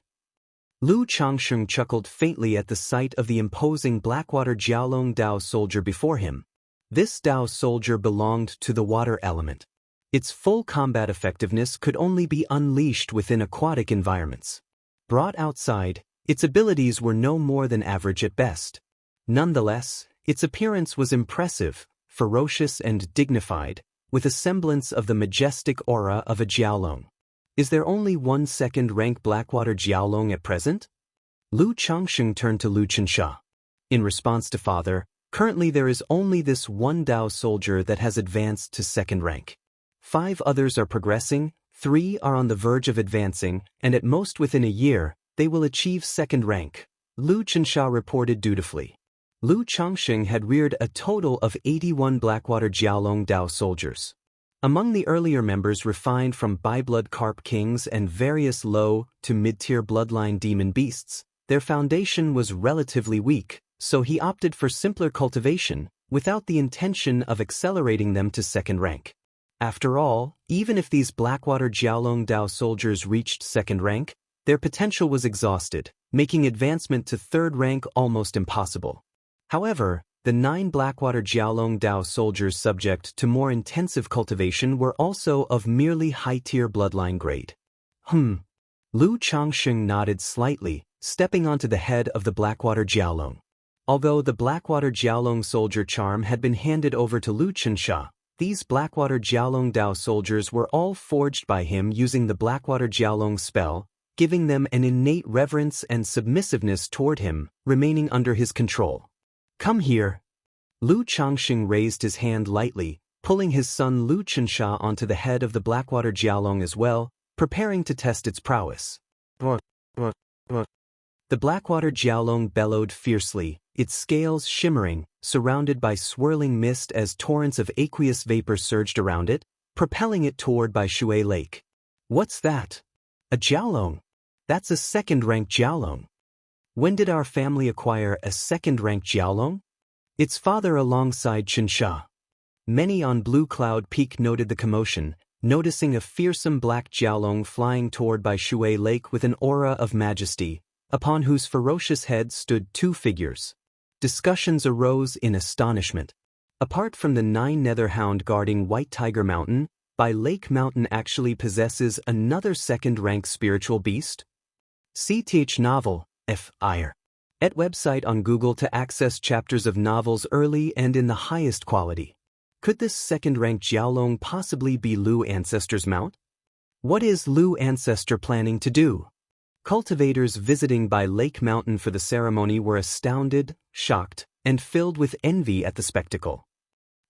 S1: Lu Changsheng chuckled faintly at the sight of the imposing Blackwater Jiaolong Dao soldier before him. This Dao soldier belonged to the water element. Its full combat effectiveness could only be unleashed within aquatic environments. Brought outside, its abilities were no more than average at best. Nonetheless, its appearance was impressive, ferocious and dignified, with a semblance of the majestic aura of a Jiaolong. Is there only one second-rank Blackwater Jiaolong at present? Lu Changsheng turned to Lu Qianxia. In response to father, currently there is only this one Dao soldier that has advanced to second rank. 5 others are progressing, 3 are on the verge of advancing, and at most within a year, they will achieve second rank, Lu Qianxia reported dutifully. Lu Changsheng had reared a total of 81 Blackwater Jiaolong Dao soldiers. Among the earlier members refined from Byblood Carp Kings and various low to mid-tier bloodline demon beasts, their foundation was relatively weak, so he opted for simpler cultivation, without the intention of accelerating them to second rank. After all, even if these Blackwater Jiaolong Dao soldiers reached second rank, their potential was exhausted, making advancement to third rank almost impossible. However, the 9 Blackwater Jiaolong Dao soldiers subject to more intensive cultivation were also of merely high-tier bloodline grade. Lu Changsheng nodded slightly, stepping onto the head of the Blackwater Jiaolong. Although the Blackwater Jiaolong soldier charm had been handed over to Lu Qianxia, these Blackwater Jiaolong Dao soldiers were all forged by him using the Blackwater Jiaolong spell, giving them an innate reverence and submissiveness toward him, remaining under his control. Come here. Lu Changsheng raised his hand lightly, pulling his son Lu Qianxia onto the head of the Blackwater Jiaolong as well, preparing to test its prowess. The Blackwater Jiaolong bellowed fiercely, its scales shimmering, surrounded by swirling mist as torrents of aqueous vapor surged around it, propelling it toward Baishui Lake. What's that? A Jiaolong? That's a second-rank Jiaolong. When did our family acquire a second-rank Jiaolong? Its father alongside Qianxia. Many on Blue Cloud Peak noted the commotion, noticing a fearsome black Jiaolong flying toward Baishui Lake with an aura of majesty, upon whose ferocious head stood 2 figures. Discussions arose in astonishment. Apart from the 9 Netherhound guarding White Tiger Mountain, Bai Lake Mountain actually possesses another second-rank spiritual beast? CTH novel. F.I.R. Et website on Google to access chapters of novels early and in the highest quality. Could this second-rank Jiaolong possibly be Lu Ancestor's mount? What is Lu Ancestor planning to do? Cultivators visiting by Lake Mountain for the ceremony were astounded, shocked, and filled with envy at the spectacle.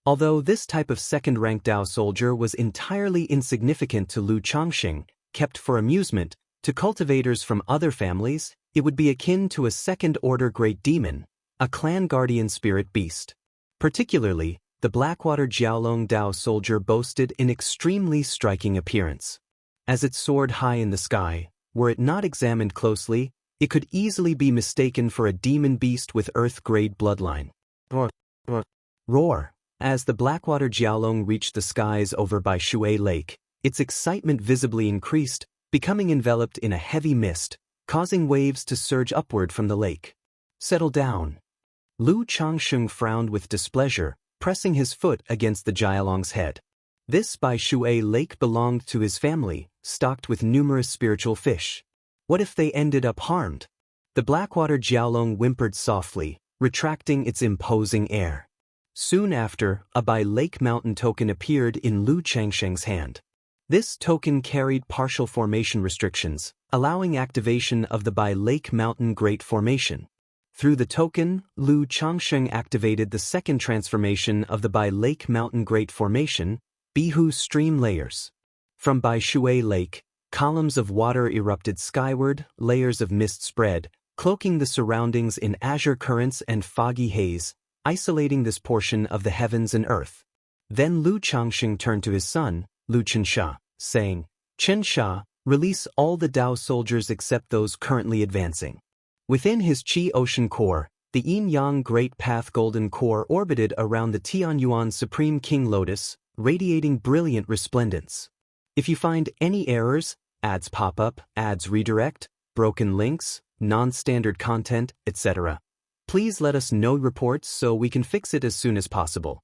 S1: Although this type of second-rank Dao soldier was entirely insignificant to Lu Changsheng, kept for amusement, to cultivators from other families, it would be akin to a second-order great demon, a clan guardian spirit beast. Particularly, the Blackwater Jiaolong Dao soldier boasted an extremely striking appearance. As it soared high in the sky, were it not examined closely, it could easily be mistaken for a demon beast with earth-grade bloodline. Roar! As the Blackwater Jiaolong reached the skies over Baishui Lake, Its excitement visibly increased, becoming enveloped in a heavy mist, causing waves to surge upward from the lake. Settle down. Lu Changsheng frowned with displeasure, pressing his foot against the Jialong's head. This Bai Shui lake belonged to his family, stocked with numerous spiritual fish. What if they ended up harmed? The Blackwater Jialong whimpered softly, retracting its imposing air. Soon after, a Bai Lake Mountain token appeared in Lu Changsheng's hand. This token carried partial formation restrictions, allowing activation of the Bai Lake Mountain Great Formation. Through the token, Lu Changsheng activated the second transformation of the Bai Lake Mountain Great Formation, Bihu Stream Layers. From Bai Shui Lake, columns of water erupted skyward, layers of mist spread, cloaking the surroundings in azure currents and foggy haze, isolating this portion of the heavens and earth. Then Lu Changsheng turned to his son, Lu Qinsha, saying, "Qinsha, release all the Dao soldiers except those currently advancing." Within his Qi Ocean Core, the Yin-Yang Great Path Golden Core orbited around the Tianyuan Supreme King Lotus, radiating brilliant resplendence. If you find any errors, ads pop up, ads redirect, broken links, non-standard content, etc., please let us know reports so we can fix it as soon as possible.